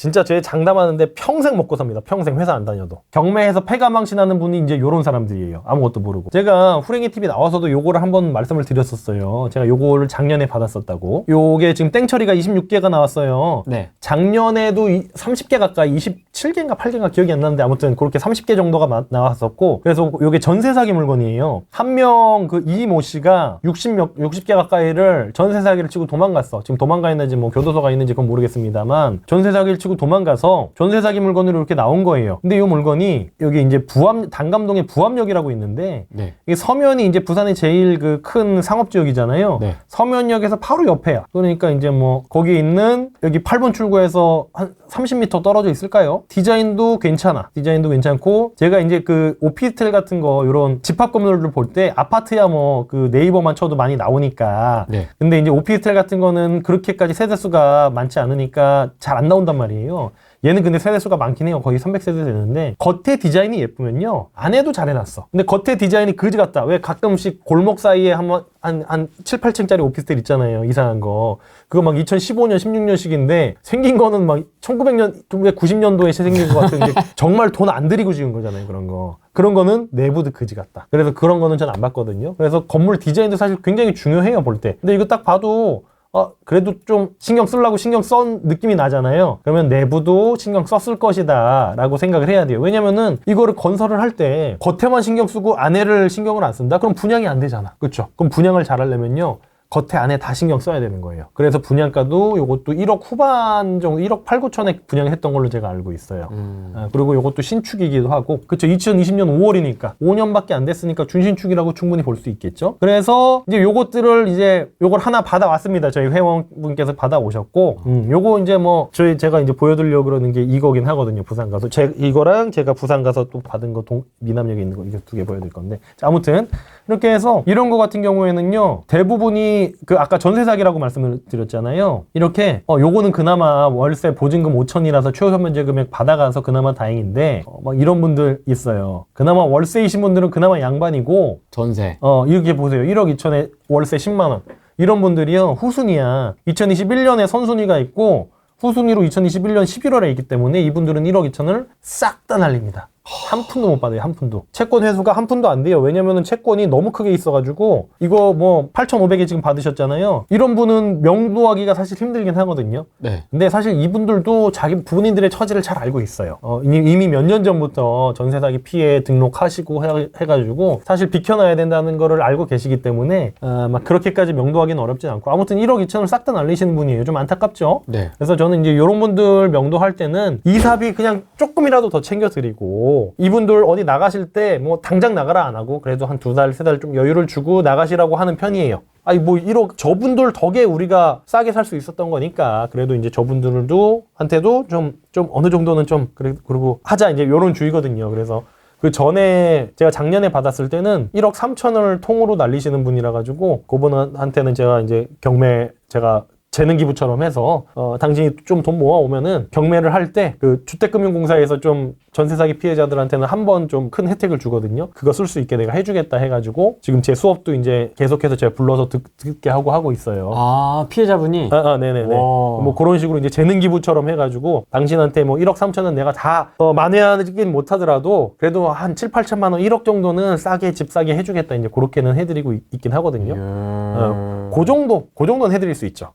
진짜 제 장담하는데 평생 먹고 삽니다. 평생 회사 안 다녀도. 경매에서 패가망신하는 분이 이제 요런 사람들이에요. 아무것도 모르고. 제가 후랭이 TV 나와서도 요거를 한번 말씀을 드렸었어요. 제가 요거를 작년에 받았었다고. 요게 지금 땡처리가 26개가 나왔어요. 네. 작년에도 30개 가까이 27개인가 8개인가 기억이 안 나는데 아무튼 그렇게 30개 정도가 나왔었고, 그래서 요게 전세 사기 물건이에요. 한 명 그 이모 씨가 60개 가까이를 전세 사기를 치고 도망갔어. 지금 도망가 있는지 뭐 교도소가 있는지 그건 모르겠습니다만 전세 사기를 치고 도망가서 전세 사기 물건으로 이렇게 나온 거예요. 근데 이 물건이 여기 이제 단감동에 부암역이라고 있는데, 네. 이게 서면이 이제 부산의 제일 그 큰 상업지역이잖아요. 네. 서면역에서 바로 옆에야. 그러니까 이제 뭐 거기 있는 여기 8번 출구에서 한 30m 떨어져 있을까요? 디자인도 괜찮아. 디자인도 괜찮고, 제가 이제 그 오피스텔 같은 거 이런 집합 건물을 볼 때 아파트야 뭐 그 네이버만 쳐도 많이 나오니까. 네. 근데 이제 오피스텔 같은 거는 그렇게까지 세대수가 많지 않으니까 잘 안 나온단 말이에요. 얘는 근데 세대수가 많긴 해요. 거의 300세대 되는데 겉에 디자인이 예쁘면요, 안에도 잘 해놨어. 근데 겉에 디자인이 그지 같다. 왜 가끔씩 골목 사이에 한 7, 8층짜리 오피스텔 있잖아요. 이상한 거. 그거 막 2015년, 16년식인데 생긴 거는 막 1900년, 1990년도에 생긴 것 같은데 정말 돈 안 들이고 지은 거잖아요. 그런 거. 그런 거는 내부도 그지 같다. 그래서 그런 거는 전 안 봤거든요. 그래서 건물 디자인도 사실 굉장히 중요해요, 볼 때. 근데 이거 딱 봐도 그래도 좀 신경 쓰려고 신경 쓴 느낌이 나잖아요. 그러면 내부도 신경 썼을 것이다 라고 생각을 해야 돼요. 왜냐면은 이거를 건설을 할 때 겉에만 신경 쓰고 안에를 신경을 안 쓴다? 그럼 분양이 안 되잖아. 그렇죠? 그럼 분양을 잘 하려면요, 겉에 안에 다 신경 써야 되는 거예요. 그래서 분양가도 요것도 1억 후반 정도, 1억 8, 9천에 분양했던 걸로 제가 알고 있어요. 그리고 요것도 신축이기도 하고, 그쵸, 2020년 5월이니까 5년밖에 안 됐으니까 준신축이라고 충분히 볼 수 있겠죠. 그래서 이제 요것들을 요걸 하나 받아왔습니다. 저희 회원분께서 받아오셨고, 요거 이제 뭐 제가 이제 보여드리려고 그러는 게 이거긴 하거든요. 부산 가서 이거랑 제가 부산 가서 또 받은 거 미남역에 있는 거, 이거 두 개 보여드릴 건데, 자, 아무튼 이렇게 해서 이런 거 같은 경우에는요, 대부분이 그 아까 전세 사기라고 말씀을 드렸잖아요. 이렇게 요거는 그나마 월세 보증금 5천이라서 최고 현면제 금액 받아가서 그나마 다행인데, 막 이런 분들 있어요. 그나마 월세이신 분들은 그나마 양반이고, 전세. 이렇게 보세요. 1억 2천에 월세 10만 원. 이런 분들이요, 후순위야. 2021년에 선순위가 있고 후순위로 2021년 11월에 있기 때문에 이분들은 1억 2천을 싹 다 날립니다. 한 푼도 못 받아요. 한 푼도. 채권 회수가 한 푼도 안 돼요. 왜냐면은 채권이 너무 크게 있어가지고, 이거 뭐 8,500에 지금 받으셨잖아요. 이런 분은 명도하기가 사실 힘들긴 하거든요. 네. 근데 사실 이분들도 자기 부모님들의 처지를 잘 알고 있어요. 이미 몇 년 전부터 전세 사기 피해 등록하시고 해가지고 사실 비켜놔야 된다는 거를 알고 계시기 때문에 막 그렇게까지 명도하기는 어렵진 않고, 아무튼 1억 2천을 싹 다 날리시는 분이에요. 좀 안타깝죠? 네. 그래서 저는 이제 이런 분들 명도할 때는 이사비 그냥 조금이라도 더 챙겨드리고, 이분들 어디 나가실 때 뭐 당장 나가라 안 하고 그래도 한 2달, 3달 좀 여유를 주고 나가시라고 하는 편이에요. 아니 뭐 1억, 저분들 덕에 우리가 싸게 살 수 있었던 거니까 그래도 이제 저분들도 한테도 좀 어느 정도는 좀 그리고 하자, 이제 요런 주의거든요. 그래서 그 전에 제가 작년에 받았을 때는 1억 3천을 통으로 날리시는 분이라 가지고 그분한테는 제가 이제 경매 제가 재능기부처럼 해서 당신이 좀 돈 모아오면은 경매를 할 때 그 주택금융공사에서 좀 전세 사기 피해자들한테는 한 번 좀 큰 혜택을 주거든요. 그거 쓸 수 있게 내가 해주겠다 해가지고 지금 제 수업도 이제 계속해서 제가 불러서 듣게 하고 있어요. 아, 피해자분이? 네네네. 뭐 그런 식으로 이제 재능기부처럼 해가지고 당신한테 뭐 1억 3천은 내가 다 만회하긴 못하더라도 그래도 한 7, 8천만 원, 1억 정도는 싸게 집 싸게 해주겠다, 이제 그렇게는 해드리고 있긴 하거든요. 그 정도는 해드릴 수 있죠.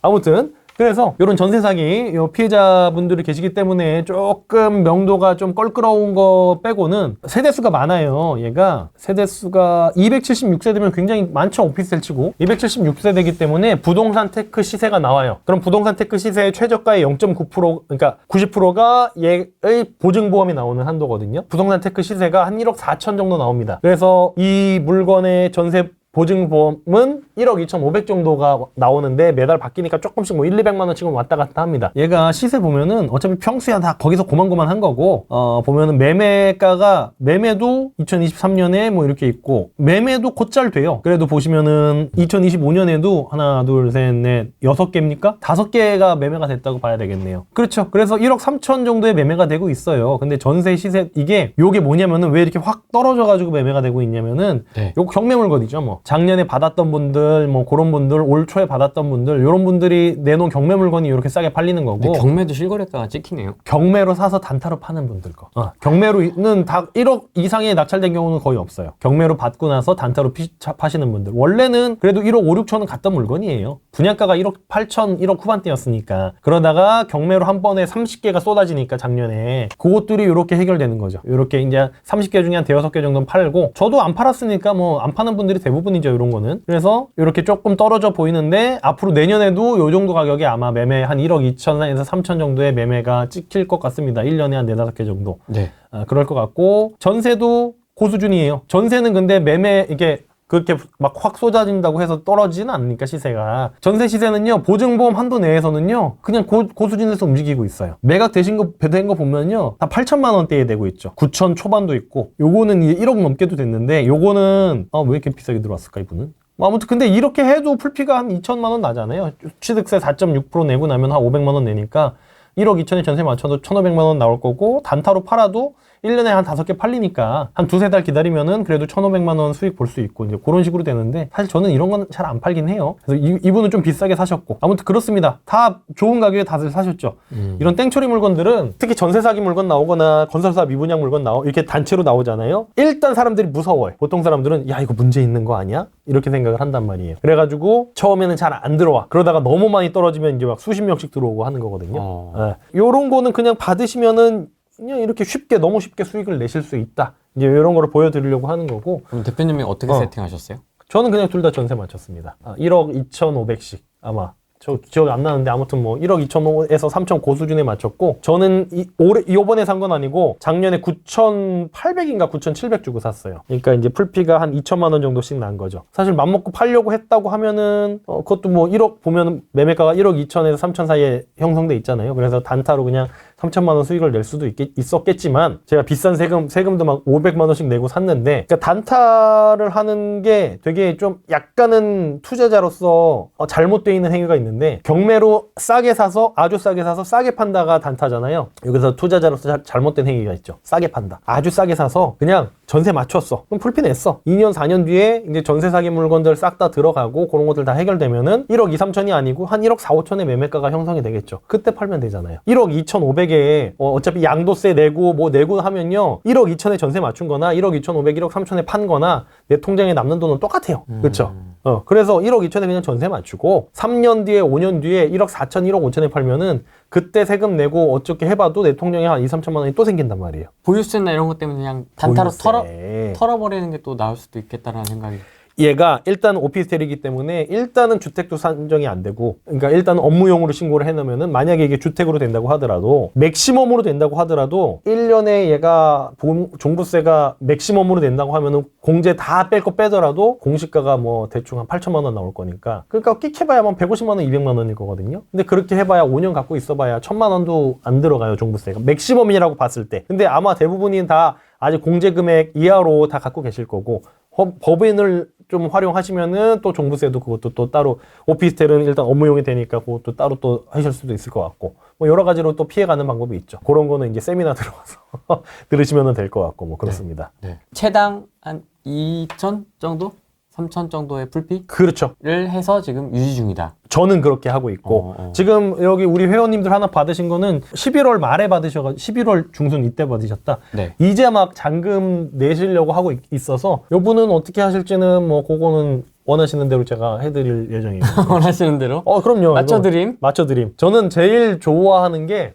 아무튼 그래서 이런 전세 사기 피해자분들이 계시기 때문에 조금 명도가 좀 껄끄러운 거 빼고는 세대수가 많아요. 얘가 세대수가 276세대면 굉장히 많죠. 오피스텔 치고 276세대이기 때문에 부동산 테크 시세가 나와요. 그럼 부동산 테크 시세의 최저가의 0.9%, 그러니까 90%가 얘의 보증보험이 나오는 한도거든요. 부동산 테크 시세가 한 1억 4천 정도 나옵니다. 그래서 이 물건의 전세 보증보험은 1억 2,500 정도가 나오는데 매달 바뀌니까 조금씩 뭐 1, 200만 원씩은 왔다 갔다 합니다. 얘가 시세 보면은 어차피 평수야 다 거기서 고만고만한 거고, 보면은 매매도 2023년에 뭐 이렇게 있고 매매도 곧잘 돼요. 그래도 보시면은 2025년에도 하나, 둘, 셋, 넷, 6개입니까? 5개가 매매가 됐다고 봐야 되겠네요. 그렇죠. 그래서 1억 3천 정도의 매매가 되고 있어요. 근데 전세 시세 요게 뭐냐면은 왜 이렇게 확 떨어져 가지고 매매가 되고 있냐면은 요 경매 물건이죠. 뭐 작년에 받았던 분들, 뭐 그런 분들, 올 초에 받았던 분들, 이런 분들이 내놓은 경매 물건이 이렇게 싸게 팔리는 거고. 경매도 실거래가가 찍히네요. 경매로 사서 단타로 파는 분들 거. 경매로는 다 1억 이상의 낙찰된 경우는 거의 없어요. 경매로 받고 나서 단타로 파시는 분들. 원래는 그래도 1억 5, 6천은 갔던 물건이에요. 분양가가 1억 8천, 1억 후반대였으니까. 그러다가 경매로 한 번에 30개가 쏟아지니까 작년에 그것들이 이렇게 해결되는 거죠. 이렇게 이제 30개 중에 한 대여섯 개 정도는 팔고, 저도 안 팔았으니까 뭐 안 파는 분들이 대부분이죠, 이런 거는. 그래서 이렇게 조금 떨어져 보이는데 앞으로 내년에도 요 정도 가격에 아마 매매 한 1억 2천에서 3천 정도의 매매가 찍힐 것 같습니다. 1년에 한 4-5개 정도. 네. 그럴 것 같고, 전세도 고수준이에요. 전세는 근데 매매 이게 그렇게 막 확 쏟아진다고 해서 떨어지지는 않으니까 시세가. 전세 시세는요, 보증보험 한도 내에서는요, 그냥 고수준에서 움직이고 있어요. 매각 되신 거 보면요, 다 8천만 원대에 되고 있죠. 9천 초반도 있고, 요거는 이제 1억 넘게도 됐는데, 요거는 왜 이렇게 비싸게 들어왔을까 이분은? 아무튼 근데 이렇게 해도 풀피가 한 2천만 원 나잖아요. 취득세 4.6% 내고 나면 한 500만 원 내니까 1억 2천에 전세 맞춰도 1,500만 원 나올 거고, 단타로 팔아도 1년에 한 5개 팔리니까 한 2-3달 기다리면은 그래도 1,500만 원 수익 볼 수 있고, 이제 그런 식으로 되는데, 사실 저는 이런 건 잘 안 팔긴 해요. 그래서 이분은 좀 비싸게 사셨고, 아무튼 그렇습니다. 다 좋은 가격에 다들 사셨죠. 이런 땡처리 물건들은 특히 전세 사기 물건 나오거나 건설사 미분양 물건 이렇게 단체로 나오잖아요. 일단 사람들이 무서워요. 보통 사람들은 야, 이거 문제 있는 거 아니야? 이렇게 생각을 한단 말이에요. 그래가지고 처음에는 잘 안 들어와. 그러다가 너무 많이 떨어지면 이제 막 수십 명씩 들어오고 하는 거거든요. 요런 거는 그냥 받으시면은 그냥 이렇게 너무 쉽게 수익을 내실 수 있다. 이제 이런 거를 보여드리려고 하는 거고. 그럼 대표님이 어떻게 세팅하셨어요? 저는 그냥 둘 다 전세 맞췄습니다. 1억 2,500씩 아마. 저 기억이 안 나는데 아무튼 뭐 1억 2천에서 3천 고수준에 맞췄고, 저는 요번에 산 건 아니고 작년에 9,800인가 9,700 주고 샀어요. 그러니까 이제 풀피가 한 2천만 원 정도씩 난 거죠. 사실 맘먹고 팔려고 했다고 하면은 그것도 뭐 1억 보면 매매가가 1억 2천에서 3천 사이에 형성돼 있잖아요. 그래서 단타로 그냥 3천만 원 수익을 낼 수도 있었겠지만, 제가 비싼 세금도 막 500만 원씩 내고 샀는데, 그러니까 단타를 하는 게 되게 좀 약간은 투자자로서 잘못되어 있는 행위가 있는데, 경매로 싸게 사서 아주 싸게 사서 싸게 판다가 단타잖아요. 여기서 투자자로서 잘못된 행위가 있죠. 싸게 판다. 아주 싸게 사서 그냥 전세 맞췄어. 그럼 풀피 냈어. 2년 4년 뒤에 이제 전세 사기 물건들 싹 다 들어가고 그런 것들 다 해결되면은 1억 2, 3천이 아니고 한 1억 4, 5천의 매매가가 형성이 되겠죠. 그때 팔면 되잖아요. 1억 2,500에 어차피 양도세 내고 뭐 내고 하면요, 1억 2천에 전세 맞춘 거나 1억 2,500, 1억 3천에 판 거나 내 통장에 남는 돈은 똑같아요. 그렇죠? 그래서 1억 2천에 그냥 전세 맞추고 3년 뒤에 5년 뒤에 1억 4천, 1억 5천에 팔면은 그때 세금 내고 어떻게 해봐도 내 통장에 한 2, 3천만 원이 또 생긴단 말이에요. 보유세나 이런 것 때문에 그냥 단타로 털어버리는 게 또 나을 수도 있겠다라는 생각이. 얘가 일단 오피스텔이기 때문에 일단은 주택도 산정이 안 되고, 그러니까 일단 업무용으로 신고를 해놓으면은, 만약에 이게 주택으로 된다고 하더라도, 맥시멈으로 된다고 하더라도 1년에 얘가 종부세가 맥시멈으로 된다고 하면은 공제 다 뺄 거 빼더라도 공시가가 뭐 대충 한 8천만 원 나올 거니까, 그러니까 끽 해봐야 한 150만 원, 200만 원일 거거든요. 근데 그렇게 해봐야 5년 갖고 있어봐야 1,000만 원도 안 들어가요, 종부세가. 맥시멈이라고 봤을 때. 근데 아마 대부분이 다 아직 공제 금액 이하로 다 갖고 계실 거고, 법인을 좀 활용하시면은 또 종부세도 그것도 또 따로, 오피스텔은 일단 업무용이 되니까 그것도 따로 또 하실 수도 있을 것 같고, 뭐 여러 가지로 또 피해가는 방법이 있죠. 그런 거는 이제 세미나 들어가서 들으시면 될 것 같고, 뭐 그렇습니다. 네. 최당 한 2천 정도? 3천 정도의 풀피를 그렇죠. 해서 지금 유지 중이다. 저는 그렇게 하고 있고, 지금 여기 우리 회원님들 하나 받으신 거는 11월 말에 받으셔가지고 11월 중순 이때 받으셨다. 네. 이제 막 잔금 내시려고 하고 있어서, 요분은 어떻게 하실지는 뭐 그거는 원하시는 대로 제가 해드릴 예정이에요. 원하시는 대로? 그럼요. 맞춰드림? 저는 제일 좋아하는 게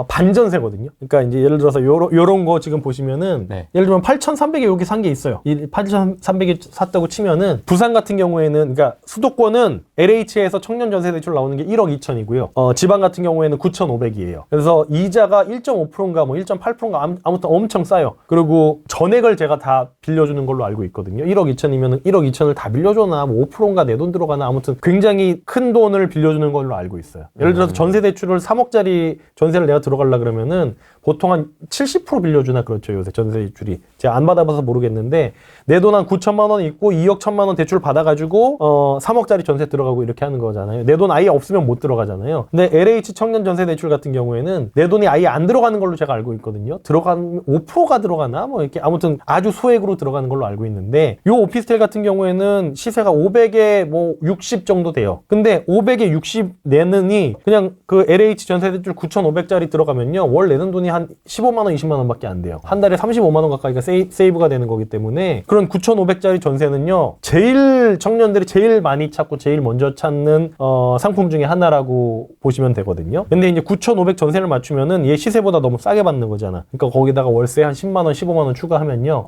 반전세거든요. 그러니까 이제 예를 들어서 요런 거 지금 보시면은, 네. 예를 들면 8,300에 여기 산 게 있어요. 이 8,300에 샀다고 치면은, 부산 같은 경우에는, 그러니까 수도권은 LH에서 청년 전세 대출 나오는 게 1억 2천이고요. 지방 같은 경우에는 9,500이에요. 그래서 이자가 1.5%인가 뭐 1.8%인가 아무튼 엄청 싸요. 그리고 전액을 제가 다 빌려주는 걸로 알고 있거든요. 1억 2천이면은 1억 2천을 다 빌려줘나 뭐 5%인가 내 돈 들어가나, 아무튼 굉장히 큰 돈을 빌려주는 걸로 알고 있어요. 예를 들어서 전세 대출을 3억짜리 전세를 내가 들어가려 그러면은 보통 한 70% 빌려주나 그렇죠. 요새 전세 대출이 제가 안 받아봐서 모르겠는데 내 돈 한 9천만 원 있고 2억 1천만 원 대출 받아가지고 3억짜리 전세 들어가고 이렇게 하는 거잖아요. 내 돈 아예 없으면 못 들어가잖아요. 근데 LH 청년 전세 대출 같은 경우에는 내 돈이 아예 안 들어가는 걸로 제가 알고 있거든요. 들어간 5%가 들어가나 뭐 이렇게 아무튼 아주 소액으로 들어가는 걸로 알고 있는데 요 오피스텔 같은 경우에는 시세가 500에 뭐 60 정도 돼요. 근데 500에 60 내는이 그냥 그 LH 전세 대출 9,500짜리 들어가면요 월 내는 돈이 한 15만 원, 20만 원밖에 안 돼요. 한 달에 35만 원 가까이가 세이브가 되는 거기 때문에 그런 9,500짜리 전세는요 제일 청년들이 제일 많이 찾고 제일 먼저 찾는 상품 중에 하나라고 보시면 되거든요. 근데 이제 9,500 전세를 맞추면은 얘 시세보다 너무 싸게 받는 거잖아. 그러니까 거기다가 월세 한 10만 원, 15만 원 추가하면요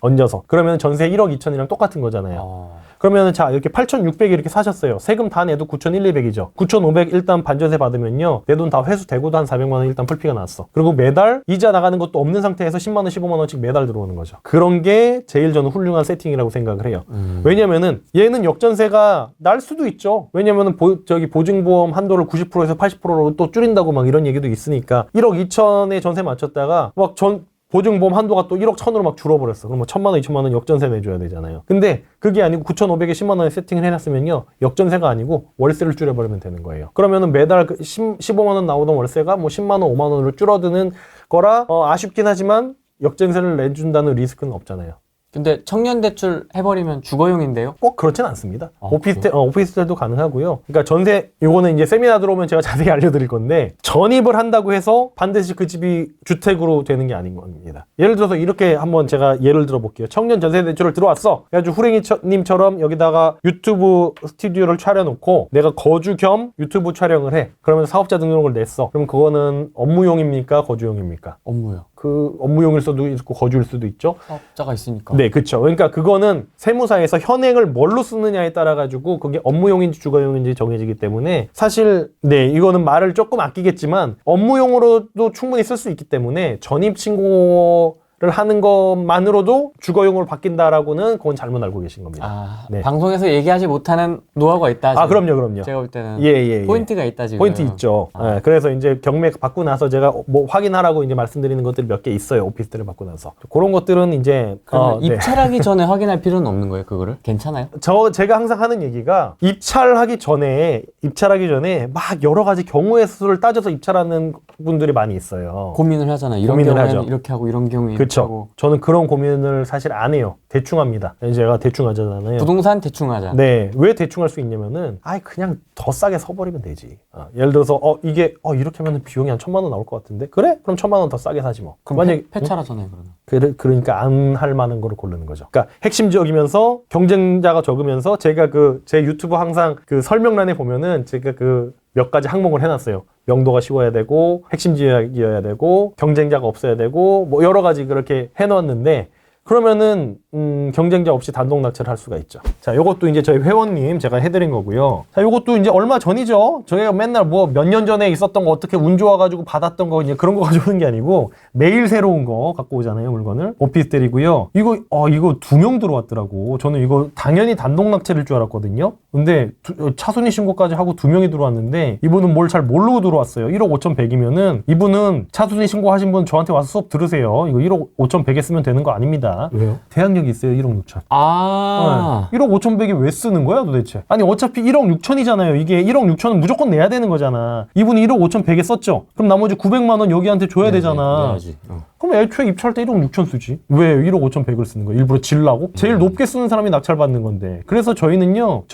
얹어서 그러면 전세 1억 2천이랑 똑같은 거잖아요. 그러면은 자 이렇게 8,600 이렇게 사셨어요. 세금 다 내도 9,100이죠. 9,500 일단 반전세 받으면요 내 돈 다 회수되고도 한 400만 원 일단 풀피가 났어. 그리고 매달 이자 나가는 것도 없는 상태에서 10만 원, 15만 원씩 매달 들어오는 거죠. 그런 게 제일 저는 훌륭한 세팅이라고 생각을 해요. 왜냐면은 얘는 역전세가 날 수도 있죠. 왜냐면은 보증보험 한도를 90%에서 80%로 또 줄인다고 막 이런 얘기도 있으니까 1억 2천에 전세 맞췄다가 막 보증보험 한도가 또 1억 1천으로 막 줄어버렸어. 그럼 뭐 1,000만 원, 2,000만 원 역전세 내줘야 되잖아요. 근데 그게 아니고 9,500에 10만 원에 세팅을 해놨으면요. 역전세가 아니고 월세를 줄여버리면 되는 거예요. 그러면은 매달 15만 원 나오던 월세가 뭐 10만 원, 5만 원으로 줄어드는 거라 아쉽긴 하지만 역전세를 내준다는 리스크는 없잖아요. 근데 청년 대출 해버리면 주거용인데요? 꼭 그렇진 않습니다. 오피스텔도 가능하고요. 그러니까 전세, 요거는 이제 세미나 들어오면 제가 자세히 알려드릴 건데, 전입을 한다고 해서 반드시 그 집이 주택으로 되는 게 아닌 겁니다. 예를 들어서 이렇게 한번 제가 예를 들어 볼게요. 청년 전세 대출을 들어왔어. 그래가지고 후랭이님처럼 여기다가 유튜브 스튜디오를 차려놓고 내가 거주 겸 유튜브 촬영을 해. 그러면 사업자 등록을 냈어. 그럼 그거는 업무용입니까? 거주용입니까? 업무요. 그 업무용일 수도 있고 거주일 수도 있죠. 사업자가 있으니까. 네, 그렇죠. 그러니까 그거는 세무사에서 현행을 뭘로 쓰느냐에 따라 가지고 그게 업무용인지 주거용인지 정해지기 때문에 사실 네, 이거는 말을 조금 아끼겠지만 업무용으로도 충분히 쓸 수 있기 때문에 전입 신고를 하는 것만으로도 주거용으로 바뀐다라고는 그건 잘못 알고 계신 겁니다. 네. 방송에서 얘기하지 못하는 노하우가 있다. 지금. 그럼요. 제가 볼 때는 예. 포인트가 있다 지금. 포인트 있죠. 네, 그래서 이제 경매 받고 나서 제가 뭐 확인하라고 이제 말씀드리는 것들이 몇 개 있어요. 오피스텔을 받고 나서 그런 것들은 이제 입찰하기 전에 확인할 필요는 없는 거예요. 그거를 괜찮아요? 제가 항상 하는 얘기가 입찰하기 전에 막 여러 가지 경우의 수를 따져서 입찰하는 분들이 많이 있어요. 고민을 하잖아요. 이런 경우에는 이렇게 하고 이런 경우에 이렇게 하고. 저는 그런 고민을 사실 안 해요. 대충 합니다. 제가 대충 하잖아요. 부동산 대충 하자. 네. 왜 대충 할 수 있냐면은 그냥 더 싸게 서버리면 되지. 예를 들어서 이게 이렇게 하면 비용이 한 1,000만 원 나올 것 같은데 그래? 그럼 1,000만 원 더 싸게 사지 뭐. 그럼 만약에 폐차라잖아요. 그러면. 그러니까 안 할 만한 거를 고르는 거죠. 그러니까 핵심적이면서 경쟁자가 적으면서 제가 제 유튜브 항상 그 설명란에 보면은 제가 몇 가지 항목을 해놨어요. 명도가 쉬워야 되고 핵심 지역이어야 되고 경쟁자가 없어야 되고 뭐 여러 가지 그렇게 해놓았는데 그러면은 경쟁자 없이 단독 낙찰을 할 수가 있죠. 자, 요것도 이제 저희 회원님 제가 해드린 거고요. 자, 요것도 이제 얼마 전이죠. 저희가 맨날 뭐 몇 년 전에 있었던 거 어떻게 운 좋아가지고 받았던 거 이제 그런 거 가져오는 게 아니고 매일 새로운 거 갖고 오잖아요, 물건을. 오피스텔이고요. 이거 2명 들어왔더라고. 저는 이거 당연히 단독 낙찰일 줄 알았거든요. 근데 차순위 신고까지 하고 2명이 들어왔는데 이분은 뭘 잘 모르고 들어왔어요. 1억 5,100이면은 이분은 차순위 신고하신 분 저한테 와서 수업 들으세요. 이거 1억 5,100에 쓰면 되는 거 아닙니다. 왜요? 대항력이 있어요. 1억 6천. 1억 5,100이 왜 쓰는 거야 도대체? 아니 어차피 1억 6천이잖아요. 이게 1억 6천은 무조건 내야 되는 거잖아. 이분이 1억 5,100에 썼죠. 그럼 나머지 900만 원 여기한테 줘야 되잖아. 내야지. 그럼 애초에 입찰 때 1억 6천 쓰지. 왜 1억 5,100을 쓰는 거야? 일부러 질라고? 제일 높게 쓰는 사람이 낙찰받는 건데. 그래서 저는요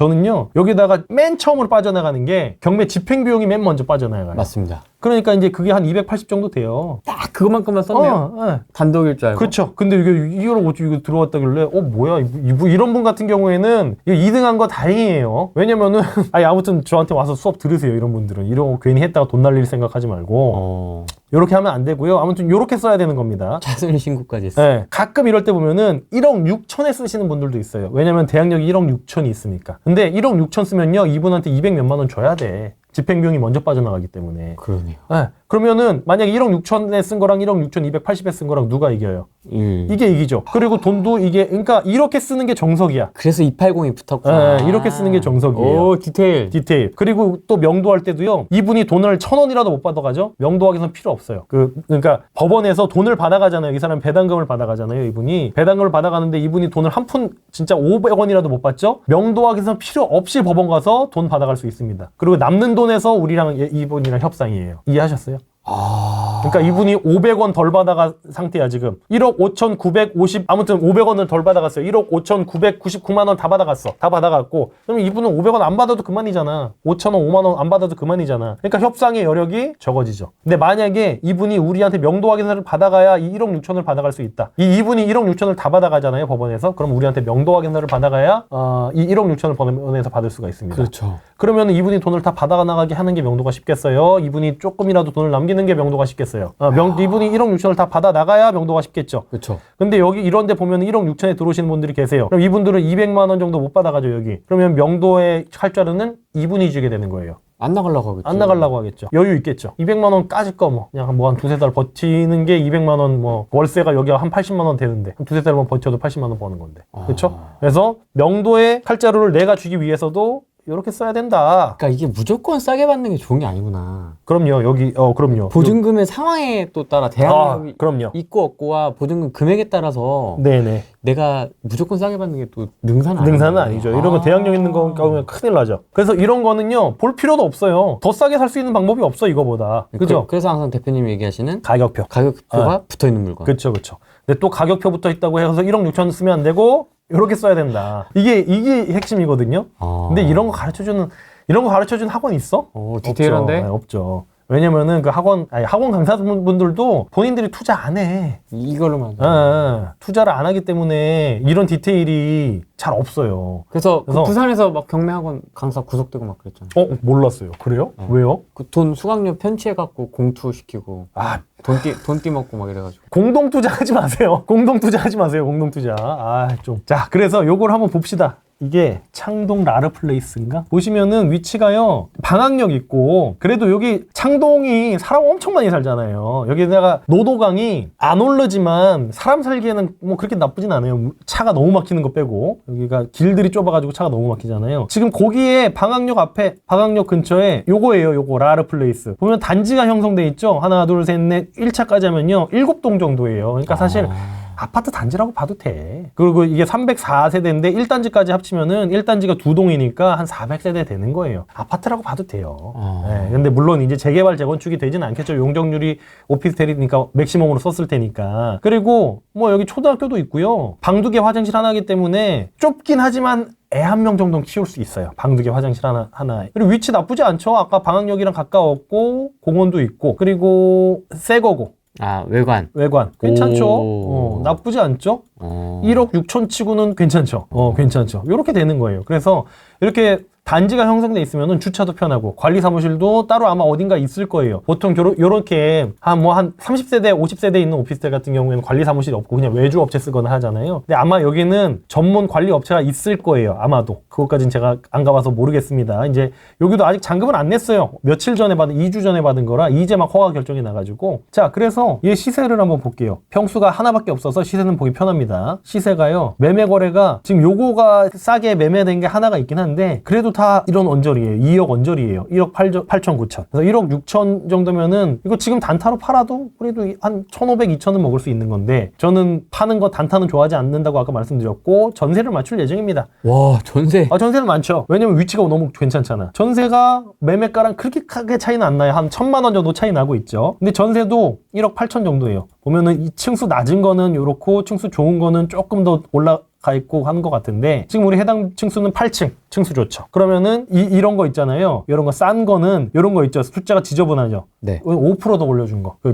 여기다가 맨 처음으로 빠져나가는 게 경매 집행비용이 맨 먼저 빠져나가요. 맞습니다. 그러니까 이제 그게 한 280 정도 돼요. 딱 그것만큼만 썼네요. 네. 단독일 줄 알고. 그렇죠. 근데 이게 1억 5천 이거 들어왔다길래 뭐야 이런 분 같은 경우에는 이거 2등한 거 다행이에요. 왜냐면은 아무튼 저한테 와서 수업 들으세요. 이런 분들은 이런 거 괜히 했다가 돈 날릴 생각하지 말고 요렇게 하면 안 되고요. 아무튼 요렇게 써야 되는 겁니다. 차순위 신고까지 했어요. 네. 가끔 이럴 때 보면은 1억 6천에 쓰시는 분들도 있어요. 왜냐면 대항력이 1억 6천이 있으니까. 근데 1억 6천 쓰면요 이분한테 200 몇만 원 줘야 돼. 집행비용이 먼저 빠져나가기 때문에. 그러네요. 네. 그러면은 만약에 1억 6천에 쓴 거랑 1억 6,280에 쓴 거랑 누가 이겨요? 이게 이기죠. 그리고 돈도 이게 그러니까 이렇게 쓰는 게 정석이야. 그래서 280이 붙었구나. 이렇게 쓰는 게 정석이에요. 오, 디테일. 그리고 또 명도할 때도요. 이분이 돈을 1,000원이라도 못 받아가죠. 명도하기는 필요 없어요. 그러니까 법원에서 돈을 받아가잖아요. 이 사람 배당금을 받아가잖아요. 이분이 배당금을 받아가는데 이분이 돈을 한 푼 진짜 500원이라도 못 받죠. 명도하기는 필요 없이 법원 가서 돈 받아갈 수 있습니다. 그리고 남는 돈에서 우리랑 이분이랑 협상이에요. 이해하셨어요? 그러니까 이분이 500원 덜 받아간 상태야 지금. 1억 5,950 아무튼 500원을 덜 받아갔어요. 1억 5,999만 원 다 받아갔어. 다 받아갔고 그러면 이분은 500원 안 받아도 그만이잖아. 5,000원 5만 원 안 받아도 그만이잖아. 그러니까 협상의 여력이 적어지죠. 근데 만약에 이분이 우리한테 명도 확인서를 받아가야 이 1억 6천을 받아갈 수 있다. 이분이 1억 6천을 다 받아가잖아요 법원에서. 그럼 우리한테 명도 확인서를 받아가야 이 1억 6천을 법원에서 받을 수가 있습니다. 그렇죠. 그러면 이분이 돈을 다 받아나가게 하는 게 명도가 쉽겠어요? 이분이 조금이라도 돈을 남기는 게 명도가 쉽겠어요? 이분이 1억 6천을 다 받아나가야 명도가 쉽겠죠? 그렇죠. 근데 여기 이런데 보면 1억 6천에 들어오시는 분들이 계세요. 그럼 이분들은 200만 원 정도 못 받아가죠, 여기. 그러면 명도의 할자료는 이분이 주게 되는 거예요. 안 나가려고 하겠죠. 안 나가려고 하겠죠. 여유 있겠죠. 200만 원 까짓 거 뭐 그냥 뭐 한 두세 달 버티는 게 200만 원 뭐 월세가 여기가 한 80만 원 되는데 한 두세 달만 버텨도 80만 원 버는 건데. 그렇죠? 그래서 명도의 할자료를 내가 주기 위해서도 이렇게 써야 된다. 그러니까 이게 무조건 싸게 받는 게 좋은 게 아니구나. 그럼요. 여기 그럼요. 보증금의 상황에 또 따라 대항력이 그럼요. 있고 없고와 보증금 금액에 따라서 네네. 내가 무조건 싸게 받는 게 또 능사는 아니죠. 이런 거 대항력 있는 거 까면 큰일 나죠. 그래서 이런 거는요 볼 필요도 없어요. 더 싸게 살 수 있는 방법이 없어 이거보다. 그죠? 그래서 항상 대표님이 얘기하시는 가격표가 붙어 있는 물건. 그렇죠. 근데 또 가격표 붙어 있다고 해서 1억 6천 쓰면 안 되고 이렇게 써야 된다. 이게 핵심이거든요. 근데 이런 거 가르쳐주는 학원 있어? 디테일한데? 없죠. 왜냐면은 그 학원 강사분들도 본인들이 투자 안 해. 이걸로만. 투자를 안 하기 때문에 이런 디테일이 잘 없어요. 그래서 부산에서 막 경매학원 강사 구속되고 막 그랬잖아. 몰랐어요. 그래요? 왜요? 그 돈 수강료 편취해갖고 공투시키고. 돈 띠먹고 막 이래가지고. 공동투자 하지 마세요. 공동투자. 자, 그래서 요걸 한번 봅시다. 이게 창동 라르플레이스인가? 보시면은 위치가요 방학역 있고 그래도 여기 창동이 사람 엄청 많이 살잖아요. 여기다가 노도강이 안 오르지만 사람 살기에는 뭐 그렇게 나쁘진 않아요. 차가 너무 막히는 거 빼고 여기가 길들이 좁아가지고 차가 너무 막히잖아요. 지금 거기에 방학역 근처에 요거 라르플레이스 보면 단지가 형성돼 있죠. 하나 둘 셋 넷 1차까지 하면요 7동 정도예요. 그러니까 사실 아파트 단지라고 봐도 돼. 그리고 이게 304세대인데 1단지까지 합치면은 1단지가 2동이니까 한 400세대 되는 거예요. 아파트라고 봐도 돼요. 네, 근데 물론 이제 재개발, 재건축이 되지는 않겠죠. 용적률이 오피스텔이니까 맥시멈으로 썼을 테니까. 그리고 뭐 여기 초등학교도 있고요. 방두개 화장실 하나이기 때문에 좁긴 하지만 애 한 명 정도는 키울 수 있어요. 방두개 화장실 하나에. 그리고 위치 나쁘지 않죠. 아까 방학역이랑 가까웠고 공원도 있고 그리고 새 거고. 외관 괜찮죠? 나쁘지 않죠? 1억 6천 치고는 괜찮죠? 괜찮죠? 이렇게 되는 거예요. 그래서 이렇게 단지가 형성돼 있으면은 주차도 편하고 관리 사무실도 따로 아마 어딘가 있을 거예요. 보통 요렇게 한 30세대, 50세대 있는 오피스텔 같은 경우에는 관리 사무실이 없고 그냥 외주 업체 쓰거나 하잖아요. 근데 아마 여기는 전문 관리 업체가 있을 거예요. 아마도. 그것까진 제가 안 가봐서 모르겠습니다. 이제 여기도 아직 잔금을 안 냈어요. 며칠 전에 2주 전에 받은 거라 이제 막 허가 결정이 나가지고. 자, 그래서 얘 시세를 한번 볼게요. 평수가 하나밖에 없어서 시세는 보기 편합니다. 시세가요. 매매 거래가 지금 요거가 싸게 매매된 게 하나가 있긴 한데 그래도 다 이런 언저리예요. 2억 언저리예요. 1억 8천 9천. 그래서 1억 6천 정도면은 이거 지금 단타로 팔아도 그래도 한 1,500, 2천은 먹을 수 있는 건데 저는 파는 거 단타는 좋아하지 않는다고 아까 말씀드렸고 전세를 맞출 예정입니다. 와, 전세. 전세는 많죠. 왜냐면 위치가 너무 괜찮잖아. 전세가 매매가랑 그렇게 크게 차이는 안 나요. 한 1,000만 원 정도 차이 나고 있죠. 근데 전세도 1억 8천 정도예요. 보면은 이 층수 낮은 거는 요렇고 층수 좋은 거는 조금 더 올라가 있고 한 것 같은데 지금 우리 해당 층수는 8층 층수 좋죠. 그러면은 이런 거 있잖아요. 이런 거 싼 거는 이런 거 있죠. 숫자가 지저분하죠. 네. 5% 더 올려준 거. 그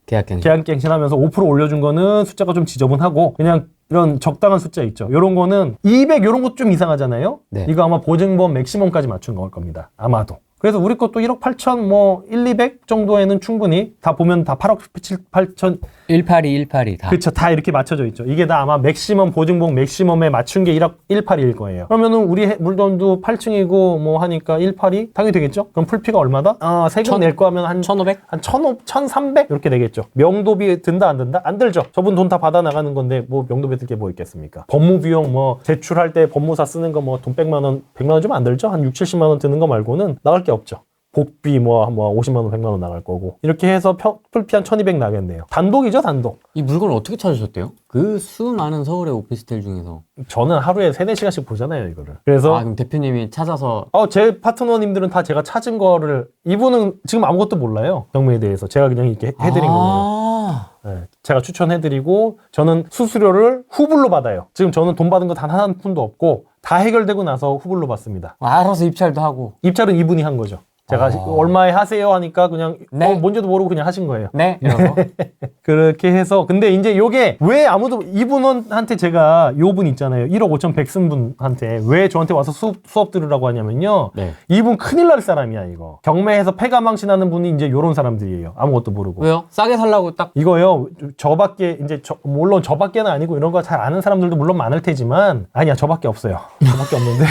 계약갱신 하면서 5% 올려준 거는 숫자가 좀 지저분하고 그냥 이런 적당한 숫자 있죠. 이런 거는 200 이런 거 좀 이상하잖아요. 네. 이거 아마 보증보험 맥시멈까지 맞춘 걸 겁니다. 아마도. 그래서 우리 것도 1억 8천 뭐 1, 200 정도에는 충분히 다 보면 다 8억 7, 8천 182 다. 그렇죠. 다 이렇게 맞춰져 있죠. 이게 다 아마 맥시멈 보증복 맥시멈에 맞춘 게 1억 182일 거예요. 그러면은 우리 물건도 8층이고 뭐 하니까 182 당연히 되겠죠. 그럼 풀피가 얼마다? 세금 낼 거 하면 한 1,500? 한 1,500, 1,300 이렇게 되겠죠. 명도비 든다 안 든다? 안 들죠. 저분 돈 다 받아 나가는 건데 뭐 명도비 들 게 뭐 있겠습니까? 법무 비용 뭐 제출할 때 법무사 쓰는 거 뭐 돈 100만 원, 100만 원 좀 안 들죠? 한 6, 70만 원 드는 거 말고는 나갈 게 없죠. 복비 뭐 50만 원, 100만 원 나갈 거고. 이렇게 해서 풀피 한 1,200 나겠네요. 단독이죠, 단독. 이 물건을 어떻게 찾으셨대요? 그 수많은 서울의 오피스텔 중에서. 저는 하루에 3-4시간씩 보잖아요, 이거를. 그래서 그럼 대표님이 찾아서. 제 파트너님들은 다 제가 찾은 거를 이분은 지금 아무것도 몰라요. 경매에 대해서. 제가 그냥 이렇게 해드린 거예요. 네, 제가 추천해드리고 저는 수수료를 후불로 받아요. 지금 저는 돈 받은 거 단 한 푼도 없고 다 해결되고 나서 후불로 받습니다. 알아서 입찰도 하고. 입찰은 이분이 한 거죠. 제가 얼마에 하세요 하니까 그냥 네. 뭔지도 모르고 그냥 하신 거예요. 네. 이러고. 그렇게 해서 근데 이제 요게 왜 아무도 이분한테 제가 요분 있잖아요. 1억 5천 100 쓴 분한테 왜 저한테 와서 수업 들으라고 하냐면요. 네. 이분 큰일 날 사람이야 이거. 경매에서 패가망신하는 분이 이제 요런 사람들이에요. 아무것도 모르고. 왜요? 싸게 살라고 딱. 이거요. 저밖에 이제 물론 저밖에는 아니고 이런 거 잘 아는 사람들도 물론 많을 테지만 아니야 저밖에 없어요. 저밖에 없는데.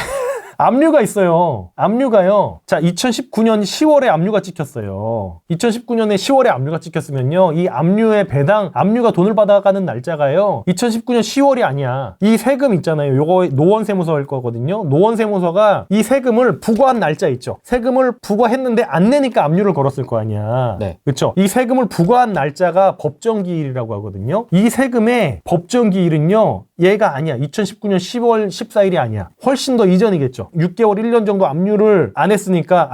압류가 있어요. 압류가요. 자, 2019년 10월에 압류가 찍혔어요. 2019년에 10월에 압류가 찍혔으면요. 이 압류의 배당, 압류가 돈을 받아가는 날짜가요. 2019년 10월이 아니야. 이 세금 있잖아요. 요거 노원세무서일 거거든요. 노원세무서가 이 세금을 부과한 날짜 있죠. 세금을 부과했는데 안 내니까 압류를 걸었을 거 아니야. 네. 그렇죠? 이 세금을 부과한 날짜가 법정기일이라고 하거든요. 이 세금의 법정기일은요. 얘가 아니야. 2019년 10월 14일이 아니야. 훨씬 더 이전이겠죠. 6개월, 1년 정도 압류를 안 했으니까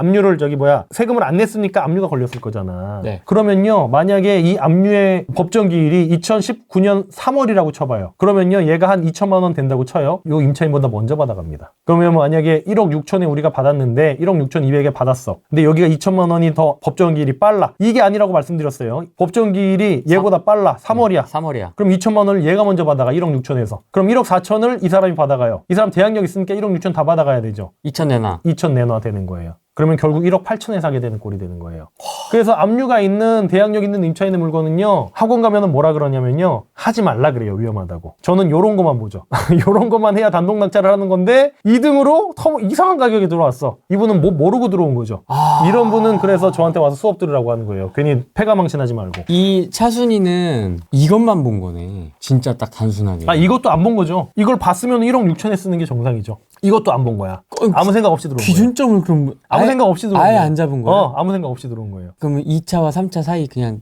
세금을 안 냈으니까 압류가 걸렸을 거잖아. 네. 그러면요. 만약에 이 압류의 법정기일이 2019년 3월이라고 쳐봐요. 그러면요. 얘가 한 2천만 원 된다고 쳐요. 요 임차인보다 먼저 받아갑니다. 그러면 만약에 1억 6천에 우리가 받았는데 1억 6천 2백에 받았어. 근데 여기가 2천만 원이 더 법정기일이 빨라. 이게 아니라고 말씀드렸어요. 법정기일이 얘보다 빨라. 3월이야. 3월이야. 그럼 2천만 원을 얘가 먼저 받아가 1억 6천에서. 그럼 1억 4천을 이 사람이 받아가요. 이 사람 대항력 있으니까 1억 6천 다 받아가야 되죠. 2천 내놔. 2천 내놔 되는 거예요. 그러면 결국 1억 8천에 사게 되는 꼴이 되는 거예요. 그래서 압류가 있는 대항력 있는 임차인의 물건은요. 학원 가면은 뭐라 그러냐면요. 하지 말라 그래요. 위험하다고. 저는 요런 것만 보죠. 요런 것만 해야 단독 낙찰을 하는 건데 2등으로 이상한 가격에 들어왔어. 이분은 뭐 모르고 들어온 거죠. 이런 분은 그래서 저한테 와서 수업 들으라고 하는 거예요. 괜히 패가망신하지 말고. 이 차순이는 이것만 본 거네. 진짜 딱 단순하게. 이것도 안 본 거죠. 이걸 봤으면 1억 6천에 쓰는 게 정상이죠. 이것도 안 본 거야. 아무 생각 없이 들어온 거예요. 기준점을 그럼 아무 생각 없이 들어온 아예 거예요. 안 잡은 거야? 아무 생각 없이 들어온 거예요. 그러면 2차와 3차 사이 그냥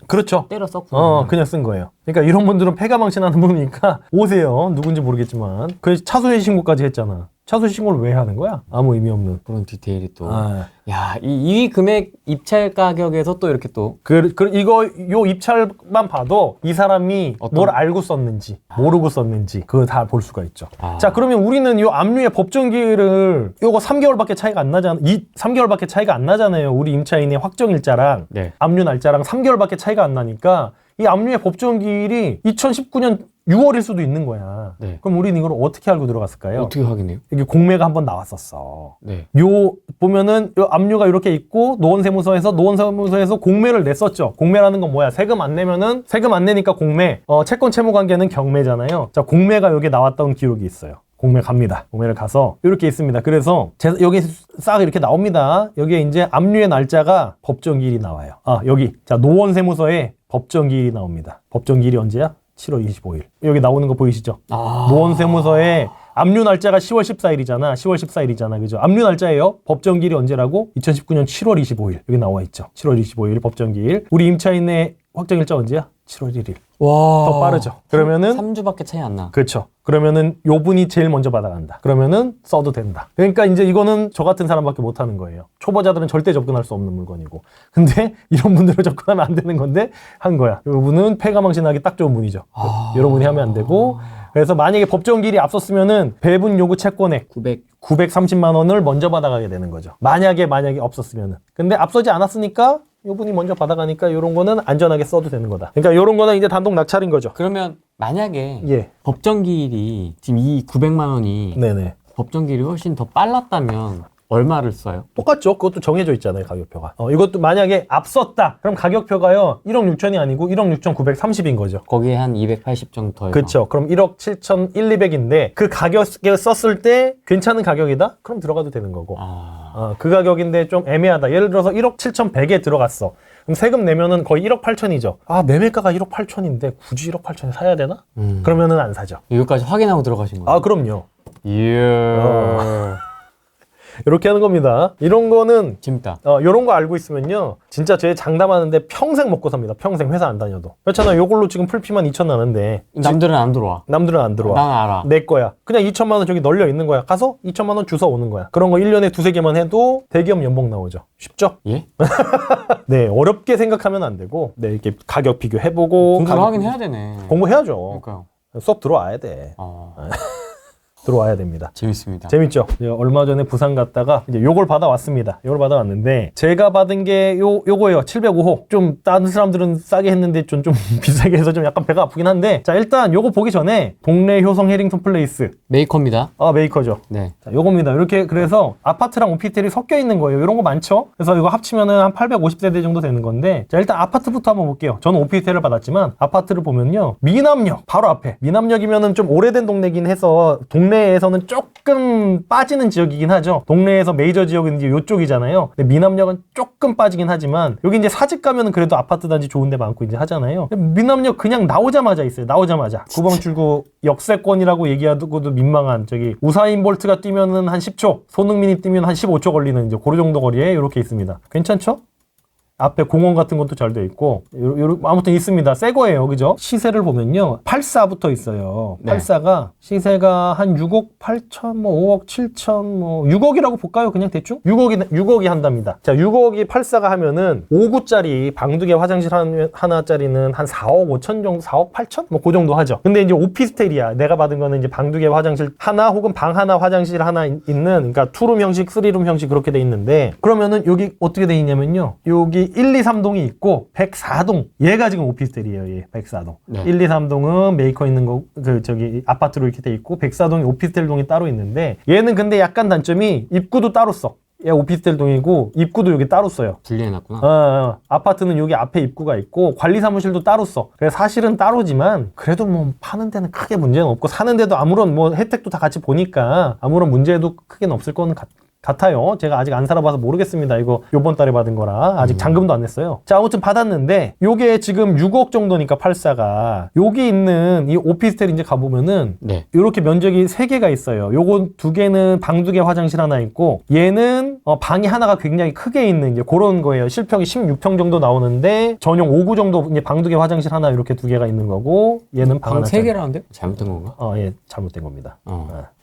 그렇죠. 때려 썼구나. 그냥 쓴 거예요. 그러니까 이런 분들은 패가망신하는 분이니까 오세요. 누군지 모르겠지만. 그 차수해 신고까지 했잖아. 차수해 신고를 왜 하는 거야? 아무 의미 없는. 그런 디테일이 또. 아. 야, 이 금액 입찰 가격에서 또 이렇게 또. 요 입찰만 봐도 이 사람이 뭘 알고 썼는지, 모르고 썼는지, 그거 다 볼 수가 있죠. 자, 그러면 우리는 요 압류의 법정기일을 요거 3개월밖에 차이가 안 나잖아. 3개월밖에 차이가 안 나잖아요. 우리 임차인의 확정일자랑 네. 압류 날짜랑 3개월밖에 차이가 안 나니까 이 압류의 법정기일이 2019년 6월일 수도 있는 거야. 네. 그럼 우리는 이걸 어떻게 알고 들어갔을까요? 어떻게 확인해요? 여기 공매가 한번 나왔었어. 네. 보면은 요 압류가 이렇게 있고 노원세무서에서 공매를 냈었죠. 공매라는 건 뭐야? 세금 안 내니까 공매. 채권 채무 관계는 경매잖아요. 자, 공매가 여기 나왔던 기록이 있어요. 공매 갑니다. 공매를 가서 이렇게 있습니다. 그래서 여기 싹 이렇게 나옵니다. 여기에 이제 압류의 날짜가 법정기일이 나와요. 여기 자 노원세무서에 법정기일이 나옵니다. 법정기일이 언제야? 7월 25일. 여기 나오는 거 보이시죠? 노원세무서에 압류 날짜가 10월 14일이잖아. 10월 14일이잖아. 그죠? 압류 날짜예요. 법정기일이 언제라고? 2019년 7월 25일. 여기 나와 있죠. 7월 25일 법정기일. 우리 임차인의 확정일자 언제야? 7월 1일. 와. 더 빠르죠. 그러면은 3주밖에 차이 안 나. 그렇죠. 그러면은 요 분이 제일 먼저 받아간다. 그러면은 써도 된다. 그러니까 이제 이거는 저 같은 사람밖에 못 하는 거예요. 초보자들은 절대 접근할 수 없는 물건이고. 근데 이런 분들을 접근하면 안 되는 건데 한 거야. 요 분은 패가망신하기 딱 좋은 분이죠. 여러분이 하면 안 되고. 그래서 만약에 법정기일이 앞섰으면은 배분 요구 채권액 930만 원을 먼저 받아가게 되는 거죠. 만약에 없었으면은. 근데 앞서지 않았으니까 요분이 먼저 받아가니까 이런 거는 안전하게 써도 되는 거다. 그러니까 이런 거는 이제 단독 낙찰인 거죠. 그러면 만약에 예. 법정기일이 지금 이 900만 원이 네네. 법정기일이 훨씬 더 빨랐다면 얼마를 써요? 똑같죠. 그것도 정해져 있잖아요, 가격표가. 이것도 만약에 앞섰다. 그럼 가격표가요, 1억 6천이 아니고 1억 6,930인 거죠. 거기에 한 280 정도 더해서. 그렇죠. 그럼 1억 7천 200인데 그 가격을 썼을 때 괜찮은 가격이다? 그럼 들어가도 되는 거고. 그 가격인데 좀 애매하다. 예를 들어서 1억 7,100에 들어갔어. 그럼 세금 내면은 거의 1억 8천이죠. 매매가가 1억 8천인데 굳이 1억 8천에 사야 되나? 그러면은 안 사죠. 이거까지 확인하고 들어가신 거예요? 그럼요. 이야. 이렇게 하는 겁니다. 이런 거는 재밌다. 이런 거 알고 있으면요, 진짜 제 장담하는데 평생 먹고 삽니다. 평생 회사 안 다녀도. 그렇잖아. 요걸로 지금 풀피만 2천 나는데 남들은 안 들어와. 남들은 안 들어와. 난 알아. 내 거야. 그냥 2천만 원 저기 널려 있는 거야. 가서 2천만 원 주워 오는 거야. 그런 거 1년에 두세 개만 해도 대기업 연봉 나오죠. 쉽죠? 예? 네, 어렵게 생각하면 안 되고, 네, 이렇게 가격 비교해보고. 공부를 하긴 해야 되네. 공부해야죠. 그러니까요. 수업 들어와야 돼. 들어와야 됩니다. 재밌습니다. 재밌죠? 얼마 전에 부산 갔다가 이제 요걸 받아왔습니다. 요걸 받아왔는데 제가 받은 게 요거예요. 705호. 좀 다른 사람들은 싸게 했는데 좀 비싸게 해서 좀 약간 배가 아프긴 한데, 자, 일단 요거 보기 전에 동래 효성 해링턴 플레이스. 메이커입니다. 메이커죠. 네. 자, 요겁니다. 이렇게 그래서 아파트랑 오피스텔이 섞여 있는 거예요. 이런 거 많죠? 그래서 이거 합치면은 한 850세대 정도 되는 건데, 자, 일단 아파트부터 한번 볼게요. 저는 오피스텔을 받았지만 아파트를 보면요, 미남역 바로 앞에. 미남역이면은 좀 오래된 동네긴 해서 동네에서는 조금 빠지는 지역이긴 하죠. 동네에서 메이저 지역은 이제 요쪽이잖아요. 근데 미남역은 조금 빠지긴 하지만 여기 이제 사직 가면은 그래도 아파트 단지 좋은 데 많고 이제 하잖아요. 미남역 그냥 나오자마자 있어요. 나오자마자 9번 출구 역세권이라고 얘기하고도 민망한, 저기 우사인 볼트가 뛰면은 한 10초, 손흥민이 뛰면 한 15초 걸리는 이제 그 정도 거리에 이렇게 있습니다. 괜찮죠? 앞에 공원 같은 것도 잘 돼 있고, 아무튼 있습니다. 새 거예요. 그죠? 시세를 보면요, 84부터 있어요. 네. 84가 시세가 한 6억 8천, 5억 7천, 6억이라고 볼까요? 그냥 대충? 6억이 한답니다. 자, 6억이 84가 하면은 5구짜리 방두개 화장실 하나짜리는 한 4억 5천 정도, 4억 8천? 그 정도 하죠. 근데 이제 오피스텔이야. 내가 받은 거는 이제 방두개 화장실 하나 혹은 방 하나, 화장실 하나 있는, 그러니까 투룸 형식, 쓰리룸 형식 그렇게 돼 있는데, 그러면은 여기 어떻게 돼 있냐면요, 여기 1, 2, 3동이 있고 104동, 얘가 지금 오피스텔이에요. 얘 104동. 네. 1, 2, 3동은 메이커 있는 거, 저기 아파트로 이렇게 돼 있고 104동이 오피스텔 동이 따로 있는데, 얘는 근데 약간 단점이 입구도 따로 써. 얘 오피스텔 동이고 입구도 여기 따로 써요. 분리해놨구나. 아파트는 여기 앞에 입구가 있고 관리사무실도 따로 써. 그래서 사실은 따로지만 그래도 뭐 파는 데는 크게 문제는 없고, 사는 데도 아무런 뭐 혜택도 다 같이 보니까 아무런 문제도 크게는 없을 거는 같아요. 제가 아직 안 살아봐서 모르겠습니다. 이거 요번 달에 받은 거라 아직 잔금도 안 냈어요. 자, 아무튼 받았는데 요게 지금 6억 정도니까 84가, 여기 있는 이 오피스텔 이제 가보면은 네. 요렇게 면적이 3개가 있어요. 요거 2개는 방 2개 화장실 하나 있고, 얘는 방이 하나가 굉장히 크게 있는 이제 그런 거예요. 실평이 16평 정도 나오는데 전용 5구 정도 이제 방 2개 화장실 하나 이렇게 2개가 있는 거고, 얘는 방 하나. 3개라는데? 잘못된 건가? 예, 잘못된 겁니다.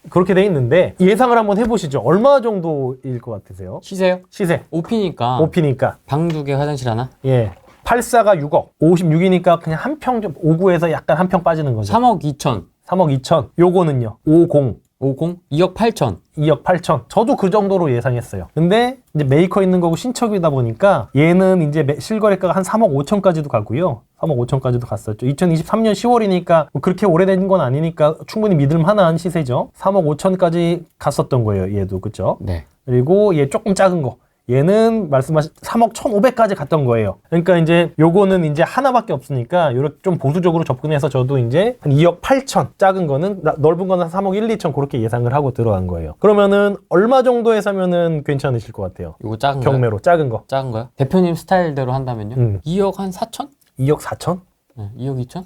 그렇게 돼 있는데 예상을 한번 해보시죠. 얼마 정도일 것 같으세요? 시세요? 시세. 오피니까. 오피니까. 방 2개 화장실 하나? 예. 84가 6억. 56이니까 그냥 한 평, 5구에서 약간 한 평 빠지는 거죠. 3억 2천. 3억 2천. 요거는요. 50. 2억 8천. 2억 8천. 저도 그 정도로 예상했어요. 근데 이제 메이커 있는 거고 신축이다 보니까 얘는 이제 실거래가가 한 3억 5천까지도 가고요. 3억 5천까지도 갔었죠. 2023년 10월이니까 뭐 그렇게 오래된 건 아니니까 충분히 믿을만한 시세죠. 3억 5천까지 갔었던 거예요. 얘도. 그죠? 네. 그리고 얘 조금 작은 거, 얘는 말씀하신 3억 1,500까지 갔던 거예요. 그러니까 이제 요거는 이제 하나밖에 없으니까 요렇게 좀 보수적으로 접근해서 저도 이제 한 2억 8천, 작은 거는, 넓은 거는 3억 1, 2천 그렇게 예상을 하고 들어간 거예요. 그러면은 얼마 정도에 사면은 괜찮으실 것 같아요? 요거 작은 거. 경매로 작은 거. 작은 거요? 대표님 스타일대로 한다면요? 2억 한 4천? 2억 4천? 네, 2억 2천?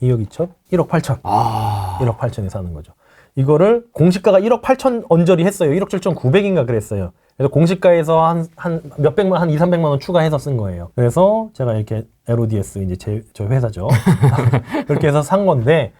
2억 2천? 1억 8천. 1억 8천에 사는 거죠. 이거를 공시가가 1억 8천 언저리 했어요. 1억 7천 9백인가 그랬어요. 그래서 공시가에서 한 몇백만, 한 2, 300만 원 추가해서 쓴 거예요. 그래서 제가 이렇게 LODS 이제 저 회사죠. 그렇게 해서 산 건데,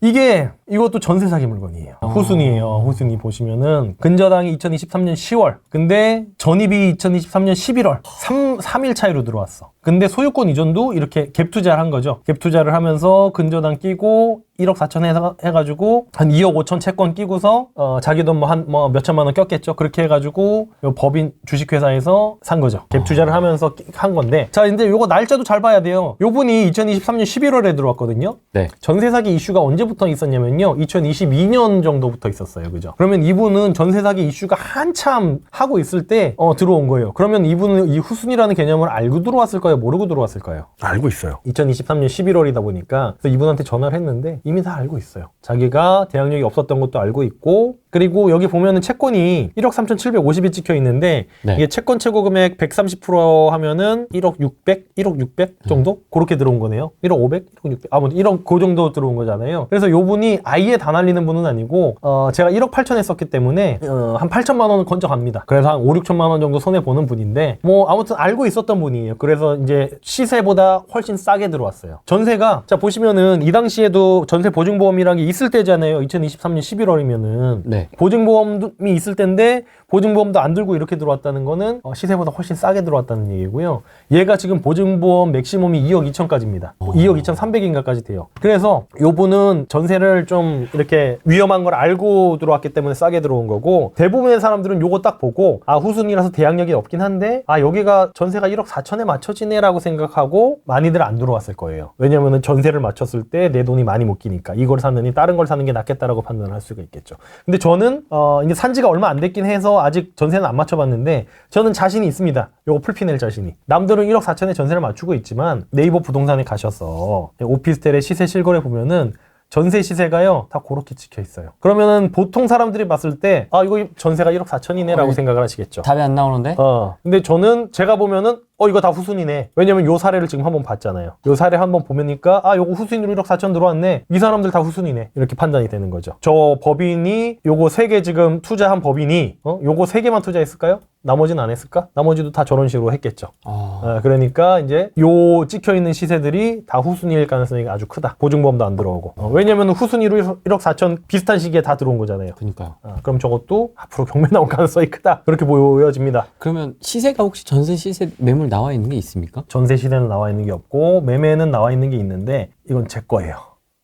이것도 전세 사기 물건이에요. 후순위예요. 후순위 보시면은 근저당이 2023년 10월. 근데 전입이 2023년 11월. 3일 차이로 들어왔어. 근데 소유권 이전도 이렇게 갭 투자를 한 거죠. 갭 투자를 하면서 근저당 끼고 1억 4천 해가지고 한 2억 5천 채권 끼고서 자기 돈 뭐 몇천만 원 꼈겠죠. 그렇게 해가지고 요 법인 주식회사에서 산 거죠. 갭 투자를 하면서 한 건데, 자, 근데 요거 날짜도 잘 봐야 돼요. 있는데요. 요분이 2023년 11월에 들어왔거든요. 네. 전세 사기 이슈가 언제부터 있었냐면요. 2022년 정도부터 있었어요. 그죠? 그러면 이분은 전세 사기 이슈가 한참 하고 있을 때 들어온 거예요. 그러면 이분은 이 후순위라는 개념을 알고 들어왔을까요? 모르고 들어왔을까요? 알고 있어요. 2023년 11월이다 보니까 그래서 이분한테 전화를 했는데 이미 다 알고 있어요. 자기가 대항력이 없었던 것도 알고 있고, 그리고 여기 보면은 채권이 1억 3,750이 찍혀 있는데 네. 이게 채권 최고 금액 130% 하면은 1억 600, 1억 600 정도? 그렇게 들어온 거네요. 1억 500, 1억 600, 아무튼 1억 그 정도 들어온 거잖아요. 그래서 요 분이 아예 다 날리는 분은 아니고 제가 1억 8천 했었기 때문에 한 8천만 원은 건져갑니다. 그래서 한 5, 6천만 원 정도 손해 보는 분인데 뭐 아무튼 알고 있었던 분이에요. 그래서 이제 시세보다 훨씬 싸게 들어왔어요. 전세가 자 보시면은 이 당시에도 전세 보증보험이라는 게 있을 때잖아요. 2023년 11월이면은 네. 보증보험이 있을 텐데 보증보험도 안 들고 이렇게 들어왔다는 거는 시세보다 훨씬 싸게 들어왔다는 얘기고요. 얘가 지금 보증보험 맥시멈이 2억 2천까지입니다. 2억 2,300인가까지 돼요. 그래서 요분은 전세를 좀 이렇게 위험한 걸 알고 들어왔기 때문에 싸게 들어온 거고, 대부분의 사람들은 요거 딱 보고 후순위라서 대항력이 없긴 한데 여기가 전세가 1억 4천에 맞춰지네 라고 생각하고 많이들 안 들어왔을 거예요. 왜냐면은 전세를 맞췄을 때 내 돈이 많이 못 끼니까 이걸 사느니 다른 걸 사는 게 낫겠다라고 판단을 할 수가 있겠죠. 근데 저는 이제 산지가 얼마 안 됐긴 해서 아직 전세는 안 맞춰봤는데 저는 자신이 있습니다. 요거 풀피낼 자신이. 남들은 1억 4천에 전세를 맞추고 있지만 네이버 부동산에 가셔서 오피스텔의 시세 실거래 보면은 전세 시세가요 다 그렇게 찍혀 있어요. 그러면은 보통 사람들이 봤을 때 이거 전세가 1억 4천이네 라고 생각을 하시겠죠. 답이 안 나오는데? 근데 저는 제가 보면은 이거 다 후순위네. 왜냐면 요 사례를 지금 한번 봤잖아요. 요 사례 한번 보니까 요거 후순위로 1억 4천 들어왔네. 이 사람들 다 후순위네. 이렇게 판단이 되는 거죠. 저 법인이 요거 3개 지금 투자한 법인이 요거 3개만 투자했을까요? 나머지는 안 했을까? 나머지도 다 저런 식으로 했겠죠. 그러니까 이제 요 찍혀있는 시세들이 다 후순위일 가능성이 아주 크다. 보증보험도 안 들어오고. 왜냐면 후순위로 1억 4천 비슷한 시기에 다 들어온 거잖아요. 그러니까요. 그럼 저것도 앞으로 경매 나올 가능성이 크다. 그렇게 보여집니다. 그러면 시세가 혹시 전세 시세 매물 나와 있는 게 있습니까? 전세 시세는 나와 있는 게 없고 매매는 나와 있는 게 있는데 이건 제 거예요.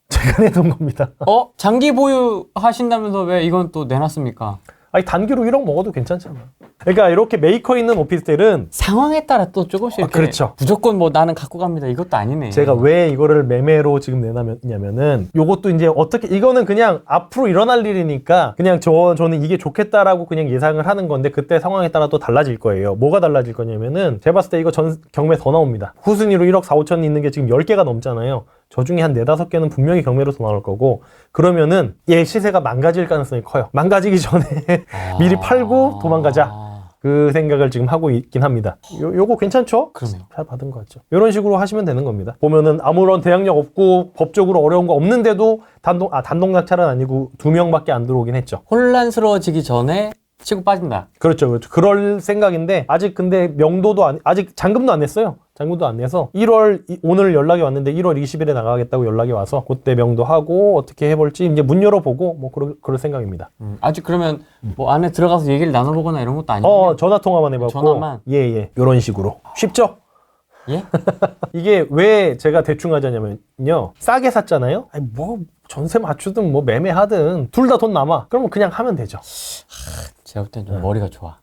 제가 내놓은 겁니다. 장기 보유 하신다면서 왜 이건 또 내놨습니까? 단기로 1억 먹어도 괜찮잖아. 그러니까 이렇게 메이커 있는 오피스텔은 상황에 따라 또 조금씩 이렇게 그렇죠. 무조건 뭐 나는 갖고 갑니다 이것도 아니네. 제가 왜 이거를 매매로 지금 내놨냐면은 요것도 이제 어떻게 이거는 그냥 앞으로 일어날 일이니까 그냥 저는 이게 좋겠다라고 그냥 예상을 하는 건데 그때 상황에 따라 또 달라질 거예요. 뭐가 달라질 거냐면은 제가 봤을 때 이거 경매 더 나옵니다. 후순위로 1억 4, 5천 있는 게 지금 10개가 넘잖아요. 저 중에 한 4, 5개는 분명히 경매로 더 나올 거고, 그러면은 얘 시세가 망가질 가능성이 커요. 망가지기 전에 미리 팔고 도망가자. 그 생각을 지금 하고 있긴 합니다. 요거 괜찮죠? 그러네요. 잘 받은 것 같죠. 이런 식으로 하시면 되는 겁니다. 보면은 아무런 대항력 없고 법적으로 어려운 거 없는데도 단독 낙찰은 아니고 2명밖에 안 들어오긴 했죠. 혼란스러워지기 전에 치고 빠진다. 그렇죠. 그럴 생각인데 아직 근데 명도도 아직 잔금도 안 냈어요. 잔금도 안 내서 오늘 연락이 왔는데 1월 20일에 나가겠다고 연락이 와서 그때 명도하고 어떻게 해볼지 이제 문 열어보고 뭐 그럴 생각입니다. 아직 그러면 뭐 안에 들어가서 얘기를 나눠보거나 이런 것도 아니고 전화 통화만 해봤고. 전화만? 예. 이런 식으로. 쉽죠? 예? 이게 왜 제가 대충 하자냐면요. 싸게 샀잖아요. 전세 맞추든 뭐 매매하든 둘 다 돈 남아. 그러면 그냥 하면 되죠. 제가 볼 땐 좀 머리가 좋아.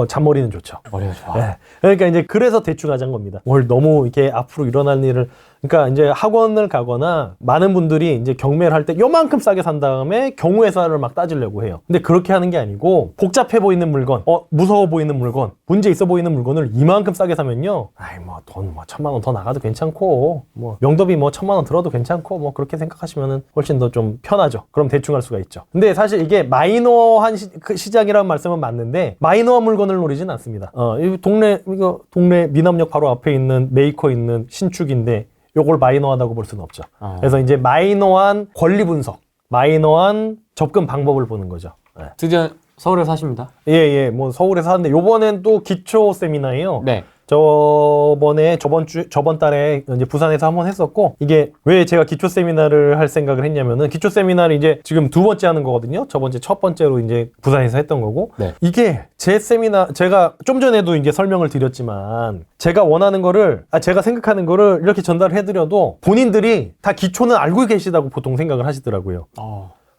잔머리는 좋죠. 머리가 좋아. 네. 그러니까 이제 그래서 대충 하자는 겁니다. 뭘 너무 이렇게 앞으로 일어날 일을, 그러니까 이제 학원을 가거나 많은 분들이 이제 경매를 할 때 요만큼 싸게 산 다음에 경우의 수를 막 따지려고 해요. 근데 그렇게 하는 게 아니고 복잡해 보이는 물건, 무서워 보이는 물건, 문제 있어 보이는 물건을 이만큼 싸게 사면요. 돈 1,000만 원 더 나가도 괜찮고, 명도비 1,000만 원 들어도 괜찮고, 그렇게 생각하시면은 훨씬 더 좀 편하죠. 그럼 대충 할 수가 있죠. 근데 사실 이게 마이너한 시장이라는 말씀은 맞는데 마이너한 물건을 노리진 않습니다. 동네 미남역 바로 앞에 있는 메이커 있는 신축인데 요걸 마이너하다고 볼 수는 없죠. 그래서 이제 마이너한 권리 분석, 마이너한 접근 방법을 보는 거죠. 드디어 서울에 사십니다. 예. 서울에 사는데 요번엔 또 기초 세미나예요. 네. 저번 달에 이제 부산에서 한번 했었고, 이게 왜 제가 기초 세미나를 할 생각을 했냐면은, 기초 세미나를 이제 지금 2번째 하는 거거든요. 첫 번째로 이제 부산에서 했던 거고. 네. 이게 제 세미나, 제가 좀 전에도 이제 설명을 드렸지만, 제가 원하는 거를, 제가 생각하는 거를 이렇게 전달을 해드려도 본인들이 다 기초는 알고 계시다고 보통 생각을 하시더라고요.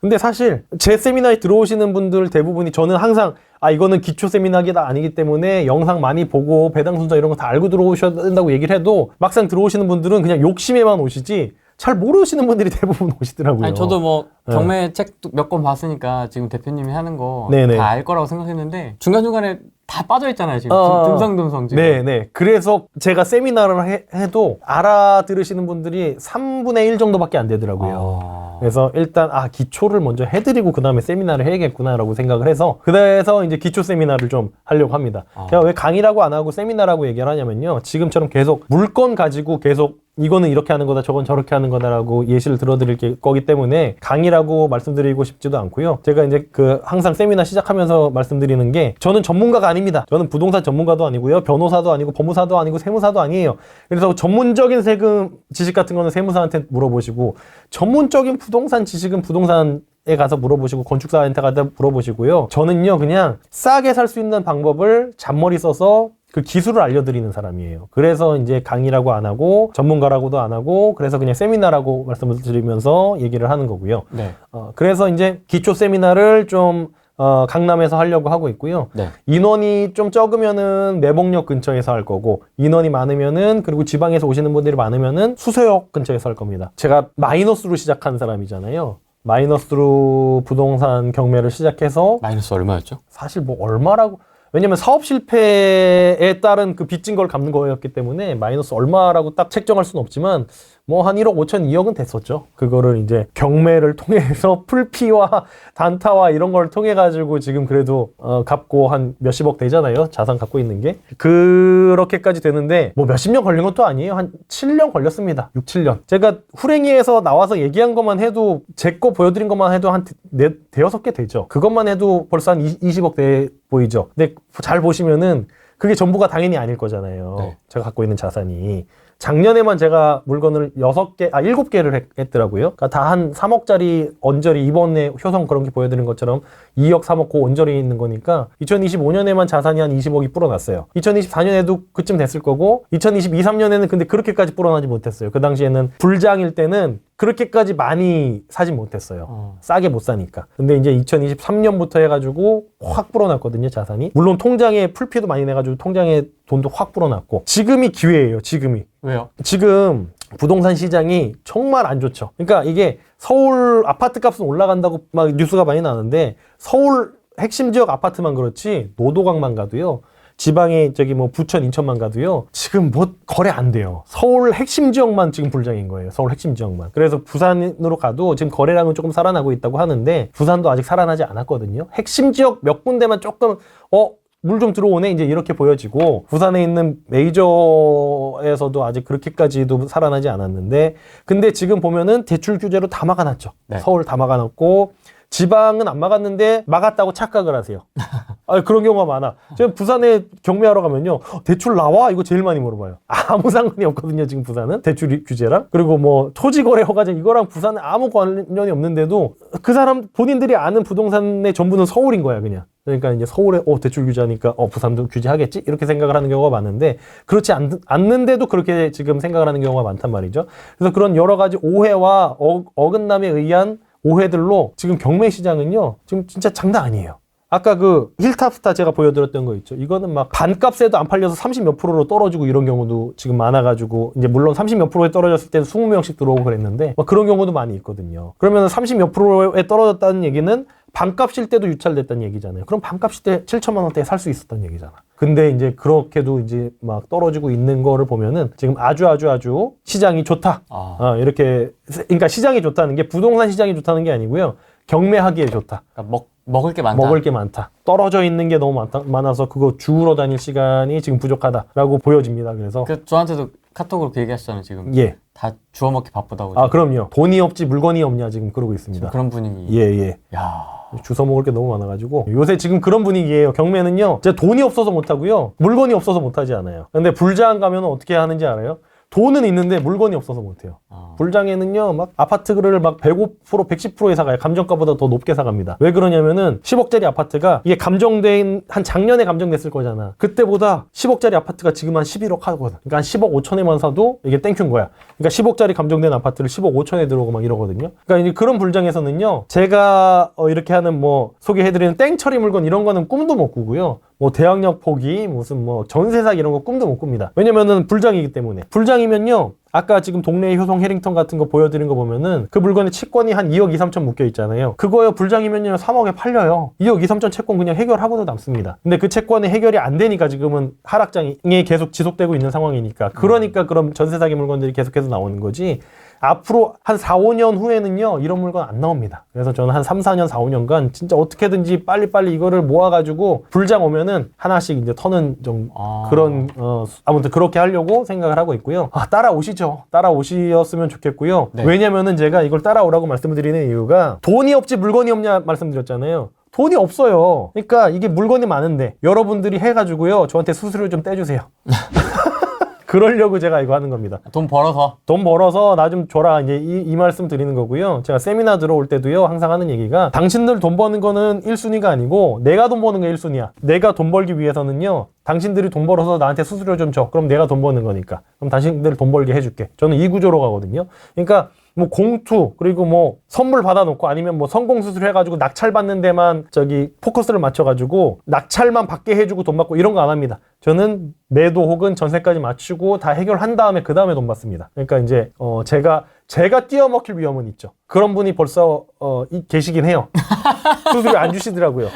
근데 사실 제 세미나에 들어오시는 분들 대부분이 저는 항상 이거는 기초 세미나가 아니기 때문에 영상 많이 보고 배당 순서 이런 거 다 알고 들어오셔야 된다고 얘기를 해도 막상 들어오시는 분들은 그냥 욕심에만 오시지 잘 모르시는 분들이 대부분 오시더라고요. 아니, 저도 뭐 경매 책도 몇 권 봤으니까 지금 대표님이 하는 거 다 알 거라고 생각했는데 중간중간에 다 빠져있잖아요. 지금 듬성듬성 지금. 네네. 그래서 제가 세미나를 해도 알아들으시는 분들이 3분의 1 정도밖에 안 되더라고요. 그래서 일단 기초를 먼저 해드리고 그 다음에 세미나를 해야겠구나라고 생각을 해서 그래서 이제 기초 세미나를 좀 하려고 합니다. 제가 왜 강의라고 안 하고 세미나라고 얘기를 하냐면요. 지금처럼 계속 물건 가지고 계속 이거는 이렇게 하는 거다 저건 저렇게 하는 거다라고 예시를 들어드릴 거기 때문에 강의라고 말씀드리고 싶지도 않고요. 제가 이제 항상 세미나 시작하면서 말씀드리는 게 저는 전문가가 아닙니다. 저는 부동산 전문가도 아니고요. 변호사도 아니고 법무사도 아니고 세무사도 아니에요. 그래서 전문적인 세금 지식 같은 거는 세무사한테 물어보시고 전문적인 부동산 지식은 부동산에 가서 물어보시고 건축사한테 가서 물어보시고요. 저는요 그냥 싸게 살 수 있는 방법을 잔머리 써서 그 기술을 알려드리는 사람이에요. 그래서 이제 강의라고 안 하고 전문가라고도 안 하고 그래서 그냥 세미나라고 말씀을 드리면서 얘기를 하는 거고요. 네. 그래서 이제 기초 세미나를 좀 강남에서 하려고 하고 있고요. 네. 인원이 좀 적으면은 내복역 근처에서 할 거고 인원이 많으면은 그리고 지방에서 오시는 분들이 많으면은 수서역 근처에서 할 겁니다. 제가 마이너스로 시작한 사람이잖아요. 마이너스로 부동산 경매를 시작해서 마이너스 얼마였죠? 사실 뭐 얼마라고 왜냐면 사업 실패에 따른 그 빚진 걸 갚는 거였기 때문에 마이너스 얼마라고 딱 책정할 수는 없지만 뭐 한 1억 5천 2억은 됐었죠. 그거를 이제 경매를 통해서 풀피와 단타와 이런 걸 통해 가지고 지금 그래도 갚고 한 몇십억 되잖아요. 자산 갖고 있는 게. 그렇게까지 되는데 뭐 몇십 년 걸린 것도 아니에요. 한 7년 걸렸습니다. 6, 7년. 제가 후랭이에서 나와서 얘기한 것만 해도 제 거 보여드린 것만 해도 한 대여섯 개 되죠. 그것만 해도 벌써 한 20억 돼 보이죠. 근데 잘 보시면은 그게 전부가 당연히 아닐 거잖아요. 네. 제가 갖고 있는 자산이. 작년에만 제가 물건을 7개를 했더라고요. 그러니까 다 한 3억짜리 언저리 이번에 효성 그런 게 보여드린 것처럼 2억, 3억 그 언저리 있는 거니까 2025년에만 자산이 한 20억이 불어났어요. 2024년에도 그쯤 됐을 거고 2022, 3년에는 근데 그렇게까지 불어나지 못했어요. 그 당시에는 불장일 때는 그렇게까지 많이 사진 못했어요. 싸게 못 사니까. 근데 이제 2023년부터 해가지고 확 불어났거든요, 자산이. 물론 통장에 풀피도 많이 내가지고 통장에 돈도 확 불어났고. 지금이 기회예요, 지금이. 왜요? 지금 부동산 시장이 정말 안 좋죠. 그러니까 이게 서울 아파트 값은 올라간다고 막 뉴스가 많이 나는데 서울 핵심 지역 아파트만 그렇지 노도강만 가도요. 지방에 뭐 부천, 인천만 가도요. 지금 뭐 거래 안 돼요. 서울 핵심 지역만 지금 불장인 거예요. 서울 핵심 지역만. 그래서 부산으로 가도 지금 거래량은 조금 살아나고 있다고 하는데 부산도 아직 살아나지 않았거든요. 핵심 지역 몇 군데만 조금 물 좀 들어오네 이제 이렇게 보여지고 부산에 있는 메이저에서도 아직 그렇게까지도 살아나지 않았는데 근데 지금 보면은 대출 규제로 다 막아놨죠. 네. 서울 다 막아놨고 지방은 안 막았는데 막았다고 착각을 하세요. 그런 경우가 많아. 제가 부산에 경매하러 가면요. 대출 나와? 이거 제일 많이 물어봐요. 아무 상관이 없거든요. 지금 부산은. 대출 규제랑. 그리고 뭐 토지거래 허가제 이거랑 부산은 아무 관련이 없는데도 그 사람 본인들이 아는 부동산의 전부는 서울인 거야 그냥. 그러니까 이제 서울에 대출 규제하니까 부산도 규제하겠지? 이렇게 생각을 하는 경우가 많은데 그렇지 않는데도 그렇게 지금 생각을 하는 경우가 많단 말이죠. 그래서 그런 여러 가지 오해와 어긋남에 의한 오해들로 지금 경매 시장은요. 지금 진짜 장난 아니에요. 아까 그 힐탑스타 제가 보여드렸던 거 있죠. 이거는 막 반값에도 안 팔려서 30 몇 프로로 떨어지고 이런 경우도 지금 많아가지고 이제 물론 30 몇 프로에 떨어졌을 때는 20명씩 들어오고 그랬는데 막 그런 경우도 많이 있거든요. 그러면 30 몇 프로에 떨어졌다는 얘기는 반값일 때도 유찰됐다는 얘기잖아요. 그럼 반값일 때 7천만 원대에 살 수 있었다는 얘기잖아. 근데 이제 그렇게도 이제 막 떨어지고 있는 거를 보면은 지금 아주 시장이 좋다. 이렇게 그러니까 시장이 좋다는 게 부동산 시장이 좋다는 게 아니고요. 경매하기에 좋다. 그러니까 먹을 게 많다. 먹을 게 많다. 떨어져 있는 게 너무 많아서 그거 주우러 다닐 시간이 지금 부족하다라고 보여집니다. 그래서 저한테도 카톡으로 그 얘기하셨잖아요. 지금 다 주워 먹기 바쁘다고. 그럼요. 돈이 없지 물건이 없냐 지금 그러고 있습니다. 그런 분위기. 예. 야. 주워 먹을 게 너무 많아가지고 요새 지금 그런 분위기예요. 경매는요. 진짜 돈이 없어서 못하고요. 물건이 없어서 못하지 않아요. 근데 불장 가면 어떻게 하는지 알아요? 돈은 있는데 물건이 없어서 못해요. 불장에는요, 막 아파트를 막 105%, 110%에 사가요. 감정가보다 더 높게 사갑니다. 왜 그러냐면은 10억짜리 아파트가 이게 감정된, 한 작년에 감정됐을 거잖아. 그때보다 10억짜리 아파트가 지금 한 11억 하거든. 그러니까 한 10억 5천에만 사도 이게 땡큐인 거야. 그러니까 10억짜리 감정된 아파트를 10억 5천에 들어오고 막 이러거든요. 그러니까 이제 그런 불장에서는요, 제가 이렇게 하는 뭐 소개해드리는 땡처리 물건 이런 거는 꿈도 못 꾸고요. 뭐 대학력 포기, 무슨 뭐 전세 사기 이런 거 꿈도 못 꿉니다. 왜냐면은 불장이기 때문에. 불장이면요, 아까 지금 동네 효성 해링턴 같은 거 보여드린 거 보면은 그 물건의 채권이 한 2억 2, 3천 묶여 있잖아요. 그거요, 불장이면요 3억에 팔려요. 2억 2, 3천 채권 그냥 해결하고도 남습니다. 근데 그 채권이 해결이 안 되니까 지금은 하락장이 계속 지속되고 있는 상황이니까. 그러니까 그럼 전세 사기 물건들이 계속해서 나오는 거지. 앞으로 한 4, 5년 후에는요, 이런 물건 안 나옵니다. 그래서 저는 한 3, 4년, 4, 5년간 진짜 어떻게든지 빨리빨리 이거를 모아가지고 불장 오면은 하나씩 이제 터는 좀 그런, 아무튼 그렇게 하려고 생각을 하고 있고요. 따라오시죠. 따라오셨으면 좋겠고요. 네. 왜냐면은 제가 이걸 따라오라고 말씀을 드리는 이유가 돈이 없지 물건이 없냐 말씀드렸잖아요. 돈이 없어요. 그러니까 이게 물건이 많은데 여러분들이 해가지고요, 저한테 수수료 좀 떼주세요. 그러려고 제가 이거 하는 겁니다. 돈 벌어서 나 좀 줘라. 이제 이 말씀 드리는 거고요. 제가 세미나 들어올 때도요, 항상 하는 얘기가, 당신들 돈 버는 거는 1순위가 아니고 내가 돈 버는 게 1순위야. 내가 돈 벌기 위해서는요, 당신들이 돈 벌어서 나한테 수수료 좀 줘. 그럼 내가 돈 버는 거니까. 그럼 당신들 돈 벌게 해줄게. 저는 이 구조로 가거든요. 그러니까 뭐 공투, 그리고 뭐 선물 받아놓고 아니면 뭐 성공수술 해가지고 낙찰 받는 데만 포커스를 맞춰가지고 낙찰만 받게 해주고 돈 받고 이런 거 안 합니다. 저는 매도 혹은 전세까지 맞추고 다 해결한 다음에 그 다음에 돈 받습니다. 그러니까 이제 제가 띄어먹힐 위험은 있죠. 그런 분이 벌써 계시긴 해요. 수수료 안 주시더라고요.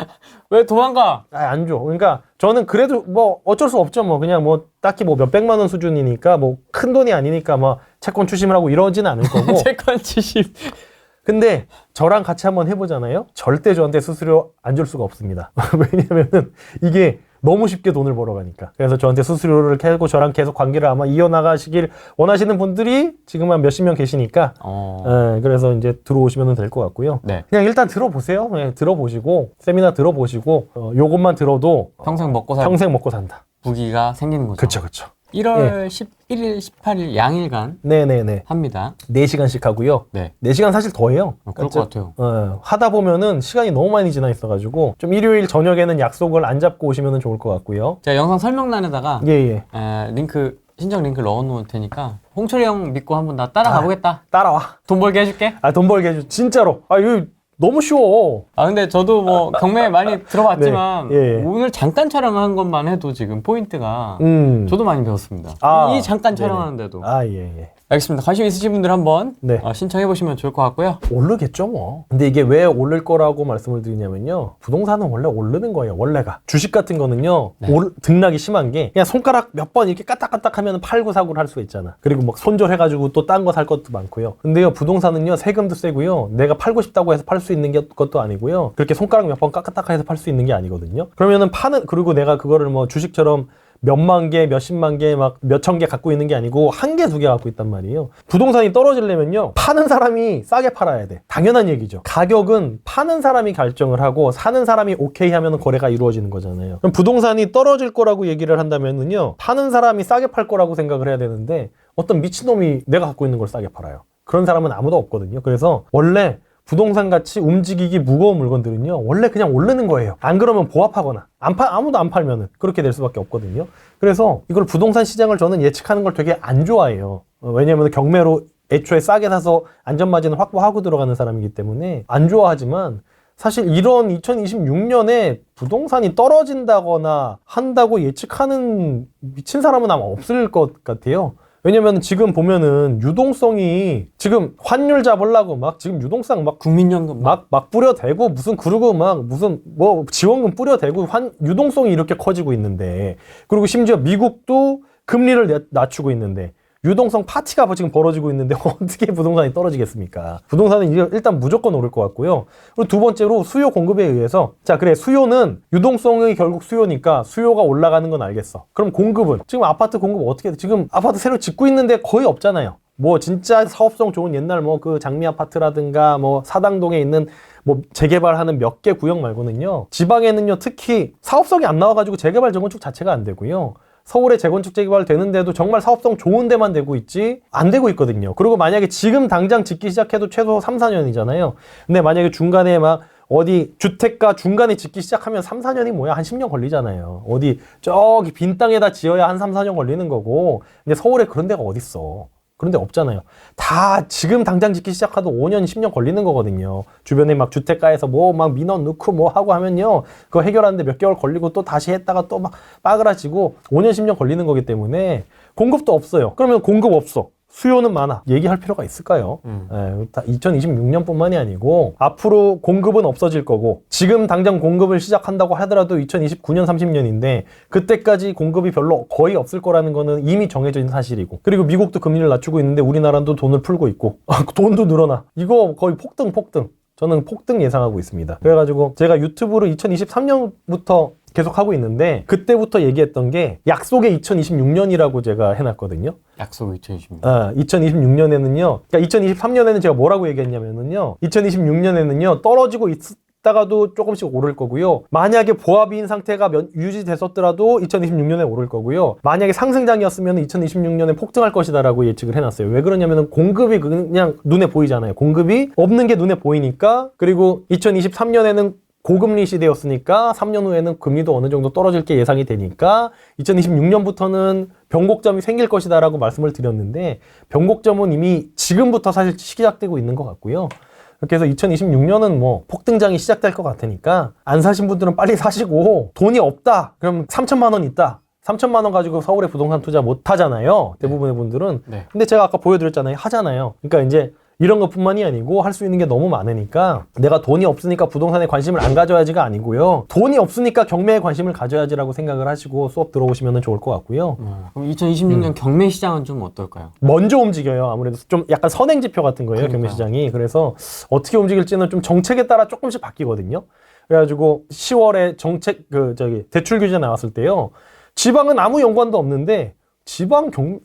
왜 도망가? 안 줘. 그러니까 저는 그래도 뭐 어쩔 수 없죠. 뭐 그냥 뭐 딱히 뭐 몇백만 원 수준이니까 뭐 큰 돈이 아니니까 뭐 채권 추심을 하고 이러진 않을 거고. 채권 추심. 근데 저랑 같이 한번 해보잖아요. 절대 저한테 수수료 안 줄 수가 없습니다. 왜냐면은 이게 너무 쉽게 돈을 벌어가니까. 그래서 저한테 수수료를 캐고 저랑 계속 관계를 아마 이어나가시길 원하시는 분들이 지금 한 몇십 명 계시니까 그래서 이제 들어오시면 될 것 같고요. 네. 그냥 일단 들어보세요. 네, 들어보시고 세미나 들어보시고 요것만 들어도 평생 먹고 산다. 부기가 생기는 거죠. 그쵸. 1월 11일, 18일 양일간 네네네 합니다. 4시간씩 하고요. 네. 4시간 사실 더 해요. 그럴 것 같아요. 하다 보면은 시간이 너무 많이 지나 있어가지고 좀 일요일 저녁에는 약속을 안 잡고 오시면 좋을 것 같고요. 제가 영상 설명란에다가 신청 링크 넣어놓을 테니까 홍철이 형 믿고 한번 나 따라가 보겠다. 따라와. 돈 벌게 해줄게. 돈 벌게 해줘. 진짜로. 이거 너무 쉬워. 근데 저도 뭐 경매 많이 들어봤지만 오늘 잠깐 촬영한 것만 해도 지금 포인트가 저도 많이 배웠습니다. 이 잠깐 촬영하는데도. 알겠습니다. 관심 있으신 분들 한번 신청해보시면 좋을 것 같고요. 오르겠죠 뭐. 근데 이게 왜 오를 거라고 말씀을 드리냐면요, 부동산은 원래 오르는 거예요. 원래가. 주식 같은 거는요, 등락이 심한 게 그냥 손가락 몇 번 이렇게 까딱까딱 하면 팔고 사고를 할 수가 있잖아. 그리고 막 손절해가지고 또 딴 거 살 것도 많고요. 근데요, 부동산은요, 세금도 세고요, 내가 팔고 싶다고 해서 팔 수 있는 것도 아니고요, 그렇게 손가락 몇 번 까딱까딱 해서 팔 수 있는 게 아니거든요. 그러면은 그리고 내가 그거를 뭐 주식처럼 몇만 개, 몇십만 개, 막 몇천 개 갖고 있는 게 아니고 한 개, 두 개 갖고 있단 말이에요. 부동산이 떨어지려면요, 파는 사람이 싸게 팔아야 돼. 당연한 얘기죠. 가격은 파는 사람이 결정을 하고 사는 사람이 오케이 하면 거래가 이루어지는 거잖아요. 그럼 부동산이 떨어질 거라고 얘기를 한다면은요, 파는 사람이 싸게 팔 거라고 생각을 해야 되는데 어떤 미친놈이 내가 갖고 있는 걸 싸게 팔아요. 그런 사람은 아무도 없거든요. 그래서 원래 부동산 같이 움직이기 무거운 물건들은요, 원래 그냥 오르는 거예요. 안 그러면 보합하거나 아무도 안 팔면은 그렇게 될 수밖에 없거든요. 그래서 이걸 부동산 시장을 저는 예측하는 걸 되게 안 좋아해요. 왜냐하면 경매로 애초에 싸게 사서 안전마진을 확보하고 들어가는 사람이기 때문에 안 좋아하지만, 사실 이런 2026년에 부동산이 떨어진다거나 한다고 예측하는 미친 사람은 아마 없을 것 같아요. 왜냐면 지금 보면은 유동성이 지금 환율 잡으려고 막 지금 유동성 막 국민연금 막 뿌려대고 그리고 막 무슨 뭐 지원금 뿌려대고 유동성이 이렇게 커지고 있는데, 그리고 심지어 미국도 금리를 낮추고 있는데 유동성 파티가 지금 벌어지고 있는데 어떻게 부동산이 떨어지겠습니까? 부동산은 일단 무조건 오를 것 같고요. 그리고 두 번째로 수요 공급에 의해서, 수요는 유동성이 결국 수요니까 수요가 올라가는 건 알겠어. 그럼 공급은? 지금 아파트 공급 어떻게 돼? 지금 아파트 새로 짓고 있는데 거의 없잖아요. 뭐 진짜 사업성 좋은 옛날 뭐 그 장미 아파트라든가 뭐 사당동에 있는 뭐 재개발하는 몇 개 구역 말고는요, 지방에는요 특히 사업성이 안 나와가지고 재개발 재건축 자체가 안 되고요, 서울에 재건축 재개발 되는데도 정말 사업성 좋은 데만 되고 있지 안 되고 있거든요. 그리고 만약에 지금 당장 짓기 시작해도 최소 3, 4년이잖아요. 근데 만약에 중간에 막 어디 주택가 중간에 짓기 시작하면 3, 4년이 뭐야? 한 10년 걸리잖아요. 어디 저기 빈 땅에다 지어야 한 3, 4년 걸리는 거고. 근데 서울에 그런 데가 어딨어. 그런 데 없잖아요. 다 지금 당장 짓기 시작해도 5년, 10년 걸리는 거거든요. 주변에 막 주택가에서 뭐 막 민원 넣고 뭐 하고 하면요. 그거 해결하는데 몇 개월 걸리고 또 다시 했다가 또 막 빠그라지고 5년, 10년 걸리는 거기 때문에 공급도 없어요. 그러면 공급 없어. 수요는 많아. 얘기할 필요가 있을까요? 2026년뿐만이 아니고 앞으로 공급은 없어질 거고 지금 당장 공급을 시작한다고 하더라도 2029년, 30년인데 그때까지 공급이 별로 거의 없을 거라는 거는 이미 정해져 있는 사실이고 그리고 미국도 금리를 낮추고 있는데 우리나라도 돈을 풀고 있고 돈도 늘어나. 이거 거의 폭등. 저는 폭등 예상하고 있습니다. 그래가지고 제가 유튜브를 2023년부터 계속 하고 있는데 그때부터 얘기했던 게 약속의 2026년이라고 제가 해놨거든요. 약속의 2026년. 2026년에는요. 그러니까 2023년에는 제가 뭐라고 얘기했냐면은요. 2026년에는요. 떨어지고 있다가도 조금씩 오를 거고요. 만약에 보합인 상태가 유지됐었더라도 2026년에 오를 거고요. 만약에 상승장이었으면 2026년에 폭등할 것이다라고 예측을 해놨어요. 왜 그러냐면은 공급이 그냥 눈에 보이잖아요. 공급이 없는 게 눈에 보이니까. 그리고 2023년에는 고금리 시대였으니까 3년 후에는 금리도 어느 정도 떨어질 게 예상이 되니까 2026년부터는 변곡점이 생길 것이다라고 말씀을 드렸는데 변곡점은 이미 지금부터 사실 시작되고 있는 것 같고요. 그래서 2026년은 뭐 폭등장이 시작될 것 같으니까 안 사신 분들은 빨리 사시고 돈이 없다. 그럼 3천만 원 있다. 3천만 원 가지고 서울에 부동산 투자 못 하잖아요. 대부분의 분들은. 네. 근데 제가 아까 보여드렸잖아요. 하잖아요. 그러니까 이제 이런 것뿐만이 아니고 할 수 있는 게 너무 많으니까 내가 돈이 없으니까 부동산에 관심을 안 가져야지가 아니고요. 돈이 없으니까 경매에 관심을 가져야지라고 생각을 하시고 수업 들어오시면 좋을 것 같고요. 그럼 2026년 경매 시장은 좀 어떨까요? 먼저 움직여요. 아무래도 좀 약간 선행지표 같은 거예요. 그러니까요. 경매 시장이. 그래서 어떻게 움직일지는 좀 정책에 따라 조금씩 바뀌거든요. 그래가지고 10월에 대출 규제 나왔을 때요. 지방은 아무 연관도 없는데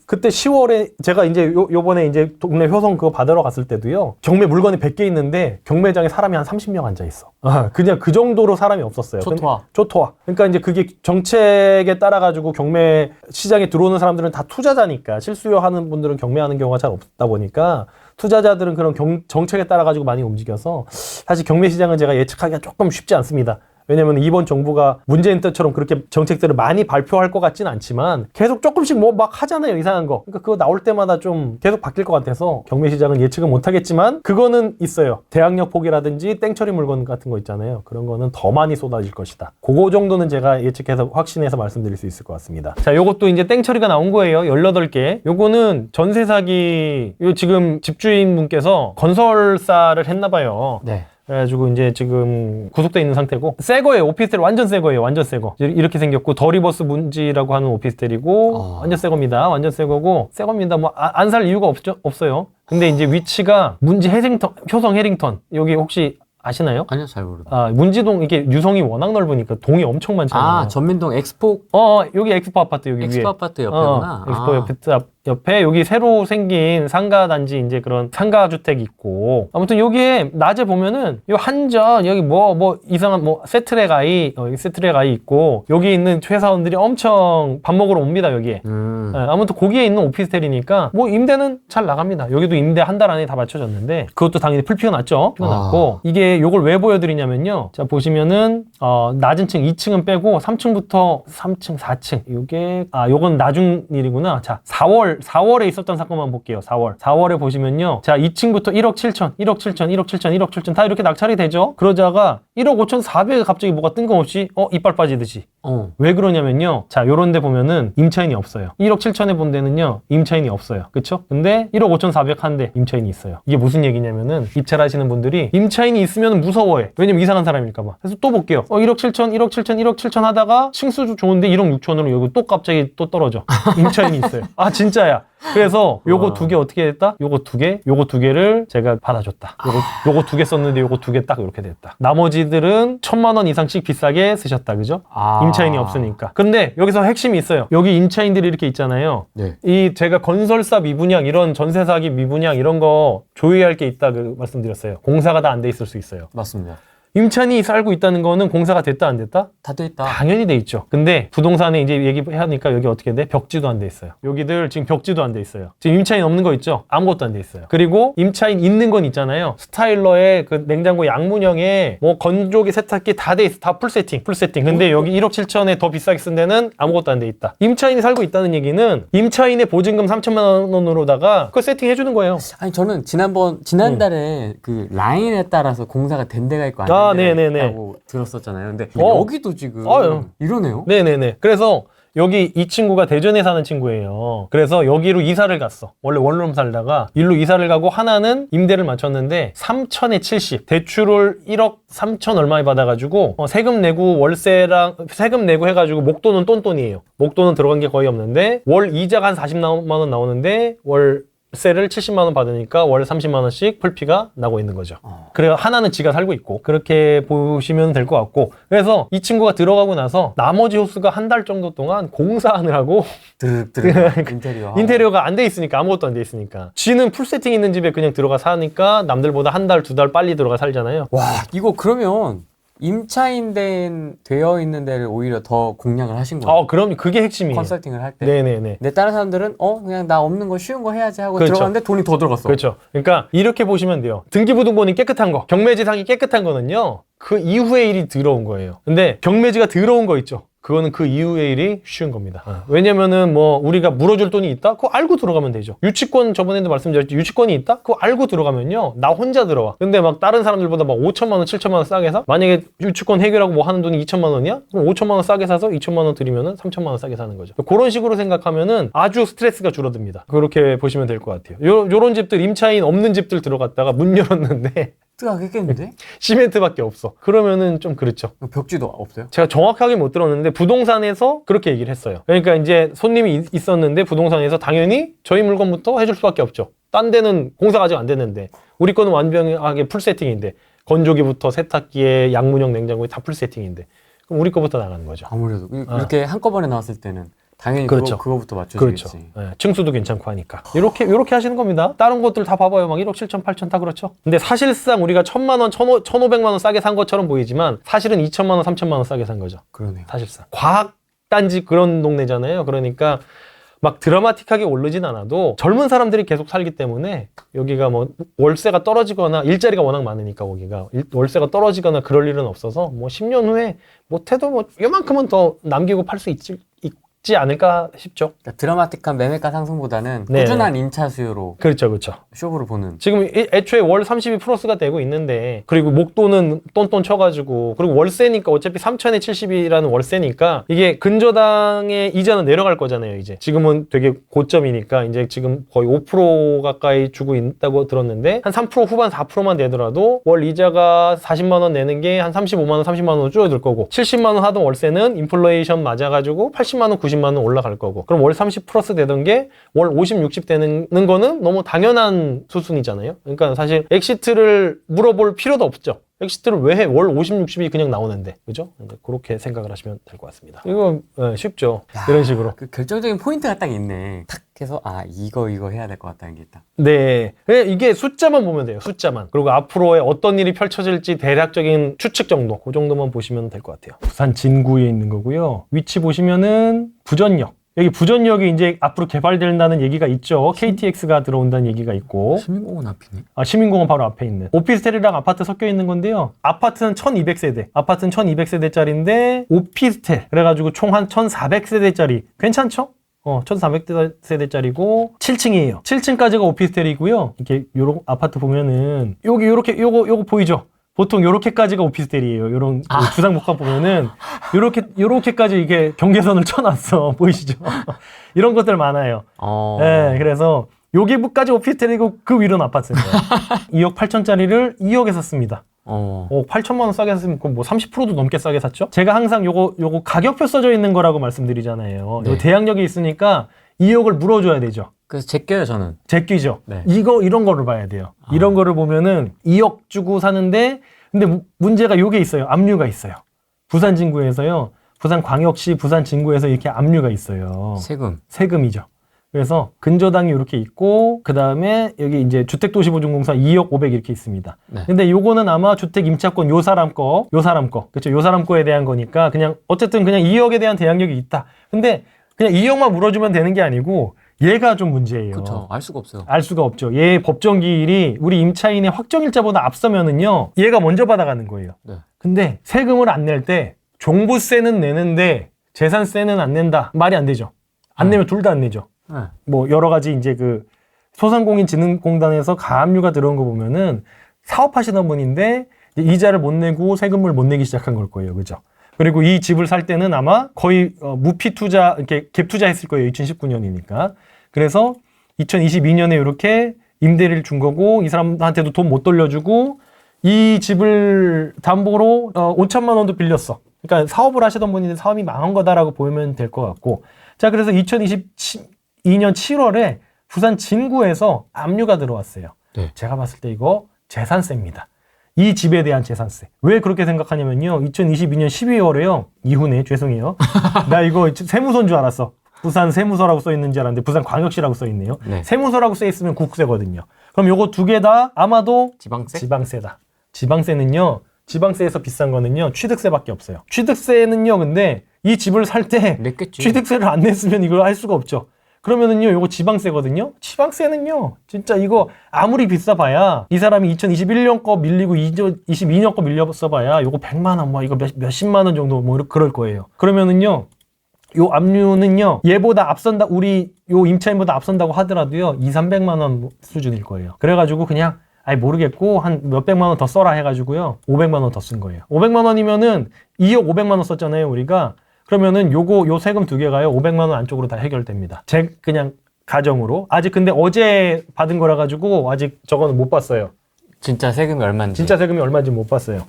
그때 10월에 제가 이제 요번에 이제 동네 효성 그거 받으러 갔을 때도요. 경매 물건이 100개 있는데 경매장에 사람이 한 30명 앉아 있어. 그냥 그 정도로 사람이 없었어요. 초토화. 그러니까 이제 그게 정책에 따라 가지고 경매 시장에 들어오는 사람들은 다 투자자니까 실수요 하는 분들은 경매하는 경우가 잘 없다 보니까 투자자들은 그런 정책에 따라 가지고 많이 움직여서 사실 경매 시장은 제가 예측하기가 조금 쉽지 않습니다. 왜냐면 이번 정부가 문재인 때처럼 그렇게 정책들을 많이 발표할 것 같진 않지만 계속 조금씩 뭐 막 하잖아요. 이상한 거. 그러니까 그거 나올 때마다 좀 계속 바뀔 것 같아서 경매 시장은 예측은 못 하겠지만 그거는 있어요. 대학력 포기라든지 땡처리 물건 같은 거 있잖아요. 그런 거는 더 많이 쏟아질 것이다. 그거 정도는 제가 예측해서 확신해서 말씀드릴 수 있을 것 같습니다. 자, 요것도 이제 땡처리가 나온 거예요. 18개. 요거는 전세 사기, 지금 집주인분께서 건설사를 했나 봐요. 네. 그래가지고 이제 지금 구속돼 있는 상태고 새 거예요. 오피스텔 완전 새 거예요. 완전 새 거. 이렇게 생겼고 더리버스 문지라고 하는 오피스텔이고 완전 새 겁니다. 완전 새 거고 새 겁니다. 뭐 안 살 이유가 없어요. 근데 이제 위치가 문지 효성 해링턴 여기 혹시 아시나요? 아니요, 잘 모르겠어요. 문지동 이게 유성이 워낙 넓으니까 동이 엄청 많잖아요. 전민동 엑스포. 여기 엑스포 아파트 여기 엑스포 위에. 아파트 옆에구나. 엑스포 옆에 여기 새로 생긴 상가 단지 이제 그런 상가 주택 있고 아무튼 여기에 낮에 보면은 요 한전 여기 뭐 이상한 뭐 세트랙 아이 있고 여기 있는 회사원들이 엄청 밥 먹으러 옵니다 여기에. 아무튼 거기에 있는 오피스텔이니까 뭐 임대는 잘 나갑니다. 여기도 임대 한 달 안에 다 맞춰졌는데 그것도 당연히 풀피가 났죠. 피가 났고 이게 요걸 왜 보여드리냐면요. 자 보시면은 낮은 층 2층은 빼고 3층부터 3층 4층 요건 나중 일이구나. 자 4월에 있었던 사건만 볼게요. 4월에 보시면요. 자, 2층부터 1억 7천 다 이렇게 낙찰이 되죠. 그러다가 1억 5천 4백에 갑자기 뭐가 뜬금없이 이빨 빠지듯이. 왜 그러냐면요. 자, 요런 데 보면은 임차인이 없어요. 1억 7천에 본 데는요. 임차인이 없어요. 그쵸? 근데 1억 5천 4백 한데 임차인이 있어요. 이게 무슨 얘기냐면은 입찰 하시는 분들이 임차인이 있으면 무서워해. 왜냐면 이상한 사람일까 봐. 그래서 또 볼게요. 1억 7천 하다가 층수 좋은데 1억 6천으로 여기 또 갑자기 또 떨어져. 임차인이 있어요. 진짜야. 그래서 요거 2개 어떻게 됐다? 요거 2개를 제가 받아줬다. 요거 2개 썼는데 요거 2개 딱 이렇게 됐다. 나머지들은 1,000만 원 이상씩 비싸게 쓰셨다. 그죠? 임차인이 없으니까. 근데 여기서 핵심이 있어요. 여기 임차인들이 이렇게 있잖아요. 네. 제가 건설사 미분양 이런 전세 사기 미분양 이런 거 조회할 게 있다 그 말씀드렸어요. 공사가 다 안 돼 있을 수 있어요. 맞습니다. 임차인이 살고 있다는 거는 공사가 됐다 안 됐다? 다 돼 있다. 당연히 돼 있죠. 근데 부동산에 이제 얘기하니까 여기 어떻게 돼? 벽지도 안 돼 있어요. 여기들 지금 벽지도 안 돼 있어요. 지금 임차인 없는 거 있죠? 아무것도 안 돼 있어요. 그리고 임차인 있는 건 있잖아요. 스타일러에 그 냉장고 양문형에 뭐 건조기, 세탁기 다 돼 있어. 다 풀 세팅. 근데 여기 1억 7천에 더 비싸게 쓴 데는 아무것도 안 돼 있다. 임차인이 살고 있다는 얘기는 임차인의 보증금 3천만 원으로다가 그거 세팅해 주는 거예요. 아니 저는 지난달에 그 라인에 따라서 공사가 된 데가 있고 안 된 데가 있다고 들었었잖아요. 근데 여기도 지금 이러네요. 네네네. 그래서 여기 이 친구가 대전에 사는 친구예요. 그래서 여기로 이사를 갔어. 원래 원룸 살다가 일로 이사를 가고 하나는 임대를 맞췄는데 3천에 70. 대출을 1억 3천 얼마에 받아가지고 세금 내고 월세랑 세금 내고 해가지고 목돈은 똔똔이에요. 목돈은 들어간 게 거의 없는데 월 이자가 한 40만 원 나오는데 월세를 70만 원 받으니까 월 30만 원씩 풀피가 나고 있는 거죠. 그래서 하나는 지가 살고 있고 그렇게 보시면 될 것 같고 그래서 이 친구가 들어가고 나서 나머지 호수가 한 달 정도 동안 공사하느라고 인테리어가 안 돼 있으니까 아무것도 안 돼 있으니까 지는 풀 세팅 있는 집에 그냥 들어가 사니까 남들보다 한 달, 두 달 빨리 들어가 살잖아요. 와 이거 그러면 임차인 되어 있는 데를 오히려 더 공략을 하신 거예요? 그럼 그게 핵심이에요. 컨설팅을 할 때. 네네네. 근데 다른 사람들은 그냥 나 없는 거 쉬운 거 해야지 하고 그렇죠. 들어갔는데 돈이 더 들어갔어. 그렇죠. 그러니까 이렇게 보시면 돼요. 등기부등본이 깨끗한 거, 경매지상이 깨끗한 거는요. 그 이후의 일이 더러운 거예요. 근데 경매지가 더러운 거 있죠. 그거는 그 이후의 일이 쉬운 겁니다. 왜냐면은 뭐 우리가 물어줄 돈이 있다? 그거 알고 들어가면 되죠. 유치권 저번에도 말씀드렸죠. 유치권이 있다? 그거 알고 들어가면요. 나 혼자 들어와. 근데 막 다른 사람들보다 막 5천만 원, 7천만 원 싸게 사? 만약에 유치권 해결하고 뭐 하는 돈이 2천만 원이야? 그럼 5천만 원 싸게 사서 2천만 원 드리면은 3천만 원 싸게 사는 거죠. 그런 식으로 생각하면은 아주 스트레스가 줄어듭니다. 그렇게 보시면 될 것 같아요. 요런 집들, 임차인 없는 집들 들어갔다가 문 열었는데 뜨겁겠는데? 시멘트밖에 없어. 그러면은 좀 그렇죠. 벽지도 없어요? 제가 정확하게 못 들었는데 부동산에서 그렇게 얘기를 했어요. 그러니까 이제 손님이 있었는데 부동산에서 당연히 저희 물건부터 해줄 수밖에 없죠. 딴 데는 공사가 아직 안 됐는데 우리 거는 완벽하게 풀 세팅인데 건조기부터 세탁기에 양문형 냉장고에 다 풀 세팅인데 그럼 우리 거부터 나가는 거죠. 아무래도 이렇게 한꺼번에 나왔을 때는 당연히 그렇죠. 그거부터 맞춰주겠지. 그렇죠. 네, 층수도 괜찮고 하니까. 이렇게 하시는 겁니다. 다른 것들 다 봐봐요. 막 1억 7천, 8천 다 그렇죠. 근데 사실상 우리가 1,000만 원, 1,500만 원 싸게 산 것처럼 보이지만 사실은 2천만 원, 3천만 원 싸게 산 거죠. 그러네요. 사실상. 과학단지 그런 동네잖아요. 그러니까 막 드라마틱하게 오르진 않아도 젊은 사람들이 계속 살기 때문에 여기가 뭐 월세가 떨어지거나 일자리가 워낙 많으니까 거기가 월세가 떨어지거나 그럴 일은 없어서 뭐 10년 후에 못해도 뭐 요만큼은 더 남기고 팔 수 있지 않을까 싶죠. 그러니까 드라마틱한 매매가 상승보다는 꾸준한 임차 수요로 그렇죠. 쇼부를 보는. 지금 애초에 월 30이 플러스가 되고 있는데 그리고 목돈은 똔똔 쳐가지고 그리고 월세니까 어차피 3천에 70이라는 월세니까 이게 근저당의 이자는 내려갈 거잖아요. 이제 지금은 되게 고점이니까 이제 지금 거의 5% 가까이 주고 있다고 들었는데 한 3% 후반 4%만 내더라도 월 이자가 40만 원 내는 게 한 35만 원 30만 원 줄어들 거고 70만 원 하던 월세는 인플레이션 맞아가지고 80만 원 90만 원 올라갈 거고 그럼 월 30 플러스 되던 게 월 50, 60 되는 거는 너무 당연한 수순이잖아요. 그러니까 사실 엑시트를 물어볼 필요도 없죠. 엑시트를 왜 해? 월 50, 60이 그냥 나오는데. 그죠? 그렇게 생각을 하시면 될 것 같습니다. 이거 쉽죠. 이런 식으로. 그 결정적인 포인트가 딱 있네. 탁 해서 이거 해야 될 것 같다는 게 있다. 네. 이게 숫자만 보면 돼요. 숫자만. 그리고 앞으로의 어떤 일이 펼쳐질지 대략적인 추측 정도. 그 정도만 보시면 될 것 같아요. 부산 진구에 있는 거고요. 위치 보시면은 부전역. 여기 부전역이 이제 앞으로 개발된다는 얘기가 있죠. KTX가 들어온다는 얘기가 있고. 시민공원 앞이네. 시민공원 바로 앞에 있는. 오피스텔이랑 아파트 섞여 있는 건데요. 아파트는 1200세대. 아파트는 1200세대짜리인데 오피스텔. 그래가지고 총 한 1400세대짜리. 괜찮죠? 1400세대짜리고 7층이에요. 7층까지가 오피스텔이고요. 이렇게 요런 아파트 보면은 요거 보이죠? 보통 요렇게까지가 오피스텔이에요. 요런 주상복합 보면은 요렇게까지 이게 경계선을 쳐놨어. 보이시죠? 이런 것들 많아요. 네, 그래서 여기까지 오피스텔이고 그 위로는 아파트인 거예요. 2억 8천짜리를 2억에 샀습니다. 8천만 원 싸게 샀으면 뭐 30%도 넘게 싸게 샀죠? 제가 항상 요거 가격표 써져 있는 거라고 말씀드리잖아요. 네. 요 대항력이 있으니까 2억을 물어줘야 되죠. 그래서 제껴요, 저는. 제끼죠. 네. 이런 거를 봐야 돼요. 이런 거를 보면은 2억 주고 사는데 근데 문제가 요게 있어요. 압류가 있어요. 부산 진구에서요. 부산 광역시 부산 진구에서 이렇게 압류가 있어요. 세금. 세금이죠. 그래서 근저당이 이렇게 있고 그 다음에 여기 이제 주택도시보증공사 2억 500 이렇게 있습니다. 네. 근데 요거는 아마 주택 임차권 요 사람 거 그렇죠. 요 사람 거에 대한 거니까 그냥 어쨌든 그냥 2억에 대한 대항력이 있다. 근데 그냥 2억만 물어주면 되는 게 아니고 얘가 좀 문제예요. 그렇죠. 알 수가 없어요. 알 수가 없죠. 얘 법정 기일이 우리 임차인의 확정일자보다 앞서면은요, 얘가 먼저 받아가는 거예요. 네. 근데 세금을 안 낼 때 종부세는 내는데 재산세는 안 낸다. 말이 안 되죠. 안 내면 둘 다 안 내죠. 네. 뭐 여러 가지 이제 그 소상공인진흥공단에서 가압류가 들어온 거 보면은 사업하시던 분인데 이자를 못 내고 세금을 못 내기 시작한 걸 거예요. 그죠? 그리고 이 집을 살 때는 아마 거의 무피 투자, 이렇게 갭 투자했을 거예요. 2019년이니까. 그래서 2022년에 이렇게 임대를 준 거고 이 사람한테도 돈 못 돌려주고 이 집을 담보로 5천만 원도 빌렸어. 그러니까 사업을 하시던 분인데 사업이 망한 거다라고 보면 될 것 같고. 자, 그래서 2022년 7월에 부산 진구에서 압류가 들어왔어요. 네. 제가 봤을 때 이거 재산세입니다. 이 집에 대한 재산세. 왜 그렇게 생각하냐면요. 2022년 12월에요. 이후네. 죄송해요. 나 이거 세무서인 줄 알았어. 부산 세무서라고 써있는 줄 알았는데 부산 광역시라고 써있네요. 네. 세무서라고 써있으면 국세거든요. 그럼 요거 두 개 다 아마도 지방세? 지방세다. 지방세는요. 지방세에서 비싼 거는요. 취득세밖에 없어요. 취득세는요. 근데 이 집을 살 때 냈겠지. 취득세를 안 냈으면 이걸 할 수가 없죠. 그러면은요, 요거 지방세거든요? 지방세는요, 진짜 이거 아무리 비싸봐야 이 사람이 2021년 거 밀리고 2022년 거 밀려써봐야 요거 100만원, 뭐 이거 몇십만원 정도 뭐 그럴 거예요. 그러면은요, 요 압류는요, 얘보다 앞선다, 우리 요 임차인보다 앞선다고 하더라도요, 200~300만원 수준일 거예요. 그래가지고 그냥, 아이 모르겠고, 한 몇백만원 더 써라 해가지고요, 500만원 더 쓴 거예요. 500만원이면은 2억 500만원 썼잖아요, 우리가. 그러면은 요 세금 두 개가요, 500만 원 안쪽으로 다 해결됩니다. 그냥 가정으로. 아직 근데 어제 받은 거라 가지고 아직 저거는 못 봤어요. 진짜 세금이 얼마인지. 진짜 세금이 얼마인지 못 봤어요.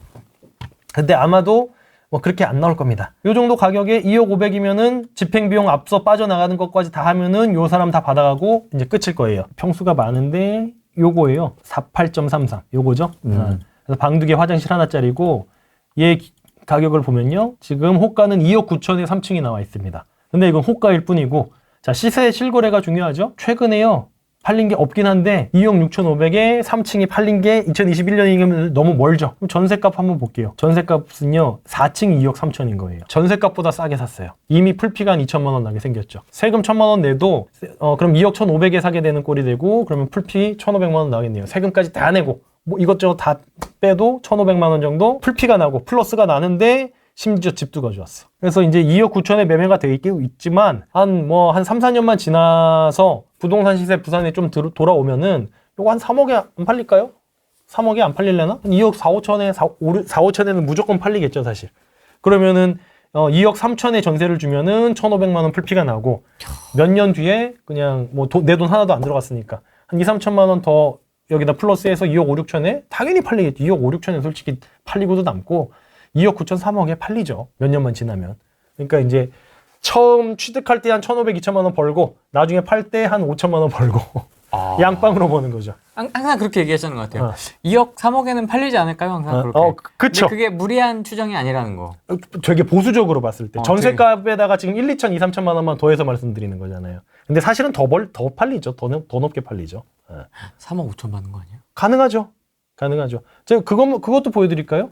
근데 아마도 뭐 그렇게 안 나올 겁니다. 요 정도 가격에 2억 500이면은 집행비용 앞서 빠져나가는 것까지 다 하면은 요 사람 다 받아가고 이제 끝일 거예요. 평수가 많은데 요거예요. 48.33. 요거죠. 그래서 방 2개 화장실 하나짜리고 얘 가격을 보면요. 지금 호가는 2억 9천에 3층이 나와 있습니다. 근데 이건 호가일 뿐이고, 자, 시세 실거래가 중요하죠. 최근에요. 팔린 게 없긴 한데 2억 6,500에 3층이 팔린 게 2021년이면 너무 멀죠. 그럼 전세값 한번 볼게요. 전세값은요. 4층이 2억 3천인 거예요. 전세값보다 싸게 샀어요. 이미 풀피가 한 2천만 원 나게 생겼죠. 세금 1,000만 원 내도 그럼 2억 1,500에 사게 되는 꼴이 되고 그러면 풀피 1,500만 원 나겠네요. 세금까지 다 내고 뭐 이것저것 다 빼도 1,500만 원 정도 풀피가 나고 플러스가 나는데 심지어 집도 가져왔어. 그래서 이제 2억 9천에 매매가 돼 있지만 한 3, 4년만 지나서 부동산 시세 부산에 좀 돌아오면은 요거 한 3억에 안 팔릴까요? 3억에 안 팔릴래나? 2억 4, 5천에 4, 5천에는 무조건 팔리겠죠, 사실. 그러면은 2억 3천에 전세를 주면은 1,500만 원 풀피가 나고 몇 년 뒤에 그냥 뭐 내 돈 하나도 안 들어갔으니까 한 2, 3천만 원 더 여기다 플러스해서 2억 5, 6천에 당연히 팔리겠죠. 2억 5, 6천에 솔직히 팔리고도 남고 2억 9천, 3억에 팔리죠. 몇 년만 지나면. 그러니까 이제 처음 취득할 때 한 1,500, 2천만 원 벌고 나중에 팔 때 한 5천만 원 벌고 양빵으로 버는 거죠. 항상 그렇게 얘기하시는 것 같아요. 2억, 3억에는 팔리지 않을까요? 항상 그렇게. 그쵸. 근데 그게 무리한 추정이 아니라는 거. 되게 보수적으로 봤을 때. 전세값에다가 지금 1, 2천, 2, 3천만 원만 더해서 말씀드리는 거잖아요. 근데 사실은 더 팔리죠. 더 높게 팔리죠. 3억 5천 받는 거 아니에요? 가능하죠. 제가 그것도 보여드릴까요?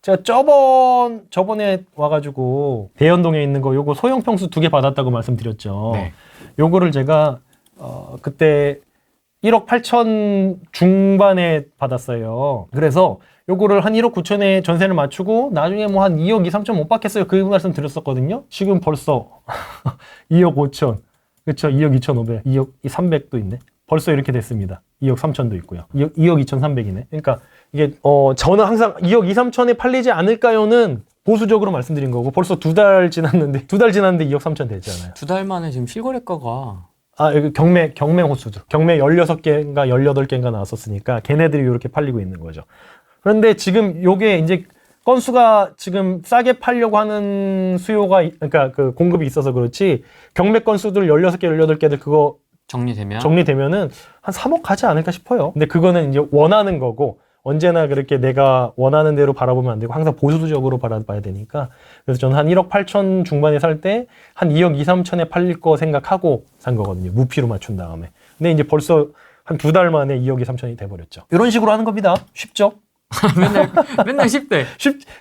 제가 저번에 와가지고 대연동에 있는 거 요거 소형 평수 2개 받았다고 말씀드렸죠. 네. 요거를 제가 그때 1억 8천 중반에 받았어요. 그래서 요거를 한 1억 9천에 전세를 맞추고 나중에 뭐 한 2억 2, 3천 못 받겠어요. 그 말씀 드렸었거든요. 지금 벌써 2억 5천, 그렇죠? 2억 2,500, 2억 300도 있네. 벌써 이렇게 됐습니다. 2억 3천도 있고요. 2억 2,300이네. 그러니까 이게 저는 항상 2억 2, 3천에 팔리지 않을까요는 보수적으로 말씀드린 거고 벌써 2달 지났는데 2억 3천 됐잖아요. 2달 만에 지금 실거래가가 여기 경매 호수들. 경매 16개인가 18개인가 나왔었으니까 걔네들이 이렇게 팔리고 있는 거죠. 그런데 지금 요게 이제 건수가 지금 싸게 팔려고 하는 수요가, 그러니까 그 공급이 있어서 그렇지 경매 건수들 16개, 18개들 그거 정리되면은 한 3억 가지 않을까 싶어요. 근데 그거는 이제 원하는 거고 언제나 그렇게 내가 원하는 대로 바라보면 안 되고 항상 보수적으로 바라봐야 되니까 그래서 저는 한 1억 8천 중반에 살 때 한 2억 2, 3천에 팔릴 거 생각하고 산 거거든요. 무피로 맞춘 다음에. 근데 이제 벌써 한 2달 만에 2억 2, 3천이 돼버렸죠. 이런 식으로 하는 겁니다. 쉽죠? 맨날 쉽대.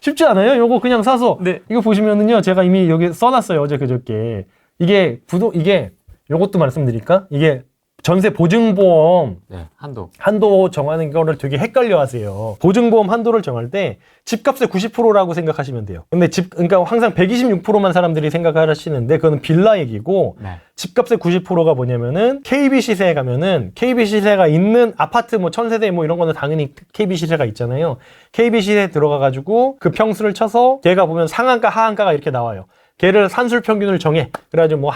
쉽지 않아요? 요거 그냥 사서 네. 이거 보시면은요. 제가 이미 여기 써놨어요. 어제 그저께. 이게 요것도 말씀드릴까? 이게 전세 보증보험 네, 한도 정하는 거를 되게 헷갈려 하세요. 보증보험 한도를 정할 때 집값의 90%라고 생각하시면 돼요. 근데 그러니까 항상 126%만 사람들이 생각하시는데 그거는 빌라 얘기고 네. 집값의 90%가 뭐냐면은 KB 시세에 가면은 KB 시세가 있는 아파트 뭐 1000세대 뭐 이런 거는 당연히 KB 시세가 있잖아요. KB 시세에 들어가 가지고 그 평수를 쳐서 걔가 보면 상한가 하한가가 이렇게 나와요. 걔를 산술 평균을 정해. 그래가지고 뭐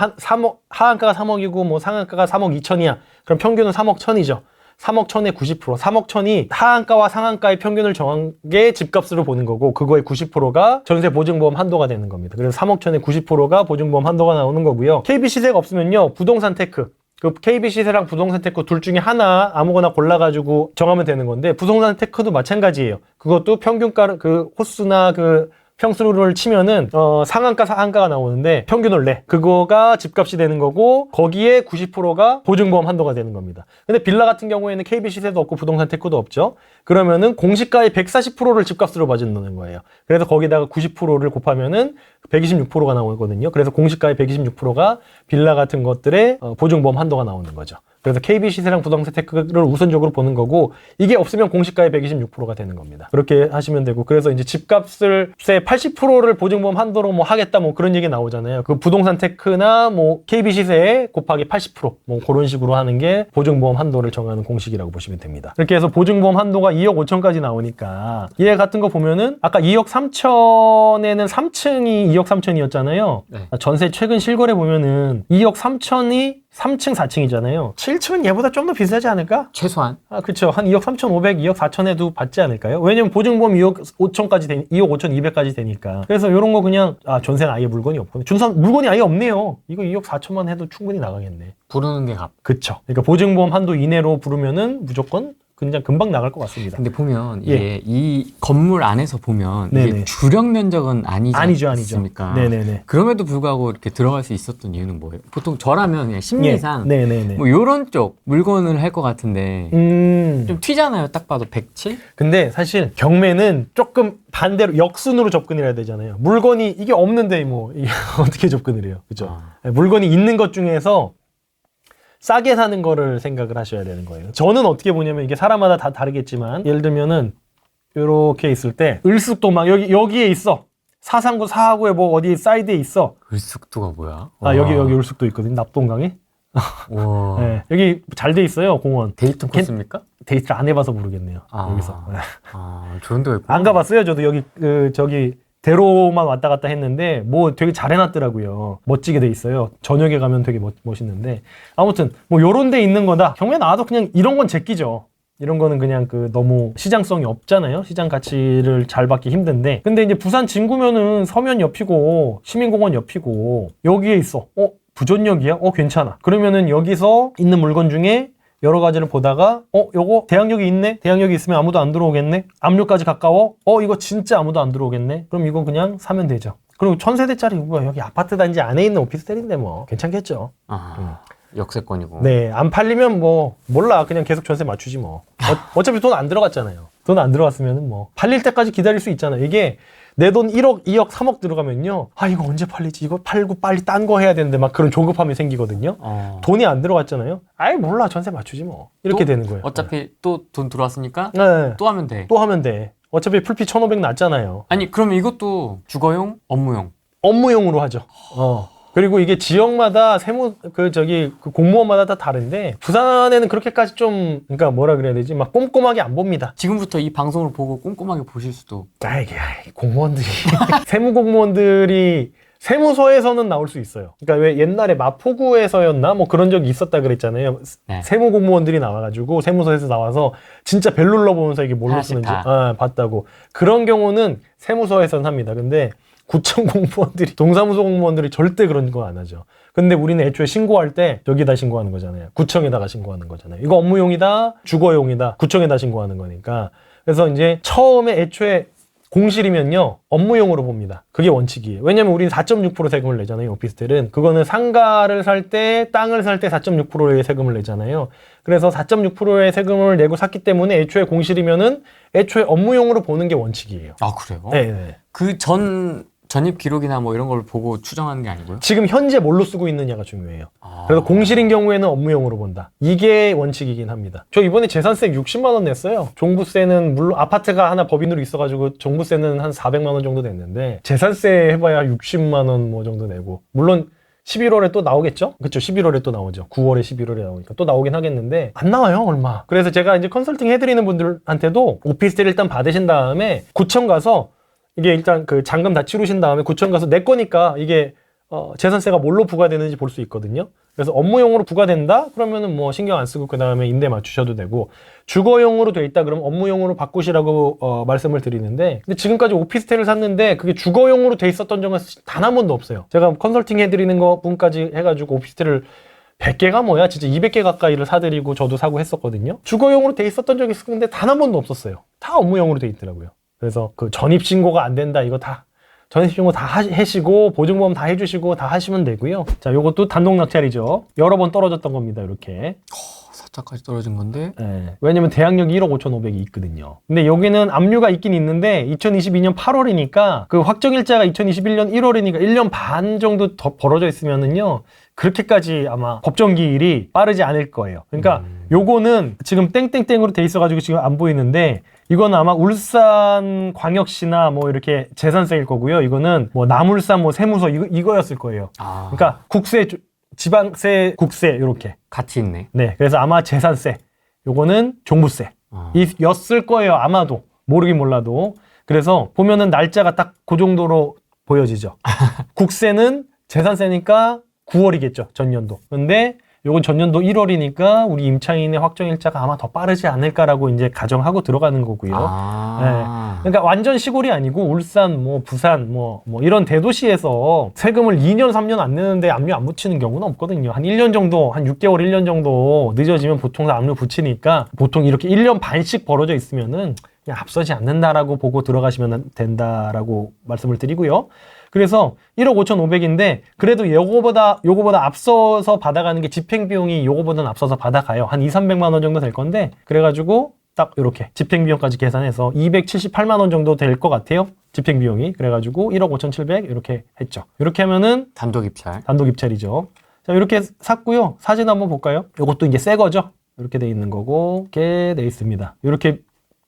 하한가가 3억이고 뭐 상한가가 3억 2천이야. 그럼 평균은 3억 1천이죠. 3억 1천의 90%. 3억 1천이 하한가와 상한가의 평균을 정한 게 집값으로 보는 거고 그거의 90%가 전세 보증보험 한도가 되는 겁니다. 그래서 3억 1천의 90%가 보증보험 한도가 나오는 거고요. KB 시세가 없으면요. 부동산 테크. 그 KB 시세랑 부동산 테크 둘 중에 하나 아무거나 골라가지고 정하면 되는 건데 부동산 테크도 마찬가지예요. 그것도 평균가 그 호수나 그 평수를 치면은 상한가 하한가가 나오는데 평균을 내 그거가 집값이 되는 거고 거기에 90%가 보증보험 한도가 되는 겁니다. 근데 빌라 같은 경우에는 KB 시세도 없고 부동산 테크도 없죠. 그러면은 공시가의 140%를 집값으로 봐준다는 거예요. 그래서 거기다가 90%를 곱하면은 126%가 나오거든요. 그래서 공시가의 126%가 빌라 같은 것들의 보증보험 한도가 나오는 거죠. 그래서 KB 시세랑 부동산 테크를 우선적으로 보는 거고 이게 없으면 공시가의 126%가 되는 겁니다. 그렇게 하시면 되고 그래서 이제 집값을 80%를 보증보험 한도로 뭐 하겠다 뭐 그런 얘기 나오잖아요. 그 부동산 테크나 뭐 KB 시세에 곱하기 80%뭐 그런 식으로 하는 게 보증보험 한도를 정하는 공식이라고 보시면 됩니다. 이렇게 해서 보증보험 한도가 2억 5천까지 나오니까 얘 같은 거 보면은 아까 2억 3천에는 3층이 2억 3천이었잖아요. 네. 전세 최근 실거래 보면은 2억 3천이 3층, 4층이잖아요. 7층은 얘보다 좀 더 비싸지 않을까? 최소한. 그렇죠. 한 2억 3,500, 2억 4천에도 받지 않을까요? 왜냐면 보증보험 2억 5천까지 2억 5천 2백까지 되니까. 그래서 이런 거 그냥 전세는 아예 물건이 없고 물건이 아예 없네요. 이거 2억 4천만 해도 충분히 나가겠네. 부르는 게 값. 그렇죠. 그러니까 보증보험 한도 이내로 부르면은 무조건 그냥 금방 나갈 것 같습니다. 근데 보면 이게 이 건물 안에서 보면 네네. 이게 주력 면적은 아니지 않습니까? 네네네. 그럼에도 불구하고 이렇게 들어갈 수 있었던 이유는 뭐예요? 보통 저라면 그냥 심리상 네네네. 뭐 요런 쪽 물건을 할 것 같은데 좀 튀잖아요. 딱 봐도 107? 근데 사실 경매는 조금 반대로 역순으로 접근을 해야 되잖아요. 물건이 이게 없는데 뭐 이게 어떻게 접근을 해요? 그죠? 물건이 있는 것 중에서 싸게 사는 거를 생각을 하셔야 되는 거예요. 저는 어떻게 보냐면 이게 사람마다 다 다르겠지만 예를 들면은 이렇게 있을 때 을숙도 막 여기에 있어. 사상구 사하구에 뭐 어디 사이드에 있어. 을숙도가 뭐야? 여기 을숙도 있거든. 납동강에. 와. 네, 여기 잘 돼 있어요. 공원. 데이트 코스입니까? 데이트를 안 해봐서 모르겠네요. 여기서. 좋은 데가 있구나. 안 가봤어요. 저도 여기 저기 대로만 왔다 갔다 했는데 뭐 되게 잘 해놨더라고요. 멋지게 돼 있어요. 저녁에 가면 되게 멋있는데 아무튼 뭐 요런 데 있는 거다. 경매 나와도 그냥 이런 건 제끼죠. 이런 거는 그냥 너무 시장성이 없잖아요. 시장 가치를 잘 받기 힘든데. 근데 이제 부산 진구면은 서면 옆이고 시민공원 옆이고 여기에 있어. 부전역이야? 괜찮아. 그러면은 여기서 있는 물건 중에 여러 가지를 보다가 요거 대항력이 있네? 대항력이 있으면 아무도 안 들어오겠네? 압류까지 가까워? 이거 진짜 아무도 안 들어오겠네? 그럼 이거 그냥 사면 되죠. 그리고 1000세대짜리 뭐야 여기 아파트 단지 안에 있는 오피스텔인데 뭐 괜찮겠죠. 역세권이고. 네, 안 팔리면 뭐 몰라 그냥 계속 전세 맞추지 뭐. 어차피 돈 안 들어갔잖아요. 돈 안 들어갔으면은 뭐 팔릴 때까지 기다릴 수 있잖아요. 이게 내 돈 1억, 2억, 3억 들어가면요. 이거 언제 팔리지? 이거 팔고 빨리 딴 거 해야 되는데 막 그런 조급함이 생기거든요. 돈이 안 들어갔잖아요. 몰라 전세 맞추지 뭐. 이렇게 되는 거예요. 어차피 또 돈 들어왔으니까 네. 또 하면 돼. 또 하면 돼. 어차피 풀피 1,500 났잖아요. 아니 그러면 이것도 주거용, 업무용. 업무용으로 하죠. 그리고 이게 지역마다 그 공무원마다 다 다른데 부산에는 그렇게까지 좀 그러니까 뭐라 그래야 되지? 막 꼼꼼하게 안 봅니다. 지금부터 이 방송을 보고 꼼꼼하게 보실 수도. 이게 공무원들이 세무공무원들이 세무서에서는 나올 수 있어요. 그러니까 왜 옛날에 마포구에서였나 뭐 그런 적이 있었다 그랬잖아요. 네. 세무공무원들이 나와가지고 세무서에서 나와서 진짜 벨 눌러보면서 이게 뭘로 쓰는지 봤다고. 그런 경우는 세무서에서는 합니다. 근데 구청 공무원들이 동사무소 공무원들이 절대 그런 거 안 하죠. 근데 우리는 애초에 신고할 때 여기다 신고하는 거잖아요. 구청에다가 신고하는 거잖아요. 이거 업무용이다, 주거용이다, 구청에다 신고하는 거니까 그래서 이제 처음에 애초에 공실이면요 업무용으로 봅니다. 그게 원칙이에요. 왜냐면 우리는 4.6% 세금을 내잖아요. 오피스텔은. 그거는 상가를 살 때, 땅을 살 때 4.6%의 세금을 내잖아요. 그래서 4.6%의 세금을 내고 샀기 때문에 애초에 공실이면은 애초에 업무용으로 보는 게 원칙이에요. 아, 그래요? 네. 그 전입 기록이나 뭐 이런 걸 보고 추정하는 게 아니고요? 지금 현재 뭘로 쓰고 있느냐가 중요해요. 그래서 공실인 경우에는 업무용으로 본다. 이게 원칙이긴 합니다. 저 이번에 재산세 60만 원 냈어요. 종부세는 물론 아파트가 하나 법인으로 있어가지고 종부세는 한 400만 원 정도 냈는데 재산세 해봐야 60만 원 뭐 정도 내고 물론 11월에 또 나오겠죠? 그쵸, 11월에 또 나오죠. 9월에 11월에 나오니까 또 나오긴 하겠는데 안 나와요, 얼마. 그래서 제가 이제 컨설팅 해드리는 분들한테도 오피스텔 일단 받으신 다음에 구청 가서 이게 일단 그 잔금 다 치르신 다음에 구청 가서 내 거니까 이게 재산세가 뭘로 부과되는지 볼 수 있거든요. 그래서 업무용으로 부과된다? 그러면은 뭐 신경 안 쓰고 그 다음에 임대 맞추셔도 되고 주거용으로 돼 있다 그러면 업무용으로 바꾸시라고 말씀을 드리는데 근데 지금까지 오피스텔을 샀는데 그게 주거용으로 돼 있었던 적은 단 한 번도 없어요. 제가 컨설팅 해드리는 거 분까지 해가지고 오피스텔을 100개가 뭐야? 진짜 200개 가까이를 사드리고 저도 사고 했었거든요. 주거용으로 돼 있었던 적이 있었는데 단 한 번도 없었어요. 다 업무용으로 돼 있더라고요. 그래서 그 전입신고가 안 된다 이거 다 전입신고 다 하시고 보증보험 다 해주시고 다 하시면 되고요. 자, 요것도 단독 낙찰이죠. 여러 번 떨어졌던 겁니다. 이렇게. 사차까지 떨어진 건데. 네. 왜냐면 대항력이 1억 5,500이 있거든요. 근데 여기는 압류가 있긴 있는데 2022년 8월이니까 그 확정일자가 2021년 1월이니까 1년 반 정도 더 벌어져 있으면은요. 그렇게까지 아마 법정기일이 빠르지 않을 거예요. 그러니까 요거는 지금 땡땡땡으로 돼 있어가지고 지금 안 보이는데 이건 아마 울산광역시나 뭐 이렇게 재산세일 거고요. 이거는 뭐 남울산 뭐 세무서 이거였을 거예요. 그러니까 국세, 지방세, 국세 이렇게 같이 있네. 네, 그래서 아마 재산세, 요거는 종부세 였을 거예요. 아마도 모르긴 몰라도. 그래서 보면은 날짜가 딱 그 정도로 보여지죠. 국세는 재산세니까 9월이겠죠, 전년도. 근데 요건 전년도 1월이니까 우리 임차인의 확정일자가 아마 더 빠르지 않을까라고 이제 가정하고 들어가는 거고요. 네. 그러니까 완전 시골이 아니고 울산, 뭐 부산, 뭐 이런 대도시에서 세금을 2년, 3년 안 내는데 압류 안 붙이는 경우는 없거든요. 한 1년 정도, 한 6개월, 1년 정도 늦어지면 보통 다 압류 붙이니까 보통 이렇게 1년 반씩 벌어져 있으면은 그냥 앞서지 않는다라고 보고 들어가시면 된다라고 말씀을 드리고요. 그래서 1억 5,500인데 그래도 요거보다 앞서서 받아가는 게 집행비용이 요거보다는 앞서서 받아가요. 한 2, 300만 원 정도 될 건데 그래가지고 딱 이렇게 집행비용까지 계산해서 278만 원 정도 될 것 같아요. 집행비용이. 그래가지고 1억 5,700 이렇게 했죠. 이렇게 하면은 단독 입찰이죠. 자, 이렇게 샀고요. 사진 한번 볼까요? 요것도 이제 새 거죠. 이렇게 돼 있는 거고 이렇게 돼 있습니다. 이렇게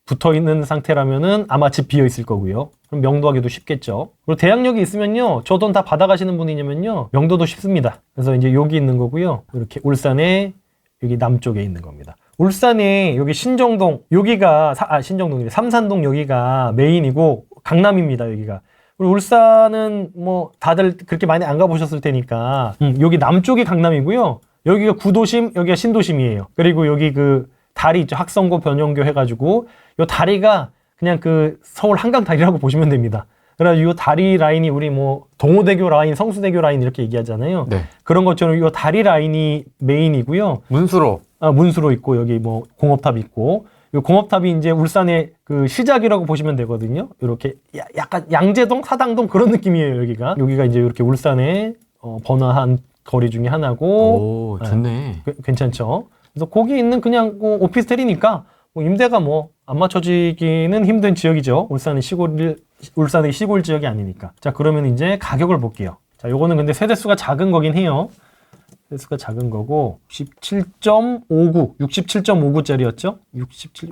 붙어 있는 상태라면은 아마 집 비어 있을 거고요. 그럼 명도하기도 쉽겠죠. 그리고 대항력이 있으면요, 저 돈 다 받아가시는 분이냐면요, 명도도 쉽습니다. 그래서 이제 여기 있는 거고요. 이렇게 울산에 여기 남쪽에 있는 겁니다. 울산에 여기 신정동, 여기가 신정동이래. 삼산동 여기가 메인이고 강남입니다. 여기가. 그리고 울산은 뭐 다들 그렇게 많이 안 가보셨을 테니까 여기 남쪽이 강남이고요. 여기가 구도심, 여기가 신도심이에요. 그리고 여기 그 다리 있죠. 학성고 변영교 해가지고 요 다리가 그냥 그 서울 한강 다리라고 보시면 됩니다. 그래서 이 다리 라인이 우리 뭐 동호대교 라인, 성수대교 라인 이렇게 얘기하잖아요. 네. 그런 것처럼 이 다리 라인이 메인이고요. 문수로 있고 여기 뭐 공업탑 있고 이 공업탑이 이제 울산의 그 시작이라고 보시면 되거든요. 이렇게 약간 양재동, 사당동 그런 느낌이에요. 여기가 이제 이렇게 울산의 번화한 거리 중에 하나고. 오, 좋네. 네, 괜찮죠. 그래서 거기 있는 그냥 뭐 오피스텔이니까 뭐 임대가 뭐 안 맞춰지기는 힘든 지역이죠. 울산의 시골 지역이 아니니까. 자, 그러면 이제 가격을 볼게요. 자, 요거는 근데 세대수가 작은 거긴 해요. 세대수가 작은 거고 67.59, 67.59짜리였죠?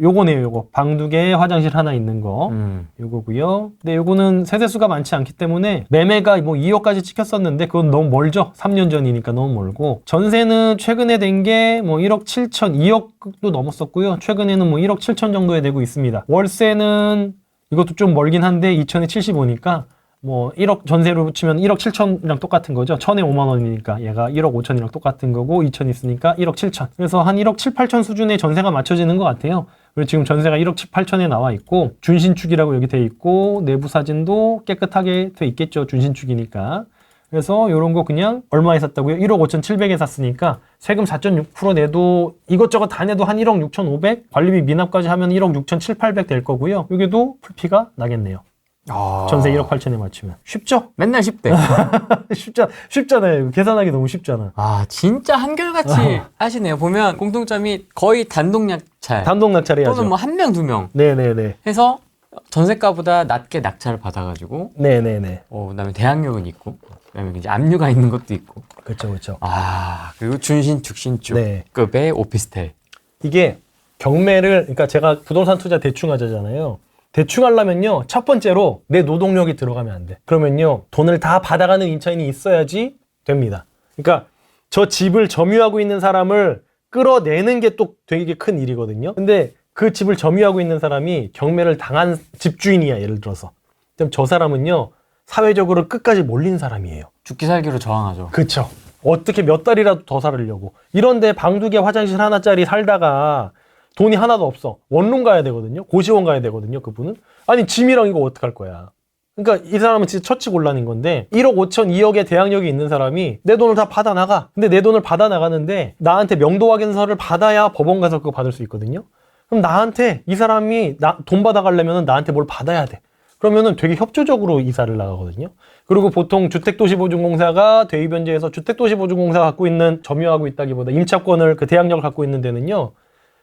요거네요, 요거. 방 2개, 화장실 하나 있는 거. 요거고요. 근데 요거는 세대수가 많지 않기 때문에 매매가 뭐 2억까지 찍혔었는데 그건 너무 멀죠? 3년 전이니까 너무 멀고. 전세는 최근에 된 게 뭐 1억 7천, 2억도 넘었었고요. 최근에는 뭐 1억 7천 정도에 내고 있습니다. 월세는 이것도 좀 멀긴 한데 2천에 75니까 뭐 1억 전세로 치면 1억 7천이랑 똑같은 거죠. 1천에 5만 원이니까 얘가 1억 5천이랑 똑같은 거고 2천 있으니까 1억 7천. 그래서 한 1억 7, 8천 수준의 전세가 맞춰지는 것 같아요. 그리고 지금 전세가 1억 7, 8천에 나와 있고 준신축이라고 여기 돼 있고 내부 사진도 깨끗하게 돼 있겠죠. 준신축이니까. 그래서 이런 거 그냥 얼마에 샀다고요? 1억 5,700에 샀으니까 세금 4.6% 내도 이것저것 다 내도 한 1억 6,500? 관리비 미납까지 하면 1억 6,700, 800 될 거고요. 여기도 풀피가 나겠네요. 전세 1억 8천에 맞추면. 쉽죠? 맨날 쉽대. 쉽잖아요. 계산하기 너무 쉽잖아. 진짜 한결같이 하시네요. 보면 공통점이 거의 단독 낙찰. 단독 낙찰이 하죠. 또는 뭐 한 명, 두 명. 네네네. 해서 전세가보다 낮게 낙찰을 받아가지고. 네네네. 그다음에 대항력은 있고. 그다음에 이제 압류가 있는 것도 있고. 그렇죠. 그리고 준신축 신축 네. 급의 오피스텔. 이게 경매를, 그러니까 제가 부동산 투자 대충 하자잖아요. 대충 하려면요, 첫 번째로 내 노동력이 들어가면 안 돼. 그러면요, 돈을 다 받아가는 임차인이 있어야지 됩니다. 그러니까 저 집을 점유하고 있는 사람을 끌어내는 게 또 되게 큰 일이거든요. 근데 그 집을 점유하고 있는 사람이 경매를 당한 집주인이야, 예를 들어서. 그럼 저 사람은요, 사회적으로 끝까지 몰린 사람이에요. 죽기 살기로 저항하죠. 그렇죠. 어떻게 몇 달이라도 더 살으려고. 이런데 방 2개 화장실 하나짜리 살다가 돈이 하나도 없어. 원룸 가야 되거든요. 고시원 가야 되거든요. 그분은. 아니 짐이랑 이거 어떡할 거야. 그러니까 이 사람은 진짜 처치곤란인 건데 1억 5천 2억의 대항력이 있는 사람이 내 돈을 다 받아나가. 근데 내 돈을 받아나가는데 나한테 명도 확인서를 받아야 법원 가서 그거 받을 수 있거든요. 그럼 나한테 이 사람이 돈 받아가려면 나한테 뭘 받아야 돼. 그러면은 되게 협조적으로 이사를 나가거든요. 그리고 보통 주택도시보증공사가 대위변제에서 주택도시보증공사가 갖고 있는 점유하고 있다기보다 임차권을 그 대항력을 갖고 있는 데는요.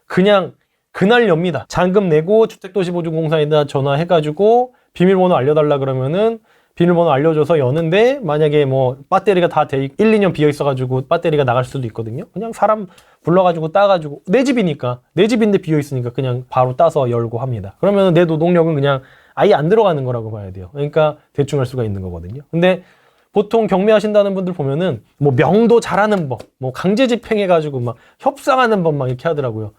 그냥 그날 엽니다. 잔금 내고 주택도시보증공사에다 전화해가지고 비밀번호 알려달라 그러면은 비밀번호 알려줘서 여는데 만약에 뭐 배터리가 다 1, 2년 비어있어가지고 배터리가 나갈 수도 있거든요. 그냥 사람 불러가지고 따가지고 내 집이니까 내 집인데 비어있으니까 그냥 바로 따서 열고 합니다. 그러면 내 노동력은 그냥 아예 안 들어가는 거라고 봐야 돼요. 그러니까 대충 할 수가 있는 거거든요. 근데 보통 경매하신다는 분들 보면은 뭐 명도 잘하는 법, 뭐 강제 집행해가지고 막 협상하는 법 막 이렇게 하더라고요.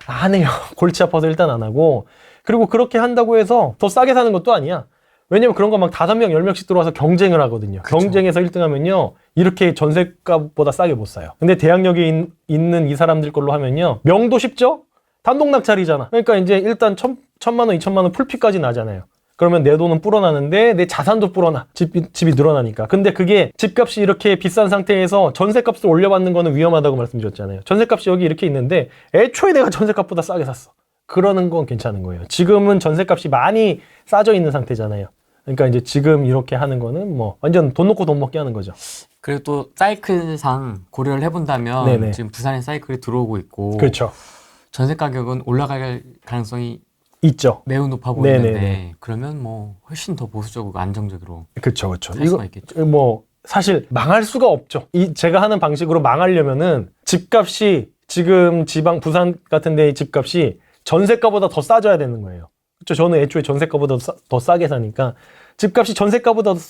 안 해요. 골치 아파서 일단 안 하고. 그리고 그렇게 한다고 해서 더 싸게 사는 것도 아니야. 왜냐면 그런 거 막 5명, 10명씩 들어와서 경쟁을 하거든요. 그쵸. 경쟁에서 1등 하면요. 이렇게 전세값보다 싸게 못 사요. 근데 대항력이 있는 이 사람들 걸로 하면요. 명도 쉽죠? 단독 낙찰이잖아. 그러니까 이제 일단 1,000만 원, 2,000만 원 풀피까지 나잖아요. 그러면 내 돈은 불어나는데 내 자산도 불어나. 집이 늘어나니까. 근데 그게 집값이 이렇게 비싼 상태에서 전세값을 올려받는 거는 위험하다고 말씀드렸잖아요. 전세값이 여기 이렇게 있는데 애초에 내가 전세값보다 싸게 샀어. 그러는 건 괜찮은 거예요. 지금은 전세값이 많이 싸져 있는 상태잖아요. 그러니까 이제 지금 이렇게 하는 거는 뭐 완전 돈 놓고 돈 먹게 하는 거죠. 그리고 또 사이클상 고려를 해본다면 네네. 지금 부산에 사이클이 들어오고 있고 그렇죠. 전세 가격은 올라갈 가능성이 있죠. 매우 높아 보이는데 네네네. 그러면 뭐 훨씬 더 보수적이고 안정적으로 그렇죠. 살 수가 있겠죠. 뭐 사실 망할 수가 없죠. 제가 하는 방식으로 망하려면은 집값이 지금 지방 부산 같은 데의 집값이 전세가보다 더 싸져야 되는 거예요. 그렇죠. 저는 애초에 전세가보다 더 싸게 사니까 집값이 전세가보다 더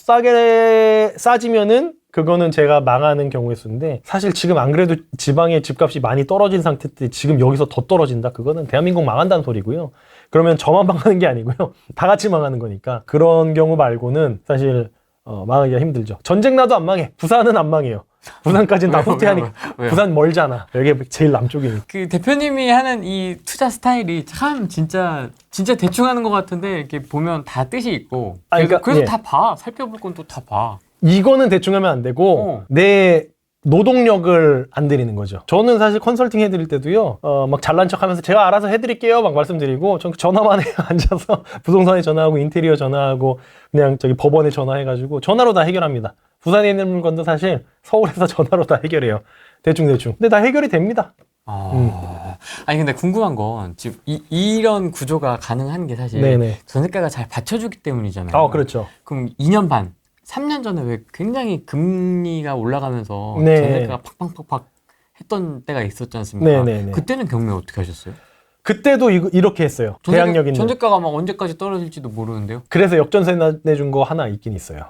싸지면은 그거는 제가 망하는 경우의 수인데 사실 지금 안 그래도 지방의 집값이 많이 떨어진 상태 때 지금 여기서 더 떨어진다? 그거는 대한민국 망한다는 소리고요. 그러면 저만 망하는 게 아니고요. 다 같이 망하는 거니까 그런 경우 말고는 사실 망하기가 힘들죠. 전쟁 나도 안 망해. 부산은 안 망해요. 부산까지는 다 후퇴하니까. 부산 멀잖아. 여기 제일 남쪽이니까. 그 대표님이 하는 이 투자 스타일이 참 진짜 대충 하는 것 같은데 이렇게 보면 다 뜻이 있고. 그래서 예. 다 봐. 살펴볼 건 또 다 봐. 이거는 대충 하면 안 되고 내 노동력을 안 들이는 거죠. 저는 사실 컨설팅 해드릴 때도요, 막 잘난 척 하면서 제가 알아서 해드릴게요 막 말씀드리고, 전 전화만 해요. 앉아서 부동산에 전화하고 인테리어 전화하고 그냥 저기 법원에 전화해가지고 전화로 다 해결합니다. 부산에 있는 물건도 사실 서울에서 전화로 다 해결해요. 대충. 근데 다 해결이 됩니다. 아니 근데 궁금한 건 지금 이런 구조가 가능한 게 사실 네네. 전세가가 잘 받쳐주기 때문이잖아요. 그렇죠. 그럼 2년 반 3년 전에 왜 굉장히 금리가 올라가면서 전세가가 팍팍팍 했던 때가 있었지 않습니까? 네네네. 그때는 경매 어떻게 하셨어요? 그때도 이렇게 했어요. 대항력 있는. 전세가가 막 언제까지 떨어질지도 모르는데요. 그래서 역전세 내준 거 하나 있긴 있어요.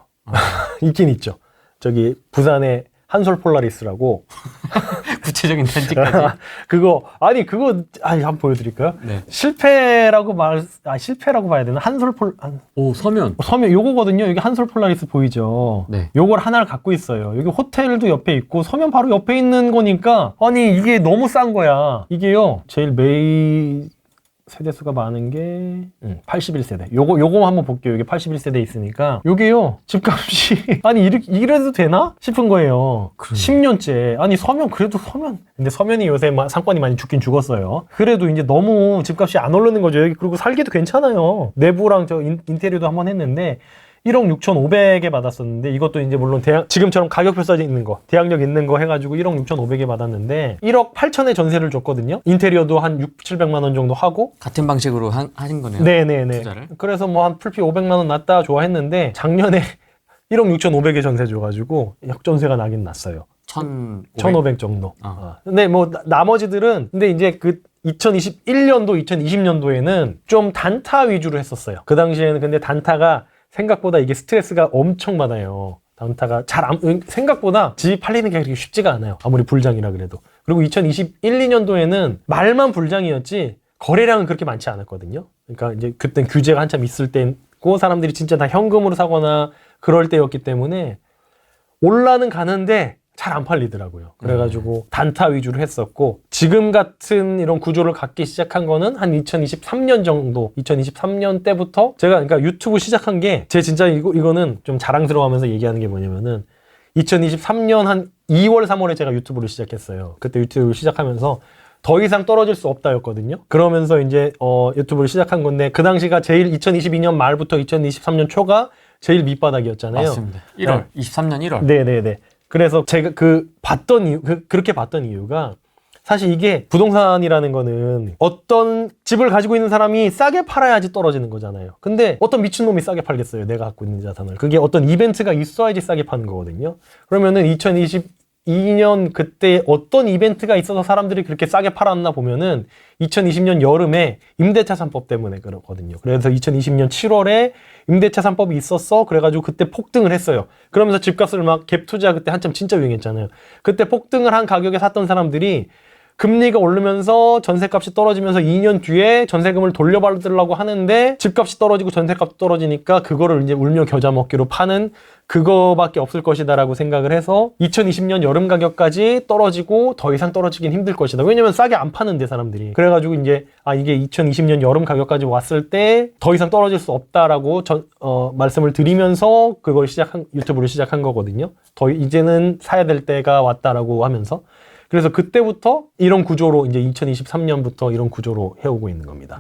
있긴 있죠. 저기 부산에 한솔 폴라리스라고 구체적인 단지까지 그거 한번 보여드릴까요? 네. 실패라고 봐야 되나? 서면 요거거든요. 여기 한솔 폴라리스 보이죠? 네. 요걸 하나를 갖고 있어요. 여기 호텔도 옆에 있고 서면 바로 옆에 있는 거니까 아니 이게 너무 싼 거야. 이게요 제일 세대수가 많은 게 81세대. 요거 한번 볼게요. 이게 81세대 있으니까 요게요. 집값이 아니 이래도 되나 싶은 거예요. 10년째. 아니 서면 그래도 서면. 근데 서면이 요새 상권이 많이 죽긴 죽었어요. 그래도 이제 너무 집값이 안 오르는 거죠. 여기 그리고 살기도 괜찮아요. 내부랑 저 인테리어도 한번 했는데 1억 6,500에 받았었는데 이것도 이제 물론 지금처럼 가격표 써져 있는 거 대항력 있는 거 해가지고 1억 6,500에 받았는데 1억 8천에 전세를 줬거든요. 인테리어도 한 700만 원 정도 하고 같은 방식으로 하신 거네요. 네네네. 투자를. 그래서 뭐 한 풀피 500만 원 났다 좋아했는데 작년에 1억 6,500에 전세 줘가지고 역전세가 나긴 났어요. 1,500 정도. 근데 뭐 나머지들은 근데 이제 그 2021년도 2020년도에는 좀 단타 위주로 했었어요. 그 당시에는 근데 단타가 생각보다 이게 스트레스가 엄청 많아요. 단타가 생각보다 집이 팔리는 게 그렇게 쉽지가 않아요. 아무리 불장이라 그래도. 그리고 2021, 2년도에는 말만 불장이었지 거래량은 그렇게 많지 않았거든요. 그러니까 이제 그땐 규제가 한참 있을 때고 사람들이 진짜 다 현금으로 사거나 그럴 때였기 때문에 올라는 가는데 잘 안 팔리더라고요. 그래가지고 단타 위주로 했었고 지금 같은 이런 구조를 갖기 시작한 거는 한 2023년 정도 2023년 때부터 제가 그러니까 유튜브 시작한 게 제 진짜 이거는 좀 자랑스러워하면서 얘기하는 게 뭐냐면은 2023년 한 2월 3월에 제가 유튜브를 시작했어요. 그때 유튜브를 시작하면서 더 이상 떨어질 수 없다였거든요. 그러면서 이제 유튜브를 시작한 건데 그 당시가 제일 2022년 말부터 2023년 초가 제일 밑바닥이었잖아요. 맞습니다. 1월, 네. 23년 1월. 네네네. 그래서 제가 그렇게 봤던 이유가 사실 이게 부동산이라는 거는 어떤 집을 가지고 있는 사람이 싸게 팔아야지 떨어지는 거잖아요. 근데 어떤 미친놈이 싸게 팔겠어요. 내가 갖고 있는 자산을. 그게 어떤 이벤트가 있어야지 싸게 파는 거거든요. 그러면은 2022년 그때 어떤 이벤트가 있어서 사람들이 그렇게 싸게 팔았나 보면은 2020년 여름에 임대차 3법 때문에 그렇거든요. 그래서 2020년 7월에 임대차 3법이 있었어. 그래가지고 그때 폭등을 했어요. 그러면서 집값을 막 갭 투자 그때 한참 진짜 유행했잖아요. 그때 폭등을 한 가격에 샀던 사람들이 금리가 오르면서 전세값이 떨어지면서 2년 뒤에 전세금을 돌려받으려고 하는데 집값이 떨어지고 전세값이 떨어지니까 그거를 이제 울며 겨자 먹기로 파는 그거밖에 없을 것이다라고 생각을 해서 2020년 여름 가격까지 떨어지고 더 이상 떨어지긴 힘들 것이다. 왜냐면 싸게 안 파는데 사람들이. 그래가지고 이제 이게 2020년 여름 가격까지 왔을 때 더 이상 떨어질 수 없다라고 말씀을 드리면서 그걸 유튜브를 시작한 거거든요. 이제는 사야 될 때가 왔다라고 하면서. 그래서 그때부터 이런 구조로 이제 2023년부터 이런 구조로 해오고 있는 겁니다.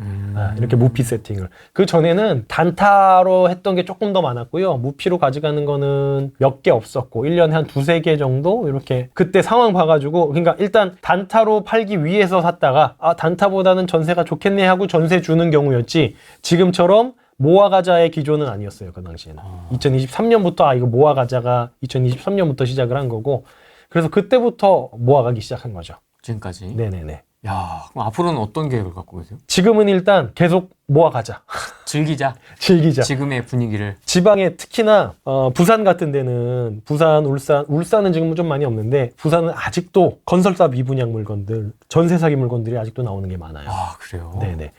이렇게 무피 세팅을. 그 전에는 단타로 했던 게 조금 더 많았고요. 무피로 가져가는 거는 몇 개 없었고 1년에 한 2-3개 정도 이렇게 그때 상황 봐가지고 그러니까 일단 단타로 팔기 위해서 샀다가 단타보다는 전세가 좋겠네 하고 전세 주는 경우였지 지금처럼 모아가자의 기조는 아니었어요. 그 당시에는. 2023년부터 이거 모아가자가 2023년부터 시작을 한 거고 그래서 그때부터 모아가기 시작한 거죠. 지금까지? 네네네. 야, 그럼 앞으로는 어떤 계획을 갖고 계세요? 지금은 일단 계속 모아가자. 즐기자. 지금의 분위기를. 지방에 특히나 부산 같은 데는 부산, 울산은 지금은 좀 많이 없는데 부산은 아직도 건설사 미분양 물건들, 전세 사기 물건들이 아직도 나오는 게 많아요. 그래요? 네네.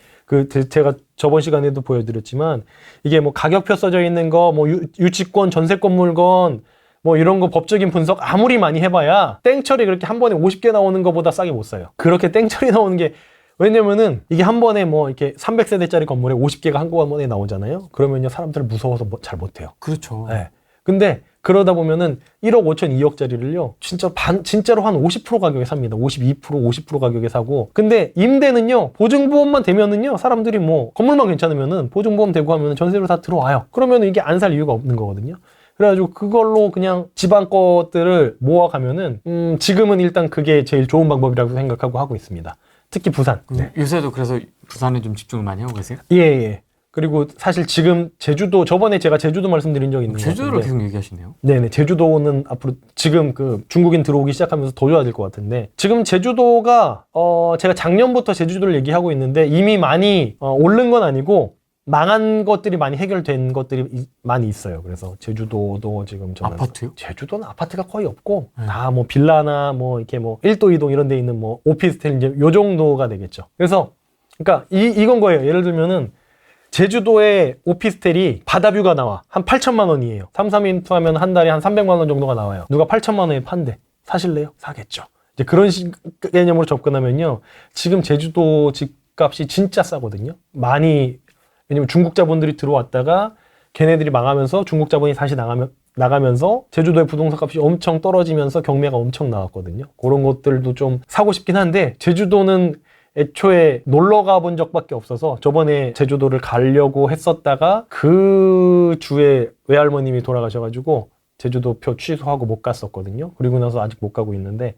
제가 저번 시간에도 보여드렸지만 이게 뭐 가격표 써져 있는 거, 뭐 유치권, 전세권 물건 뭐 이런 거 법적인 분석 아무리 많이 해봐야 땡처리 그렇게 한 번에 50개 나오는 것보다 싸게 못 사요. 그렇게 땡처리 나오는 게 왜냐면은 이게 한 번에 뭐 이렇게 300세대짜리 건물에 50개가 한꺼번에 나오잖아요. 그러면요 사람들 무서워서 잘 못해요. 그렇죠. 네. 근데 그러다 보면은 1억 5천 2억짜리를요 진짜로 한 50% 가격에 삽니다. 52% 50% 가격에 사고. 근데 임대는요 보증보험만 되면은요 사람들이 뭐 건물만 괜찮으면은 보증보험 되고 하면은 전세로 다 들어와요. 그러면은 이게 안 살 이유가 없는 거거든요. 그래가지고 그걸로 그냥 지방 것들을 모아가면은 지금은 일단 그게 제일 좋은 방법이라고 생각하고 하고 있습니다. 특히 부산. 네. 요새도 그래서 부산에 좀 집중을 많이 하고 계세요? 예. 그리고 사실 지금 제주도 저번에 제가 제주도 말씀드린 적이 있는 것 같은데 제주도를 계속 얘기하시네요. 네네. 제주도는 앞으로 지금 그 중국인 들어오기 시작하면서 더 좋아질 것 같은데 지금 제주도가 제가 작년부터 제주도를 얘기하고 있는데 이미 많이 오른 건 아니고 망한 것들이 많이 해결된 것들이 많이 있어요. 그래서 제주도도 지금 저는 아파트요? 제주도는 아파트가 거의 없고 다 뭐 빌라나 뭐 이렇게 뭐 1도 2동 이런 데 있는 뭐 오피스텔 이제 요 정도가 되겠죠. 그래서 그러니까 이건 거예요. 예를 들면은 제주도에 오피스텔이 바다뷰가 나와. 한 8천만 원이에요. 3인투 하면 한 달에 한 300만 원 정도가 나와요. 누가 8천만 원에 판대. 사실래요? 사겠죠. 이제 그런 개념으로 접근하면요. 지금 제주도 집값이 진짜 싸거든요. 왜냐면 중국 자본들이 들어왔다가 걔네들이 망하면서 중국 자본이 다시 나가면서 제주도의 부동산 값이 엄청 떨어지면서 경매가 엄청 나왔거든요. 그런 것들도 좀 사고 싶긴 한데 제주도는 애초에 놀러 가본 적밖에 없어서 저번에 제주도를 가려고 했었다가 그 주에 외할머님이 돌아가셔가지고 제주도 표 취소하고 못 갔었거든요. 그리고 나서 아직 못 가고 있는데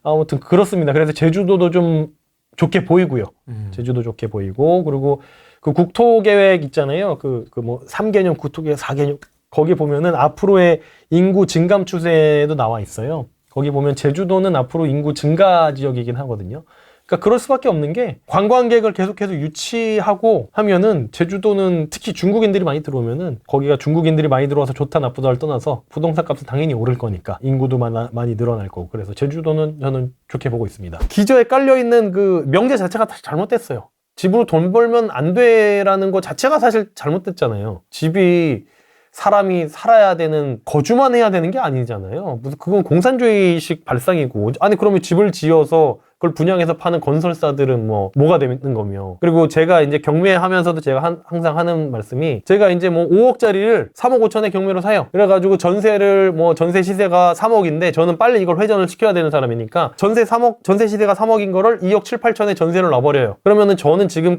아무튼 그렇습니다. 그래서 제주도도 좀 좋게 보이고요. 제주도 좋게 보이고 그리고 그 국토계획 있잖아요. 뭐 3개년 국토계획 4개년 거기 보면은 앞으로의 인구 증감 추세도 나와 있어요. 거기 보면 제주도는 앞으로 인구 증가 지역이긴 하거든요. 그러니까 그럴 수밖에 없는 게 관광객을 계속해서 유치하고 하면은 제주도는 특히 중국인들이 많이 들어오면은 거기가 중국인들이 많이 들어와서 좋다 나쁘다를 떠나서 부동산 값은 당연히 오를 거니까 인구도 많이 늘어날 거고 그래서 제주도는 저는 좋게 보고 있습니다. 기저에 깔려있는 그 명제 자체가 다시 잘못됐어요. 집으로 돈 벌면 안 돼라는 거 자체가 사실 잘못됐잖아요. 집이 사람이 살아야 되는, 거주만 해야 되는 게 아니잖아요. 무슨 그건 공산주의식 발상이고. 아니 그러면 집을 지어서 그걸 분양해서 파는 건설사들은 뭐가 되는 거며. 그리고 제가 이제 경매하면서도 제가 항상 하는 말씀이, 제가 이제 뭐 5억짜리를 3억 5천에 경매로 사요. 그래가지고 전세를 전세 시세가 3억인데 저는 빨리 이걸 회전을 시켜야 되는 사람이니까 전세 시세가 3억인 거를 2억 7, 8천에 전세를 놔버려요. 그러면은 저는 지금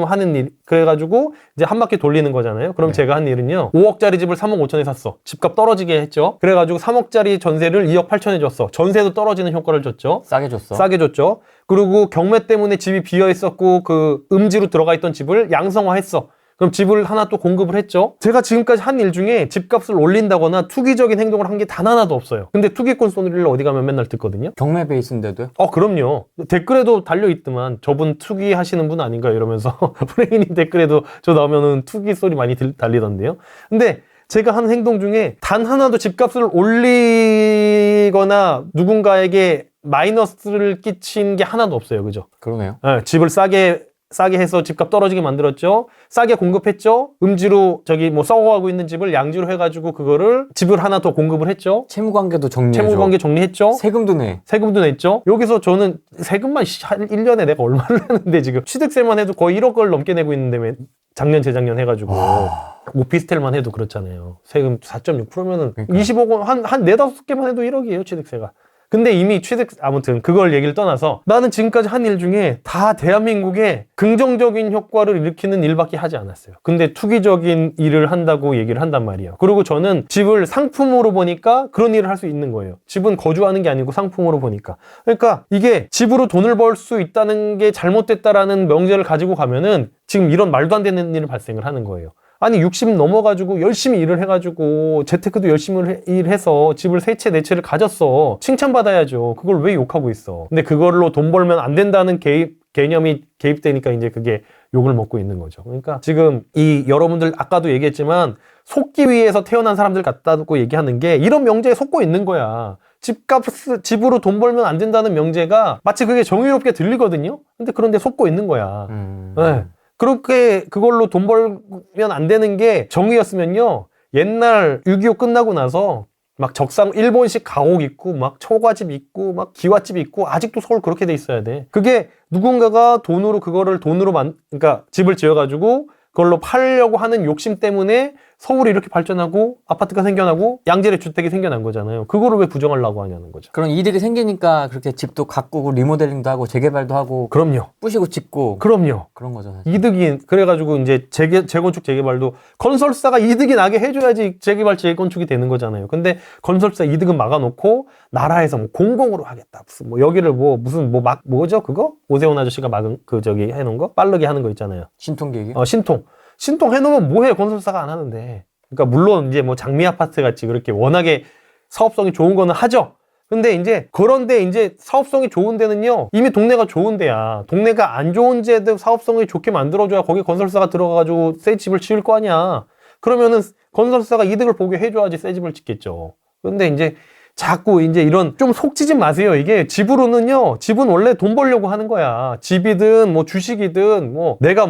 하는 일, 그래가지고 이제 한 바퀴 돌리는 거잖아요. 그럼 제가 한 일은요, 5억짜리 집을 3억 5천에 샀어. 집값 떨어지게 했죠. 그래가지고 3억짜리 전세를 2억 8천에 줬어. 전세도 떨어지는 효과를 줬죠. 싸게 줬죠. 그리고 경매 때문에 집이 비어 있었고 그 음지로 들어가 있던 집을 양성화했어. 그럼 집을 하나 또 공급을 했죠. 제가 지금까지 한 일 중에 집값을 올린다거나 투기적인 행동을 한 게 단 하나도 없어요. 근데 투기권 소리를 어디 가면 맨날 듣거든요. 경매 베이스인데도요? 그럼요. 댓글에도 달려있더만 저분 투기 하시는 분 아닌가 이러면서 프레이님 댓글에도 저 나오면은 투기 소리 많이 달리던데요. 근데 제가 한 행동 중에 단 하나도 집값을 올리거나 누군가에게 마이너스를 끼친 게 하나도 없어요. 그죠? 그러네요. 네, 집을 싸게 해서 집값 떨어지게 만들었죠. 싸게 공급했죠. 음지로 썩어가고 있는 집을 양지로 해가지고 그거를 집을 하나 더 공급을 했죠. 채무관계 정리했죠. 세금도 냈죠. 여기서 저는 세금만 1년에 내가 얼마를 내는데 지금 취득세만 해도 거의 1억을 넘게 내고 있는데 작년 재작년 해가지고 오피스텔만 해도 그렇잖아요. 세금 4.6%면은 그러니까. 20억 원 한 4-5개만 해도 1억이에요 취득세가. 근데 이미 아무튼 그걸 얘기를 떠나서 나는 지금까지 한 일 중에 다 대한민국에 긍정적인 효과를 일으키는 일밖에 하지 않았어요. 근데 투기적인 일을 한다고 얘기를 한단 말이에요. 그리고 저는 집을 상품으로 보니까 그런 일을 할 수 있는 거예요. 집은 거주하는 게 아니고 상품으로 보니까. 그러니까 이게 집으로 돈을 벌 수 있다는 게 잘못됐다라는 명제를 가지고 가면은 지금 이런 말도 안 되는 일을 발생을 하는 거예요. 아니 60 넘어가지고 열심히 일을 해가지고 재테크도 열심히 일해서 집을 3채 4채를 가졌어. 칭찬받아야죠. 그걸 왜 욕하고 있어. 근데 그걸로 돈 벌면 안 된다는 개념이 개입되니까 이제 그게 욕을 먹고 있는 거죠. 그러니까 지금 여러분들 아까도 얘기했지만 속기 위해서 태어난 사람들 같다고 얘기하는 게 이런 명제에 속고 있는 거야. 집으로 돈 벌면 안 된다는 명제가 마치 그게 정의롭게 들리거든요. 근데 그런데 속고 있는 거야. 네. 그렇게 그걸로 돈 벌면 안 되는 게 정의였으면요, 옛날 6.25 끝나고 나서 막 일본식 가옥 있고 막 초가집 있고 막 기와집 있고 아직도 서울 그렇게 돼 있어야 돼. 그게 누군가가 그러니까 집을 지어가지고 그걸로 팔려고 하는 욕심 때문에 서울이 이렇게 발전하고 아파트가 생겨나고 양질의 주택이 생겨난 거잖아요. 그거를 왜 부정하려고 하냐는 거죠. 그런 이득이 생기니까 그렇게 집도 가꾸고 리모델링도 하고 재개발도 하고. 그럼요. 부시고 짓고. 그럼요. 그런 거죠. 사실. 이득이, 그래가지고 이제 재건축 재개발도 건설사가 이득이 나게 해줘야지 재개발 재건축이 되는 거잖아요. 근데 건설사 이득은 막아놓고 나라에서 공공으로 하겠다. 여기를 뭐죠 그거? 오세훈 아저씨가 해놓은 거? 빠르게 하는 거 있잖아요. 신통계획이? 신통 해놓으면 뭐해, 건설사가 안 하는데. 그러니까 물론 이제 장미 아파트 같이 그렇게 워낙에 사업성이 좋은 거는 하죠. 그런데 이제 사업성이 좋은 데는요, 이미 동네가 좋은 데야. 동네가 안 좋은 데도 사업성이 좋게 만들어줘야 거기 건설사가 들어가가지고 새 집을 지을 거 아니야. 그러면은 건설사가 이득을 보게 해줘야지 새 집을 짓겠죠. 근데 이제 자꾸 이런 좀 속지지 마세요. 이게 집은 원래 돈 벌려고 하는 거야. 집이든 주식이든 내가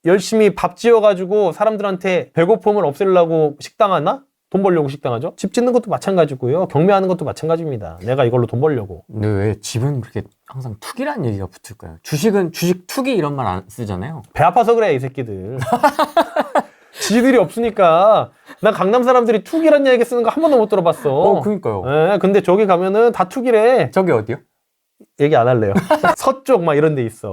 열심히 밥 지어가지고 사람들한테 배고픔을 없애려고 식당 하나? 돈 벌려고 식당하죠? 집 짓는 것도 마찬가지고요. 경매하는 것도 마찬가지입니다. 내가 이걸로 돈 벌려고. 근데 왜 집은 그렇게 항상 투기란 얘기가 붙을까요? 주식은 주식 투기 이런 말 안 쓰잖아요. 배 아파서 그래, 이 새끼들. 지들이 없으니까. 난 강남 사람들이 투기란 얘기 쓰는 거 한 번도 못 들어봤어. 그니까요. 네, 근데 저기 가면은 다 투기래. 저기 어디요? 얘기 안 할래요. 서쪽 막 이런 데 있어.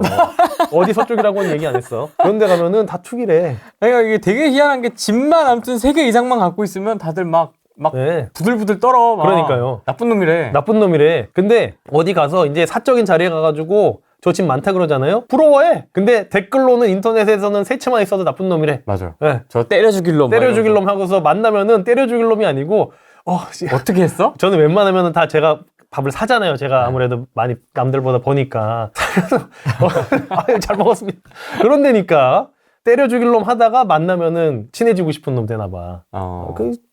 어디 서쪽이라고는 얘기 안 했어. 그런 데 가면은 다 투기래. 그러니까 이게 되게 희한한 게 집만 아무튼 3개 이상만 갖고 있으면 다들 막 네. 부들부들 떨어. 막. 그러니까요. 나쁜 놈이래. 나쁜 놈이래. 근데 어디 가서 이제 사적인 자리에 가가지고 저 집 많다 그러잖아요. 부러워해. 근데 댓글로는 인터넷에서는 세 채만 있어도 나쁜 놈이래. 맞아요. 네. 저 때려 죽일 놈. 때려 죽일 놈 하고서 만나면은 때려 죽일 놈이 아니고 어떻게 했어? 저는 웬만하면은 다 제가 밥을 사잖아요. 제가 아무래도 많이 남들보다 버니까. 아유, 잘 먹었습니다. 그런 데니까 때려 죽일 놈 하다가 만나면은 친해지고 싶은 놈 되나 봐.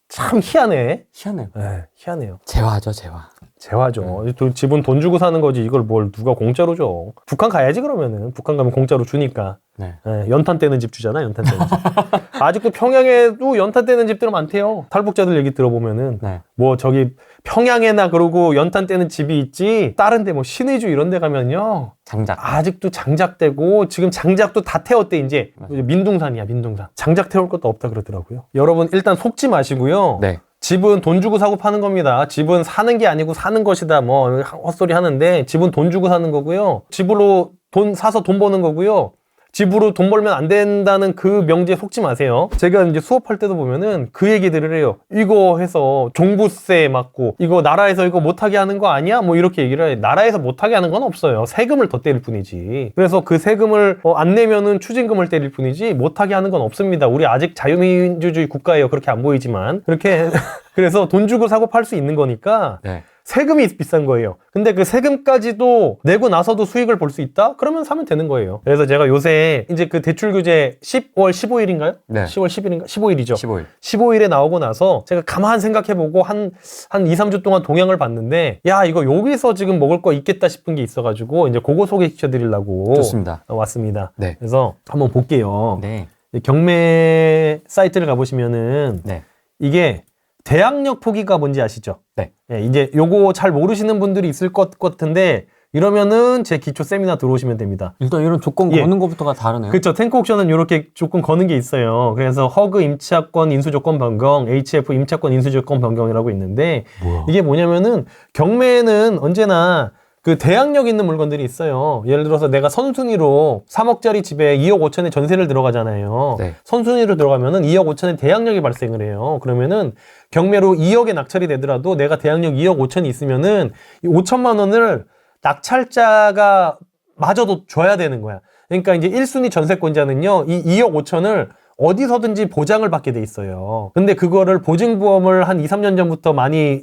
참 희한해. 희한해요. 네, 희한해요. 재화죠, 재화. 재화죠. 집은 돈 주고 사는 거지. 이걸 뭘 누가 공짜로 줘. 북한 가야지 그러면은. 북한 가면 공짜로 주니까. 네. 네, 연탄 떼는 집 주잖아. 연탄 떼는 집. 아직도 평양에도 연탄 떼는 집들은 많대요. 탈북자들 얘기 들어보면은 네. 뭐 저기 평양에나 그러고 연탄 떼는 집이 있지. 다른 데 뭐 신의주 이런 데 가면요. 장작. 아직도 장작되고 지금 장작도 다 태웠대 이제. 민둥산이야, 민둥산. 장작 태울 것도 없다 그러더라고요. 여러분 일단 속지 마시고요. 네. 집은 돈 주고 사고 파는 겁니다. 집은 사는 게 아니고 사는 것이다. 뭐 헛소리 하는데 집은 돈 주고 사는 거고요. 집으로 돈 사서 돈 버는 거고요. 집으로 돈 벌면 안 된다는 그 명제에 속지 마세요. 제가 이제 수업할 때도 보면은 그 얘기들을 해요. 이거 해서 종부세 맞고 이거 나라에서 이거 못하게 하는 거 아니야? 뭐 이렇게 얘기를 해. 나라에서 못하게 하는 건 없어요. 세금을 더 때릴 뿐이지. 그래서 그 세금을 안 내면은 추징금을 때릴 뿐이지 못하게 하는 건 없습니다. 우리 아직 자유민주주의 국가예요. 그렇게 안 보이지만 그렇게 그래서 돈 주고 사고 팔 수 있는 거니까. 네. 세금이 비싼 거예요. 근데 그 세금까지도 내고 나서도 수익을 볼 수 있다? 그러면 사면 되는 거예요. 그래서 제가 요새 이제 그 대출 규제 10월 15일인가요? 네. 10월 10일인가? 15일이죠. 15일. 15일에 나오고 나서 제가 가만 생각해보고 한 2, 3주 동안 동향을 봤는데 야, 이거 여기서 지금 먹을 거 있겠다 싶은 게 있어가지고 이제 그거 소개시켜드리려고 좋습니다. 왔습니다. 네. 그래서 한번 볼게요. 네. 경매 사이트를 가보시면은 네. 이게 대항력 포기가 뭔지 아시죠? 네. 예, 이제 요거 잘 모르시는 분들이 있을 것 같은데 이러면은 제 기초 세미나 들어오시면 됩니다. 일단 이런 조건 거는 것부터가 다르네요. 그렇죠. 탱크 옥션은 이렇게 조건 거는 게 있어요. 그래서 허그 임차권 인수 조건 변경, HF 임차권 인수 조건 변경이라고 있는데 이게 뭐냐면은 경매는 언제나 그 대항력 있는 물건들이 있어요. 예를 들어서 내가 선순위로 3억짜리 집에 2억 5천에 전세를 들어가잖아요. 네. 선순위로 들어가면은 2억 5천에 대항력이 발생을 해요. 그러면은 경매로 2억에 낙찰이 되더라도 내가 대항력 2억 5천이 있으면은 이 5천만 원을 낙찰자가 마저도 줘야 되는 거야. 그러니까 이제 1순위 전세권자는요, 이 2억 5천을 어디서든지 보장을 받게 돼 있어요. 근데 그거를 보증보험을 한 2, 3년 전부터 많이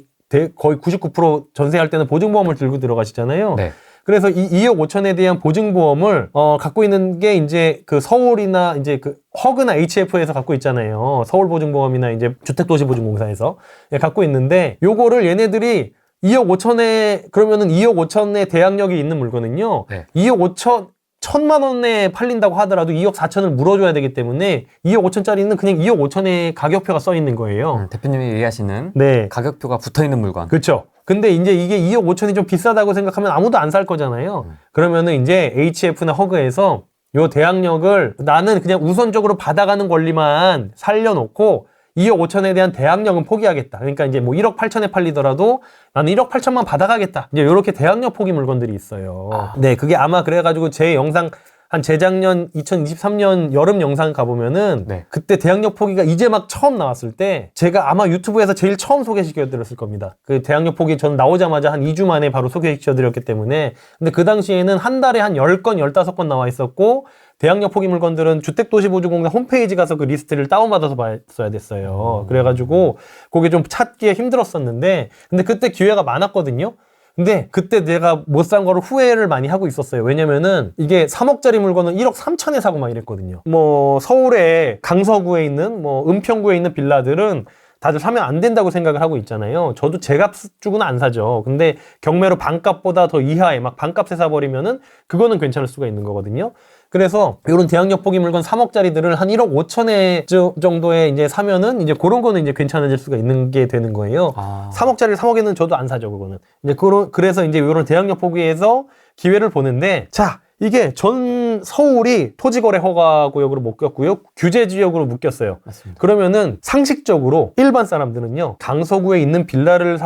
거의 99% 전세할 때는 보증보험을 들고 들어가시잖아요. 네. 그래서 이 2억 5천에 대한 보증보험을 갖고 있는 게 이제 그 서울이나 이제 그 허그나 HF에서 갖고 있잖아요. 서울보증보험이나 이제 주택도시보증공사에서 갖고 있는데 요거를 얘네들이 2억 5천에 그러면은 2억 5천의 대항력이 있는 물건은요. 네. 2억 5천 1,000만 원에 팔린다고 하더라도 2억 4천을 물어줘야 되기 때문에 2억 5천짜리는 그냥 2억 5천의 가격표가 써 있는 거예요. 대표님이 얘기하시는 네. 가격표가 붙어 있는 물건. 그렇죠. 근데 이제 이게 2억 5천이 좀 비싸다고 생각하면 아무도 안 살 거잖아요. 그러면은 이제 HF나 허그에서 요 대항력을 나는 그냥 우선적으로 받아가는 권리만 살려놓고 2억 5천에 대한 대항력은 포기하겠다. 그러니까 이제 뭐 1억 8천에 팔리더라도 나는 1억 8천만 받아가겠다. 이제 이렇게 대항력 포기 물건들이 있어요. 네, 그게 아마 그래가지고 제 영상 한 재작년 2023년 여름 영상 가보면은 네. 그때 대항력 포기가 이제 막 처음 나왔을 때 제가 아마 유튜브에서 제일 처음 소개시켜드렸을 겁니다. 그 대항력 포기 전 나오자마자 한 2주 만에 바로 소개시켜드렸기 때문에 근데 그 당시에는 한 달에 한 10건, 15건 나와 있었고 대항력 포기 물건들은 주택도시보증공사 홈페이지 가서 그 리스트를 다운받아서 봤어야 됐어요. 그래가지고 그게 좀 찾기에 힘들었었는데 근데 그때 기회가 많았거든요. 근데 그때 내가 못 산 거를 후회를 많이 하고 있었어요. 왜냐면은 이게 3억짜리 물건은 1억 3천에 사고 막 이랬거든요. 뭐 서울에 강서구에 있는 뭐 은평구에 있는 빌라들은 다들 사면 안 된다고 생각을 하고 있잖아요. 저도 제값 주고는 안 사죠. 근데 경매로 반값보다 더 이하에 막 반값에 사버리면은 그거는 괜찮을 수가 있는 거거든요. 그래서 이런 대항력 포기 물건 3억짜리들을 한 1억 5천에 정도에 이제 사면은 이제 그런 거는 이제 괜찮아질 수가 있는 게 되는 거예요. 3억짜리 3억에는 저도 안 사죠, 그거는. 이제 그래서 이제 이런 대항력 포기에서 기회를 보는데, 자, 이게 전 서울이 토지거래 허가구역으로 묶였고요. 규제지역으로 묶였어요. 맞습니다. 그러면은 상식적으로 일반 사람들은요. 강서구에 있는 빌라를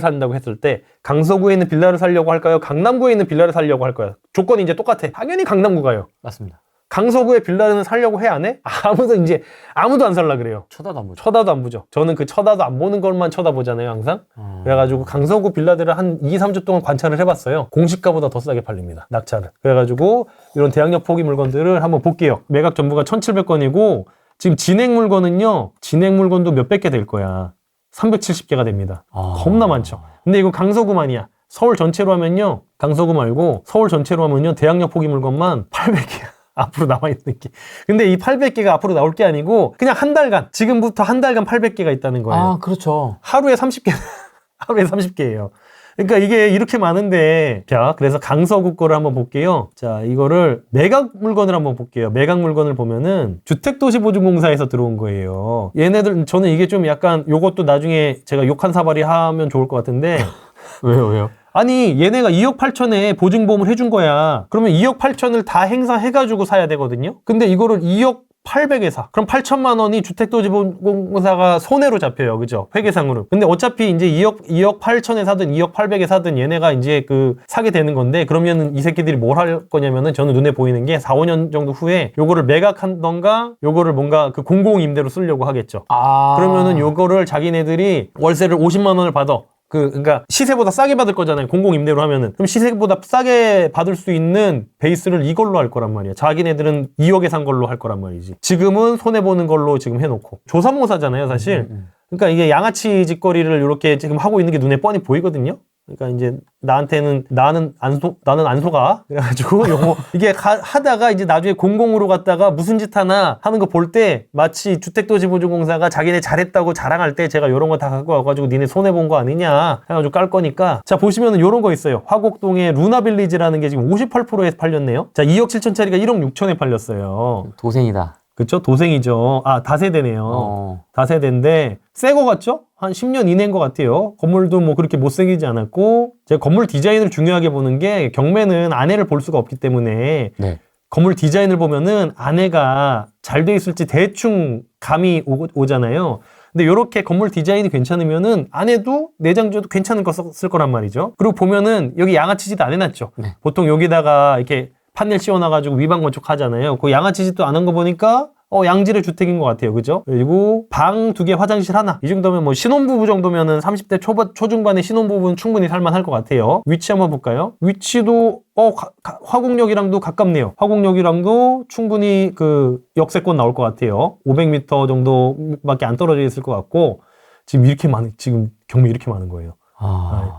산다고 했을 때 강서구에 있는 빌라를 사려고 할까요? 강남구에 있는 빌라를 사려고 할까요? 조건이 이제 똑같아. 당연히 강남구 가요. 맞습니다. 강서구에 빌라는 사려고 해, 안 해? 아무도 안 살라 그래요. 쳐다도 안 보죠. 쳐다도 안 보죠. 저는 그 쳐다도 안 보는 것만 쳐다보잖아요, 항상. 그래가지고 강서구 빌라들을 한 2, 3주 동안 관찰을 해봤어요. 공시가보다 더 싸게 팔립니다, 낙찰을. 그래가지고 이런 대항력 포기 물건들을 한번 볼게요. 매각 전부가 1,700건이고 지금 진행 물건은요, 진행 물건도 몇백 개 될 거야. 370개가 됩니다. 겁나 많죠. 근데 이거 강서구만이야. 서울 전체로 하면요, 강서구 말고 서울 전체로 하면요, 대항력 포기 물건만 800개야. 앞으로 남아있는 게. 근데 이 800개가 앞으로 나올 게 아니고 그냥 한 달간, 지금부터 한 달간 800개가 있다는 거예요. 그렇죠. 하루에 30개, 하루에 30개예요. 그러니까 이게 이렇게 많은데, 자, 그래서 강서구 거를 한번 볼게요. 자, 이거를 매각 물건을 한번 볼게요. 매각 물건을 보면은 주택도시보증공사에서 들어온 거예요. 얘네들, 저는 이게 좀 약간 요것도 나중에 제가 욕 한 사발이 하면 좋을 것 같은데. 왜요? 아니, 얘네가 2억 8천에 보증보험을 해준 거야. 그러면 2억 8천을 다 행사해가지고 사야 되거든요. 근데 이거를 2억 800에 사. 그럼 8천만 원이 주택도시보증공사가 손해로 잡혀요. 그죠? 회계상으로. 근데 어차피 이제 2억 8천에 사든 2억 800에 사든 얘네가 이제 사게 되는 건데, 그러면은 이 새끼들이 뭘 할 거냐면은 저는 눈에 보이는 게 4, 5년 정도 후에 요거를 매각한던가 요거를 뭔가 공공임대로 쓰려고 하겠죠. 그러면은 요거를 자기네들이 월세를 50만 원을 받아. 그러니까 시세보다 싸게 받을 거잖아요. 공공임대로 하면은. 그럼 시세보다 싸게 받을 수 있는 베이스를 이걸로 할 거란 말이야. 자기네들은 2억에 산 걸로 할 거란 말이지. 지금은 손해보는 걸로 지금 해놓고. 조삼모사잖아요, 사실. 그러니까 이게 양아치 짓거리를 이렇게 지금 하고 있는 게 눈에 뻔히 보이거든요. 그러니까 이제 나는 안 속아. 그래가지고 요거 이게 하다가 이제 나중에 공공으로 갔다가 무슨 짓 하나 하는 거 볼 때 마치 주택도시보증공사가 자기네 잘했다고 자랑할 때 제가 요런 거 다 갖고 와가지고 니네 손해본 거 아니냐 해가지고 깔 거니까. 자, 보시면은 요런 거 있어요. 화곡동에 루나빌리지라는 게 지금 58%에 팔렸네요. 자, 2억 7천짜리가 1억 6천에 팔렸어요. 도생이다. 그쵸? 도생이죠. 다세대네요. 다세대인데 새 거 같죠? 한 10년 이내인 것 같아요. 건물도 뭐 그렇게 못생기지 않았고, 제가 건물 디자인을 중요하게 보는 게, 경매는 안에를 볼 수가 없기 때문에 네. 건물 디자인을 보면은 안에가 잘 돼 있을지 대충 감이 오잖아요. 근데 이렇게 건물 디자인이 괜찮으면은 안에도 내장재도 괜찮은 거 쓸 거란 말이죠. 그리고 보면은 여기 양아치 짓 안 해놨죠. 네. 보통 여기다가 이렇게 판넬 씌워놔가지고 위반 건축 하잖아요. 그 양아치 짓도 안 한 거 보니까 양질의 주택인 것 같아요. 그죠? 그리고 방 2개, 화장실 하나. 이 정도면 뭐 신혼부부 정도면은 30대 초중반의 신혼부부는 충분히 살만할 것 같아요. 위치 한번 볼까요? 위치도 화곡역이랑도 가깝네요. 화곡역이랑도 충분히 역세권 나올 것 같아요. 500m 정도밖에 안 떨어져 있을 것 같고, 지금 경매 이렇게 많은 거예요.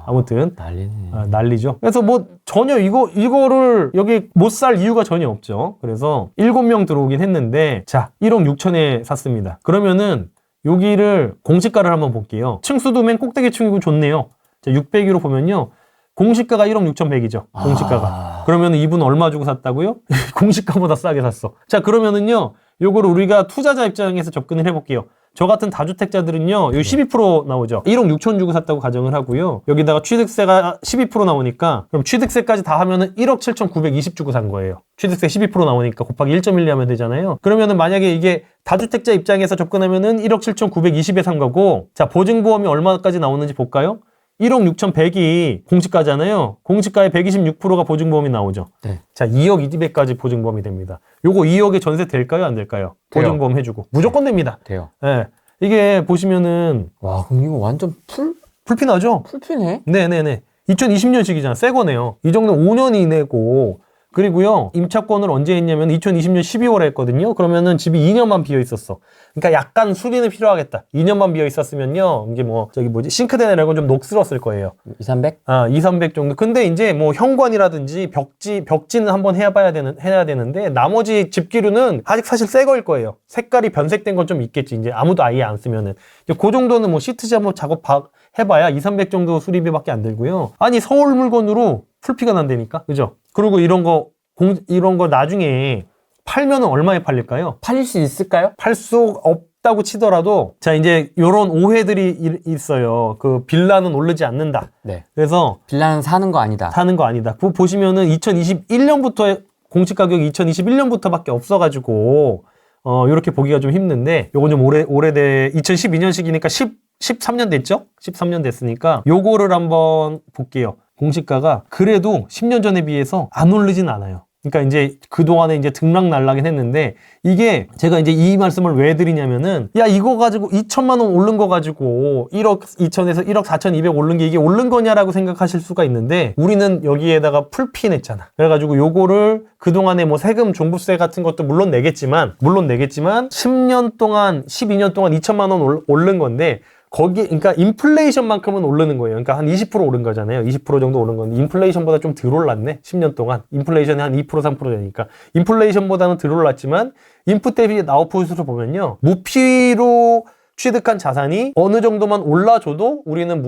아무튼 난리네. 난리죠. 그래서 뭐 전혀 이거를 여기 못 살 이유가 전혀 없죠. 그래서 7명 들어오긴 했는데, 자, 1억 6천에 샀습니다. 그러면은 여기를 공시가를 한번 볼게요. 층수도 맨 꼭대기층이고 좋네요. 자, 600으로 보면요, 공시가가 1억 6,100이죠. 공시가가. 그러면 이분 얼마 주고 샀다고요? 공시가보다 싸게 샀어. 자, 그러면은요, 요거를 우리가 투자자 입장에서 접근을 해볼게요. 저 같은 다주택자들은요, 요 12% 나오죠. 1억 6천 주고 샀다고 가정을 하고요. 여기다가 취득세가 12% 나오니까, 그럼 취득세까지 다 하면은 1억 7,920 주고 산 거예요. 취득세 12% 나오니까 곱하기 1.12 하면 되잖아요. 그러면은 만약에 이게 다주택자 입장에서 접근하면은 1억 7,920에 산 거고, 자, 보증보험이 얼마까지 나오는지 볼까요? 1억 6,100이 공시가잖아요. 공시가의 126%가 보증보험이 나오죠. 네. 자, 2억 200까지 보증보험이 됩니다. 요거 2억에 전세 될까요? 안 될까요? 돼요. 보증보험 해주고. 무조건 됩니다. 돼요. 네. 이게 보시면은. 와, 그럼 이거 완전 풀피나죠? 풀피네? 네네네. 2020년식이잖아. 새 거네요. 이 정도는 5년 이내고. 그리고요, 임차권을 언제 했냐면 2020년 12월에 했거든요. 그러면은 집이 2년만 비어 있었어. 그러니까 약간 수리는 필요하겠다. 2년만 비어 있었으면요, 이게 싱크대 내고 좀 녹슬었을 거예요. 200, 300? 200, 300 정도. 근데 이제 뭐 현관이라든지 벽지는 한번 해야 되는데, 나머지 집기류는 아직 사실 새 거일 거예요. 색깔이 변색된 건 좀 있겠지. 이제 아무도 아예 안 쓰면은. 그 정도는 뭐 시트 작업 해봐야 2, 300 정도 수리비밖에 안 들고요. 아니, 서울 물건으로 풀피가 난다니까? 그죠? 그리고 이런 거 이런 거 나중에 팔면은 얼마에 팔릴까요? 팔릴 수 있을까요? 팔 수 없다고 치더라도 자 이제 요런 오해들이 있어요. 그 빌라는 오르지 않는다. 네. 그래서 빌라는 사는 거 아니다. 사는 거 아니다. 그거 보시면은 2021년부터 공시 가격이 2021년부터밖에 없어가지고 요렇게 보기가 좀 힘든데 요건 좀 오래돼 2012년식이니까 13년 됐죠? 13년 됐으니까 요거를 한번 볼게요. 공시가가 그래도 10년 전에 비해서 안 오르진 않아요. 그러니까 이제 그동안에 이제 등락날락은 했는데 이게 제가 이제 이 말씀을 왜 드리냐면은 야 이거 가지고 2천만 원 오른 거 가지고 1억 2천에서 1억 4,200 오른 게 이게 오른 거냐라고 생각하실 수가 있는데 우리는 여기에다가 풀피 냈잖아. 그래가지고 요거를 그동안에 뭐 세금 종부세 같은 것도 물론 내겠지만 10년 동안 12년 동안 2천만 원 오른 건데 그러니까 인플레이션만큼은 오르는 거예요. 그러니까 한 20% 오른 거잖아요. 20% 정도 오른 건데 인플레이션보다 좀 덜 올랐네. 10년 동안. 인플레이션이 한 2% 3% 되니까. 인플레이션보다는 덜 올랐지만 인풋 대비 아웃풋으로 보면요. 무피로 취득한 자산이 어느 정도만 올라줘도 우리는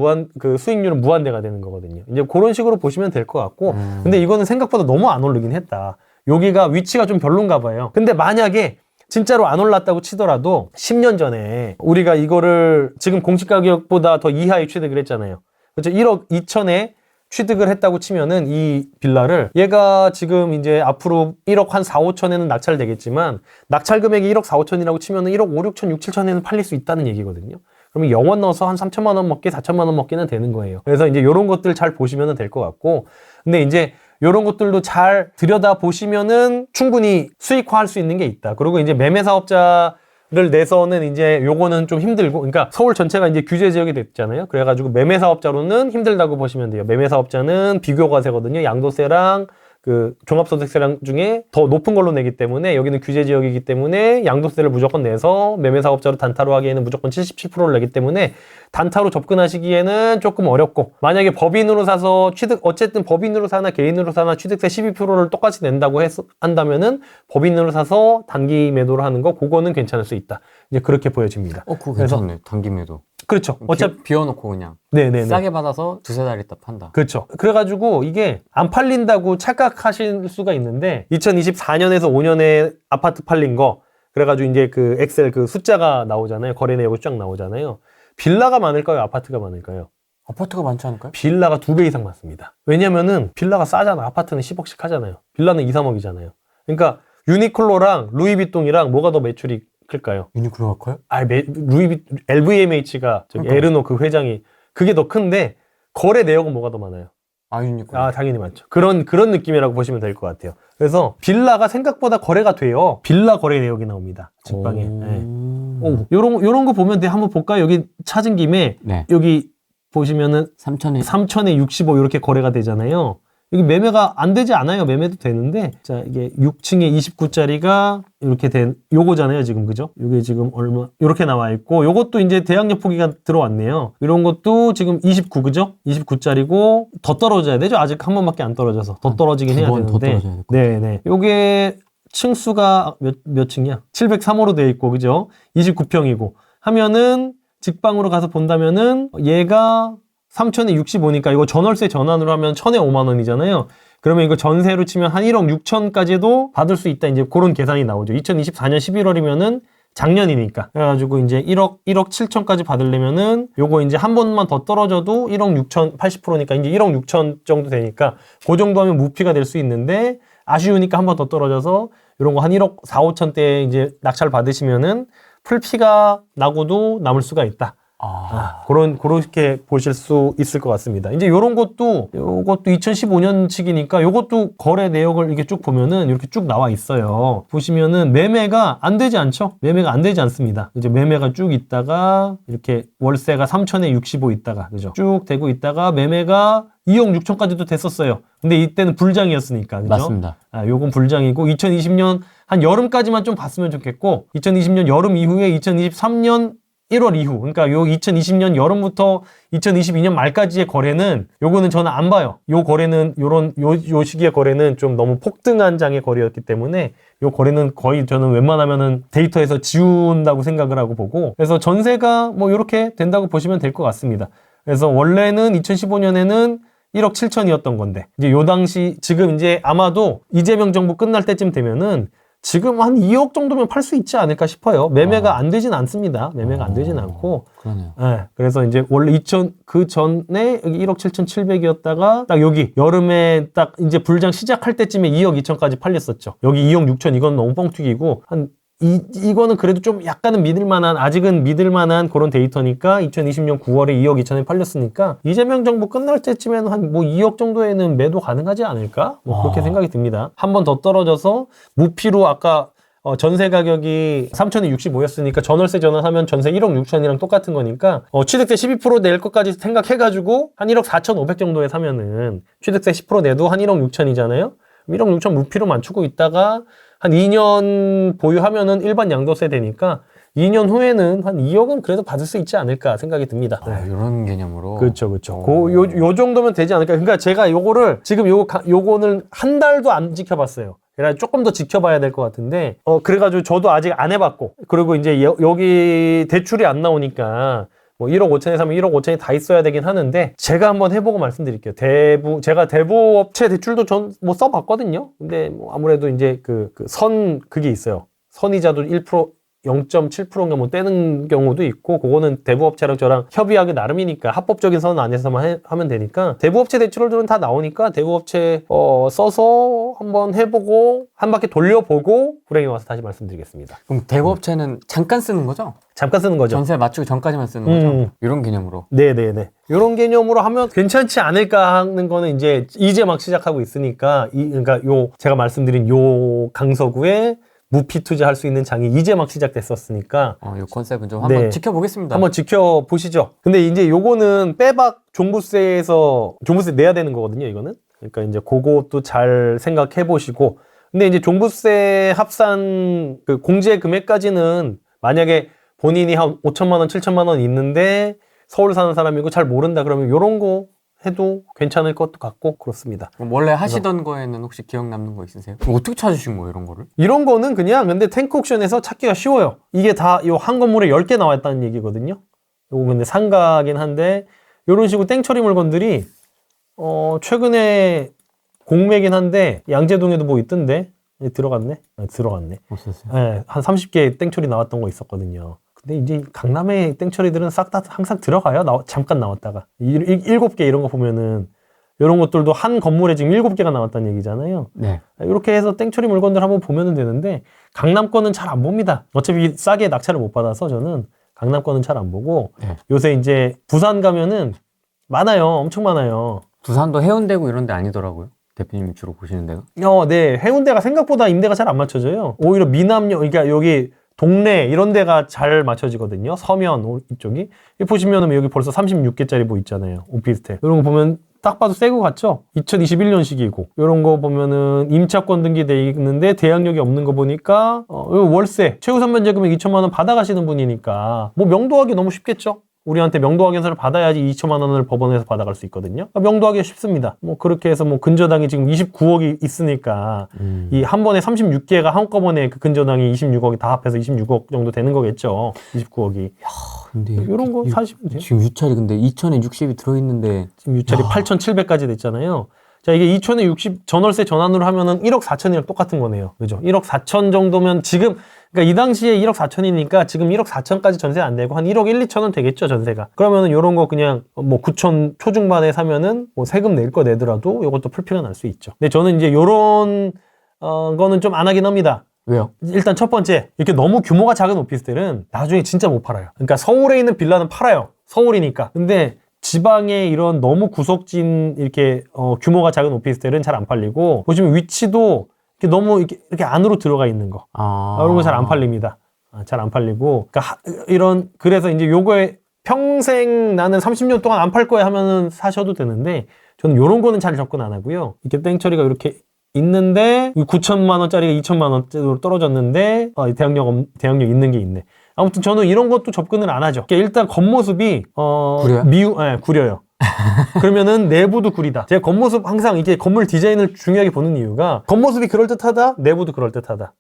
수익률은 무한대가 되는 거거든요. 이제 그런 식으로 보시면 될 것 같고. 근데 이거는 생각보다 너무 안 오르긴 했다. 여기가 위치가 좀 별론가 봐요. 근데 만약에 진짜로 안 올랐다고 치더라도 10년 전에 우리가 이거를 지금 공시가격보다 더 이하에 취득을 했잖아요. 그렇죠? 1억 2천에 취득을 했다고 치면은 이 빌라를 얘가 지금 이제 앞으로 1억 한 4, 5천에는 낙찰되겠지만 낙찰 금액이 1억 4, 5천이라고 치면은 1억 5, 6천, 6, 7천에는 팔릴 수 있다는 얘기거든요. 그러면 영원 넣어서 한 3천만 원 먹기, 4천만 원 먹기는 되는 거예요. 그래서 이제 이런 것들 잘 보시면 될 것 같고 근데 이제 이런 것들도 잘 들여다 보시면은 충분히 수익화할 수 있는 게 있다. 그리고 이제 매매 사업자를 내서는 이제 요거는 좀 힘들고, 그러니까 서울 전체가 이제 규제 지역이 됐잖아요. 그래가지고 매매 사업자로는 힘들다고 보시면 돼요. 매매 사업자는 비교과세거든요. 양도세랑 그 종합소득세랑 중에 더 높은 걸로 내기 때문에 여기는 규제 지역이기 때문에 양도세를 무조건 내서 매매 사업자로 단타로 하기에는 무조건 77%를 내기 때문에 단타로 접근하시기에는 조금 어렵고 만약에 법인으로 사서 어쨌든 법인으로 사나 개인으로 사나 취득세 12%를 똑같이 낸다고 한다면은 법인으로 사서 단기 매도를 하는 거 그거는 괜찮을 수 있다. 이제 그렇게 보여집니다. 그거 괜찮네. 단기 매도. 그렇죠. 어차피 비워놓고 그냥 네네네. 싸게 받아서 두세 달 있다 판다. 그렇죠. 그래가지고 이게 안 팔린다고 착각하실 수가 있는데 2024년에서 5년에 아파트 팔린 거 그래가지고 이제 그 엑셀 그 숫자가 나오잖아요. 거래 내역이 쫙 나오잖아요. 빌라가 많을까요? 아파트가 많을까요? 아파트가 많지 않을까요? 빌라가 2배 이상 많습니다. 왜냐면은 빌라가 싸잖아. 아파트는 10억씩 하잖아요. 빌라는 2, 3억이잖아요. 그러니까 유니클로랑 루이비통이랑 뭐가 더 매출이 클까요? 유니클로가 커요? LVMH가 저기 에르노 그 회장이 그게 더 큰데 거래 내역은 뭐가 더 많아요? 유니클로. 당연히 많죠. 그런 느낌이라고 보시면 될 것 같아요. 그래서 빌라가 생각보다 거래가 돼요. 빌라 거래 내역이 나옵니다. 직방에. 네. 요런 거 보면 한번 볼까요? 여기 찾은 김에 네. 여기 보시면은 3천에 65 이렇게 거래가 되잖아요. 여기 매매가 안 되지 않아요. 매매도 되는데 자 이게 6층에 29짜리가 이렇게 된 요거잖아요. 지금 그죠? 이게 지금 얼마 이렇게 나와 있고 요것도 이제 대항력 포기가 들어왔네요. 이런 것도 지금 29 그죠? 29짜리고 더 떨어져야 되죠. 아직 한 번밖에 안 떨어져서 더 떨어지긴 해야 되는데 네네. 요게 층수가 몇 층이야? 703호로 돼 있고 그죠? 29평이고 하면은 직방으로 가서 본다면은 얘가 3천에 65니까 이거 전월세 전환으로 하면 1,000에 5만 원이잖아요. 그러면 이거 전세로 치면 한 1억 6천까지도 받을 수 있다. 이제 그런 계산이 나오죠. 2024년 11월이면은 작년이니까. 그래가지고 이제 1억 7천까지 받으려면은 요거 이제 한 번만 더 떨어져도 1억 6천 80%니까 이제 1억 6천 정도 되니까 그 정도 하면 무피가 될 수 있는데 아쉬우니까 한 번 더 떨어져서 이런 거 한 1억 4, 5천대 이제 낙찰 받으시면은 풀피가 나고도 남을 수가 있다. 그렇게 보실 수 있을 것 같습니다. 이제 요것도 2015년식이니까 요것도 거래 내역을 이렇게 쭉 보면은 이렇게 쭉 나와 있어요. 보시면은 매매가 안 되지 않죠? 매매가 안 되지 않습니다. 이제 매매가 쭉 있다가 이렇게 월세가 3천에 65 있다가 그죠? 쭉 되고 있다가 매매가 2억 6천까지도 됐었어요. 근데 이때는 불장이었으니까 그죠? 맞습니다. 요건 불장이고 2020년 한 여름까지만 좀 봤으면 좋겠고 2020년 여름 이후에 2023년 1월 이후, 그러니까 요 2020년 여름부터 2022년 말까지의 거래는 요거는 저는 안 봐요. 요 거래는 요 시기의 거래는 좀 너무 폭등한 장의 거래였기 때문에 요 거래는 거의 저는 웬만하면은 데이터에서 지운다고 생각을 하고 보고 그래서 전세가 뭐 요렇게 된다고 보시면 될 것 같습니다. 그래서 원래는 2015년에는 1억 7천이었던 건데 이제 요 당시 지금 이제 아마도 이재명 정부 끝날 때쯤 되면은 지금 한 2억 정도면 팔 수 있지 않을까 싶어요. 매매가 안 되진 않습니다. 매매가 안 되진 않고. 그러네요. 네, 그래서 이제 원래 그 전에 여기 1억 7,700이었다가 딱 여기 여름에 딱 이제 불장 시작할 때쯤에 2억 2천까지 팔렸었죠. 여기 2억 6천 이건 너무 뻥튀기고 이거는 그래도 좀 약간은 아직은 믿을만한 그런 데이터니까 2020년 9월에 2억 2천에 팔렸으니까 이재명 정부 끝날 때쯤에는 한 뭐 2억 정도에는 매도 가능하지 않을까? 뭐 그렇게 생각이 듭니다. 한 번 더 떨어져서 무피로 아까 전세 가격이 3,065였으니까 전월세 전환하면 전세 1억 6천이랑 똑같은 거니까 취득세 12% 낼 것까지 생각해가지고 한 1억 4,500 정도에 사면은 취득세 10% 내도 한 1억 6천이잖아요. 1억 6천 무피로 맞추고 있다가 한 2년 보유하면은 일반 양도세 되니까 2년 후에는 한 2억은 그래도 받을 수 있지 않을까 생각이 듭니다. 이런 개념으로. 그렇죠. 요 정도면 되지 않을까. 그러니까 제가 요거를 지금 요거는 한 달도 안 지켜봤어요. 그래서 조금 더 지켜봐야 될 것 같은데, 그래가지고 저도 아직 안 해봤고, 그리고 이제 여기 대출이 안 나오니까 뭐 1억 5천에 사면 1억 5천이 다 있어야 되긴 하는데 제가 한번 해보고 말씀드릴게요. 제가 대부업체 대출도 전 뭐 써봤거든요. 근데 뭐 아무래도 이제 그게 있어요. 선이자도 1% 0.7%인가 뭐 떼는 경우도 있고 그거는 대부업체랑 저랑 협의하기 나름이니까 합법적인 선 안에서만 하면 되니까 대부업체 대출들은 다 나오니까 대부업체 써서 한번 해보고 한 바퀴 돌려보고 불행히 와서 다시 말씀드리겠습니다. 그럼 대부업체는 잠깐 쓰는 거죠? 잠깐 쓰는 거죠. 전세 맞추고 전까지만 쓰는 거죠? 이런 개념으로. 네네네. 이런 개념으로 하면 괜찮지 않을까 하는 거는 이제 막 시작하고 있으니까 그러니까 제가 말씀드린 요 강서구에 무피 투자할 수 있는 장이 이제 막 시작됐었으니까 이 컨셉은 좀 한번 지켜보겠습니다. 한번 지켜보시죠. 근데 이제 요거는 빼박 종부세 내야 되는 거거든요, 이거는. 그러니까 이제 그것도 잘 생각해 보시고. 근데 이제 종부세 합산 그 공제 금액까지는 만약에 본인이 한 5천만 원, 7천만 원 있는데 서울 사는 사람이고 잘 모른다 그러면 요런 거 해도 괜찮을 것도 같고 그렇습니다. 그럼 원래 하시던 거에는 혹시 기억 남는 거 있으세요? 어떻게 찾으신 거예요, 이런 거를? 이런 거는 그냥 근데 탱크 옥션에서 찾기가 쉬워요. 이게 다 요 한 건물에 10개 나와 있다는 얘기거든요. 요거 근데 상가긴 한데 요런 식으로 땡처리 물건들이 최근에 공매긴 한데 양재동에도 뭐 있던데 들어갔네. 없었어요. 네, 한 30개 땡처리 나왔던 거 있었거든요. 근데 이제 강남의 땡처리들은 싹 다 항상 들어가요. 잠깐 나왔다가 7개 이런 거 보면은 이런 것들도 한 건물에 지금 7개가 나왔다는 얘기잖아요. 네. 이렇게 해서 땡처리 물건들 한번 보면 되는데 강남 거는 잘 안 봅니다. 어차피 싸게 낙찰을 못 받아서 저는 강남 거는 잘 안 보고 요새 이제 부산 가면은 많아요. 엄청 많아요. 부산도 해운대고 이런 데 아니더라고요. 대표님이 주로 보시는 데가? 네. 해운대가 생각보다 임대가 잘 안 맞춰져요. 오히려 미남역, 그러니까 여기 동네 이런 데가 잘 맞춰지거든요. 서면 이쪽이. 보시면은 여기 벌써 36개짜리 뭐 있잖아요. 오피스텔. 이런 거 보면 딱 봐도 새 거 같죠? 2021년식이고. 이런 거 보면은 임차권 등기돼 있는데 대항력이 없는 거 보니까 월세 최우선 면제금액 2천만 원 받아가시는 분이니까 뭐 명도하기 너무 쉽겠죠? 우리한테 명도확인서를 받아야지 2천만 원을 법원에서 받아갈 수 있거든요. 명도하기가 쉽습니다. 뭐 그렇게 해서 뭐 근저당이 지금 29억이 있으니까 이 한 번에 36개가 한꺼번에 그 근저당이 26억이 다 합해서 26억 정도 되는 거겠죠. 29억이. 야, 근데 이런 거 사시면 돼요. 지금 유찰이 근데 2천에 60이 들어있는데 지금 유찰이 8,700까지 됐잖아요. 자, 이게 2천에 60 전월세 전환으로 하면은 1억 4천이랑 똑같은 거네요. 그죠? 1억 4천 정도면 지금 그러니까 이 당시에 1억 4천이니까 지금 1억 4천까지 전세 안 되고 한 1억 1, 2천은 되겠죠, 전세가. 그러면은 요런 거 그냥 뭐 9천 초중반에 사면은 뭐 세금 낼 거 내더라도 요것도 풀피가 날 수 있죠. 근데 저는 이제 요런 거는 좀 안 하긴 합니다. 왜요? 일단 첫 번째, 이렇게 너무 규모가 작은 오피스텔은 나중에 진짜 못 팔아요. 그러니까 서울에 있는 빌라는 팔아요. 서울이니까. 근데 지방에 이런 너무 구석진 이렇게 규모가 작은 오피스텔은 잘 안 팔리고 보시면 위치도 이렇게 너무 이렇게 안으로 들어가 있는 거 이런 거 잘 안 팔립니다. 잘 안 팔리고 그러니까 그래서 이제 요거에 평생 나는 30년 동안 안 팔 거야 하면은 사셔도 되는데 저는 요런 거는 잘 접근 안 하고요. 이렇게 땡처리가 이렇게 있는데 9천만 원짜리가 2천만 원짜리로 떨어졌는데 대항력 있는 게 있네. 아무튼 저는 이런 것도 접근을 안 하죠. 일단 겉모습이 구려요. 그러면은 내부도 구리다. 제가 겉모습 항상 이게 건물 디자인을 중요하게 보는 이유가 겉모습이 그럴듯하다, 내부도 그럴듯하다.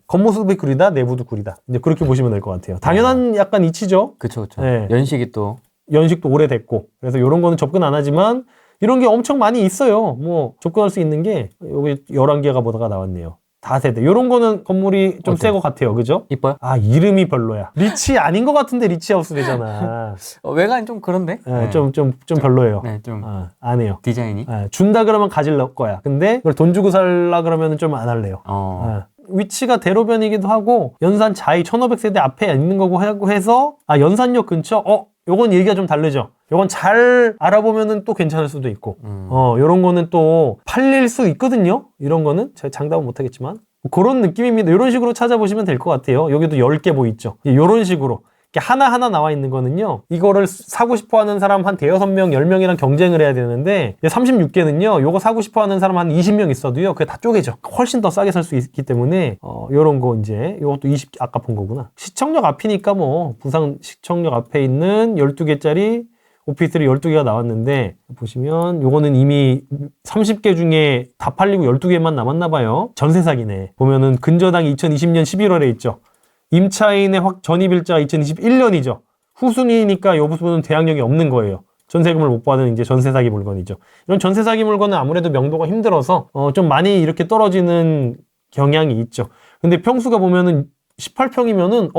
겉모습이 구리다, 내부도 구리다. 이제 그렇게 보시면 될 것 같아요. 당연한 약간 이치죠. 그쵸. 연식이 또 연식도 오래됐고 그래서 이런 거는 접근 안 하지만 이런 게 엄청 많이 있어요. 뭐 접근할 수 있는 게 여기 11개가 뭐다가 나왔네요. 다세대. 요런 거는 건물이 좀 새 것 같아요. 그죠? 이뻐요? 아, 이름이 별로야. 리치 아닌 것 같은데 리치하우스 되잖아. 외관이 좀 그런데? 네, 좀 별로예요. 네, 좀. 안 해요. 디자인이? 준다 그러면 가질 거야. 근데 그걸 돈 주고 살라 그러면 좀 안 할래요. 위치가 대로변이기도 하고, 연산 자이 1500세대 앞에 있는 거고 해서, 연산역 근처? 요건 얘기가 좀 다르죠. 요건 잘 알아보면은 또 괜찮을 수도 있고, 요런 거는 또 팔릴 수 있거든요. 이런 거는 제가 장담은 못하겠지만 그런 느낌입니다. 이런 식으로 찾아보시면 될 것 같아요. 여기도 10개 보이죠. 이런 식으로 이렇게 하나하나 나와 있는 거는요, 이거를 사고 싶어 하는 사람 한 대여섯 명, 10명이랑 경쟁을 해야 되는데, 36개는요, 요거 사고 싶어 하는 사람 한 20명 있어도요, 그게 다 쪼개져. 훨씬 더 싸게 살 수 있기 때문에, 요런 거 이제, 요것도 아까 본 거구나. 시청역 앞이니까 뭐, 부산 시청역 앞에 있는 12개짜리 오피스텔이 12개가 나왔는데, 보시면 요거는 이미 30개 중에 다 팔리고 12개만 남았나 봐요. 전세 사기네. 보면은 근저당이 2020년 11월에 있죠. 임차인의 전입일자가 2021년이죠. 후순위니까 요 부분은 대항력이 없는 거예요. 전세금을 못 받은 이제 전세 사기 물건이죠. 이런 전세 사기 물건은 아무래도 명도가 힘들어서 좀 많이 이렇게 떨어지는 경향이 있죠. 근데 평수가 보면은 18평이면은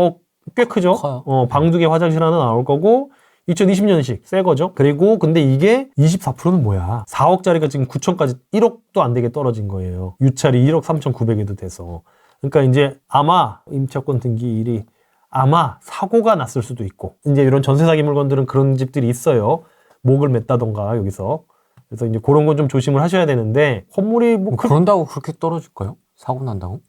꽤 크죠. 커요. 방 2개 화장실 하나 나올 거고 2020년식 새 거죠. 그리고 근데 이게 24%는 뭐야? 4억짜리가 지금 9천까지 1억도 안 되게 떨어진 거예요. 유찰이 1억 3,900에도 돼서. 그러니까 이제 아마 임차권 등기일이 아마 사고가 났을 수도 있고, 이제 이런 전세 사기 물건들은 그런 집들이 있어요. 목을 맸다던가 여기서. 그래서 이제 그런 건 좀 조심을 하셔야 되는데, 건물이 뭐 그런다고 그렇게 떨어질까요? 사고 난다고?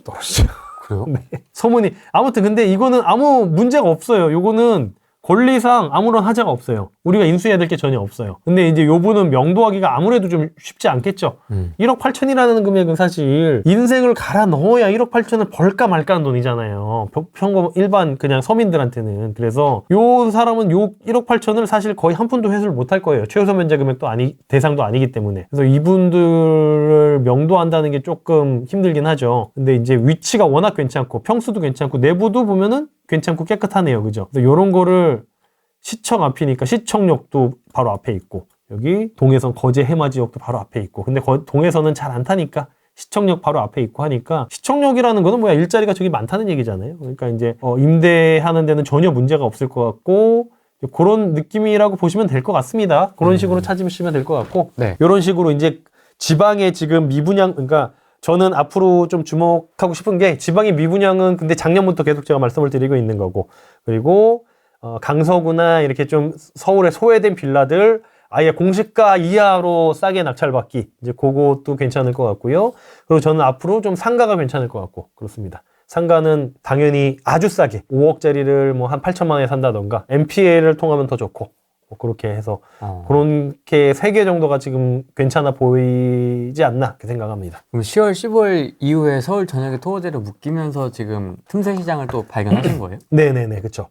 떨어지죠. 그래요? 네. 소문이. 아무튼 근데 이거는 아무 문제가 없어요. 요거는 권리상 아무런 하자가 없어요. 우리가 인수해야 될 게 전혀 없어요. 근데 이제 요분은 명도하기가 아무래도 좀 쉽지 않겠죠. 1억 8천이라는 금액은 사실 인생을 갈아 넣어야 1억 8천을 벌까 말까 하는 돈이잖아요. 평범 일반 그냥 서민들한테는. 그래서 요 사람은 요 1억 8천을 사실 거의 한 푼도 회수를 못 할 거예요. 최우선 면제 금액도 대상도 아니기 때문에. 그래서 이분들을 명도한다는 게 조금 힘들긴 하죠. 근데 이제 위치가 워낙 괜찮고 평수도 괜찮고 내부도 보면은 괜찮고 깨끗하네요. 그죠? 그래서 요런 거를 시청 앞이니까 시청역도 바로 앞에 있고, 여기 동해선 거제 해마 지역도 바로 앞에 있고, 근데 동해선은 잘 안 타니까 시청역 바로 앞에 있고 하니까, 시청역이라는 거는 뭐야, 일자리가 저기 많다는 얘기잖아요. 그러니까 이제 임대하는 데는 전혀 문제가 없을 것 같고, 그런 느낌이라고 보시면 될 것 같습니다. 그런 식으로 찾으시면 될 것 같고, 네. 이런 식으로 이제 지방에 지금 미분양, 그러니까 저는 앞으로 좀 주목하고 싶은 게, 지방의 미분양은 근데 작년부터 계속 제가 말씀을 드리고 있는 거고, 그리고 강서구나 이렇게 좀 서울에 소외된 빌라들 아예 공시가 이하로 싸게 낙찰받기, 이제 그것도 괜찮을 것 같고요. 그리고 저는 앞으로 좀 상가가 괜찮을 것 같고 그렇습니다. 상가는 당연히 아주 싸게 5억짜리를 뭐 한 8천만 원에 산다던가, MPL을 통하면 더 좋고, 뭐 그렇게 해서 그렇게 3개 정도가 지금 괜찮아 보이지 않나 그렇게 생각합니다. 그럼 10월, 15일 이후에 서울 전역의 토호재를 묶이면서 지금 틈새 시장을 또 발견하신 거예요? 네네네, 그렇죠.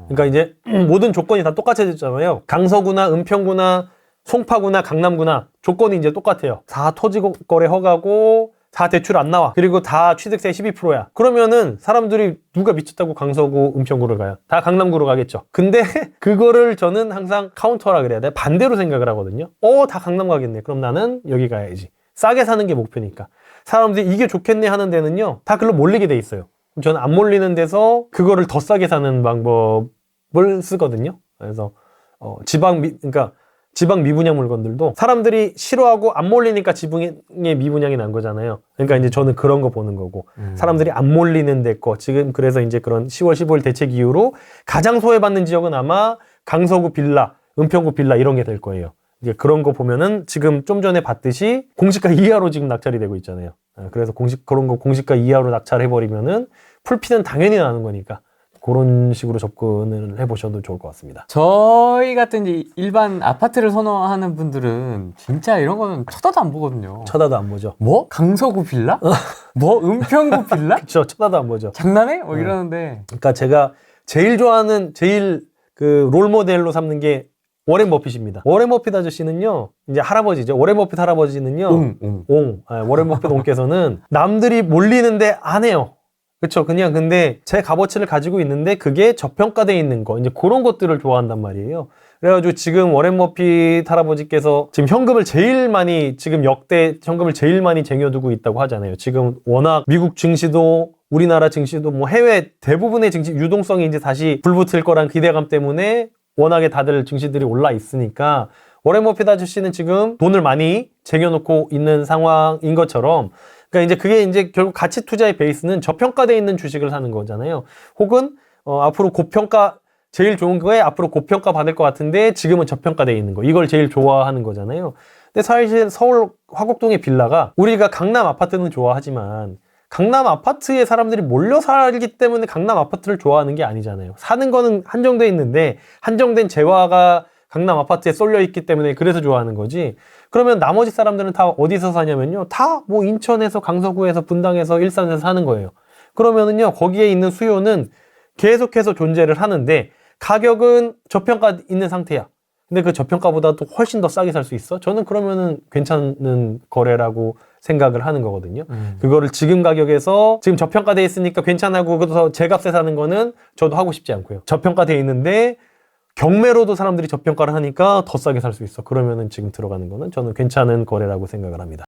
그러니까 이제 모든 조건이 다 똑같아졌잖아요. 강서구나 은평구나 송파구나 강남구나 조건이 이제 똑같아요. 다 토지거래 허가고 다 대출 안 나와. 그리고 다 취득세 12%야. 그러면은 사람들이 누가 미쳤다고 강서구 은평구를 가요? 다 강남구로 가겠죠. 근데 그거를 저는 항상 카운터라 그래야 돼. 반대로 생각을 하거든요. 다 강남 가겠네. 그럼 나는 여기 가야지. 싸게 사는 게 목표니까. 사람들이 이게 좋겠네 하는 데는요, 다 글로 몰리게 돼 있어요. 저는 안 몰리는 데서 그거를 더 싸게 사는 방법을 쓰거든요. 그래서 그러니까 지방 미분양 물건들도 사람들이 싫어하고 안 몰리니까 지방의 미분양이 난 거잖아요. 그러니까 이제 저는 그런 거 보는 거고, 사람들이 안 몰리는 데 거, 지금 그래서 이제 그런 10월 15일 대책 이후로 가장 소외받는 지역은 아마 강서구 빌라, 은평구 빌라 이런 게 될 거예요. 이제 그런 거 보면은 지금 좀 전에 봤듯이 공시가 이하로 지금 낙찰이 되고 있잖아요. 그래서 그런 거 공시가 이하로 낙찰해버리면은 풀피는 당연히 나는 거니까 그런 식으로 접근을 해보셔도 좋을 것 같습니다. 저희 같은 이제 일반 아파트를 선호하는 분들은 진짜 이런 거는 쳐다도 안 보거든요. 쳐다도 안 보죠. 뭐? 강서구 빌라? 뭐? 은평구 빌라? 그쵸, 쳐다도 안 보죠. 장난해? 뭐 이러는데. 그러니까 제가 제일 좋아하는, 제일 그 롤모델로 삼는 게 워렌 버핏입니다. 워렌 버핏 아저씨는요, 이제 할아버지죠. 워렌 버핏 할아버지는요, 워렌 버핏 옹께서는 남들이 몰리는데 안 해요. 그쵸. 그냥 근데 제 값어치를 가지고 있는데 그게 저평가되어 있는 거, 이제 그런 것들을 좋아한단 말이에요. 그래가지고 지금 워렌 버핏 할아버지께서 지금 현금을 제일 많이, 지금 역대 현금을 제일 많이 쟁여두고 있다고 하잖아요. 지금 워낙 미국 증시도 우리나라 증시도 뭐 해외 대부분의 증시 유동성이 이제 다시 불붙을 거란 기대감 때문에 워낙에 다들 증시들이 올라 있으니까 워렌 버핏 아저씨는 지금 돈을 많이 쟁여놓고 있는 상황인 것처럼, 그러니까 이제 그게 이제 결국 가치 투자의 베이스는 저평가되어 있는 주식을 사는 거잖아요. 혹은 앞으로 고평가, 제일 좋은 거에 앞으로 고평가 받을 것 같은데 지금은 저평가되어 있는 거, 이걸 제일 좋아하는 거잖아요. 근데 사실 서울 화곡동의 빌라가, 우리가 강남 아파트는 좋아하지만 강남 아파트에 사람들이 몰려 살기 때문에 강남 아파트를 좋아하는 게 아니잖아요. 사는 거는 한정돼 있는데 한정된 재화가 강남 아파트에 쏠려 있기 때문에 그래서 좋아하는 거지. 그러면 나머지 사람들은 다 어디서 사냐면요, 다 뭐 인천에서, 강서구에서, 분당에서, 일산에서 사는 거예요. 그러면은요, 거기에 있는 수요는 계속해서 존재를 하는데 가격은 저평가 있는 상태야. 근데 그 저평가보다도 훨씬 더 싸게 살 수 있어? 저는 그러면은 괜찮은 거래라고 생각을 하는 거거든요. 그거를 지금 가격에서, 지금 저평가돼 있으니까 괜찮아고 그래서 제값에 사는 거는 저도 하고 싶지 않고요. 저평가돼 있는데 경매로도 사람들이 저평가를 하니까 더 싸게 살 수 있어. 그러면은 지금 들어가는 거는 저는 괜찮은 거래라고 생각을 합니다.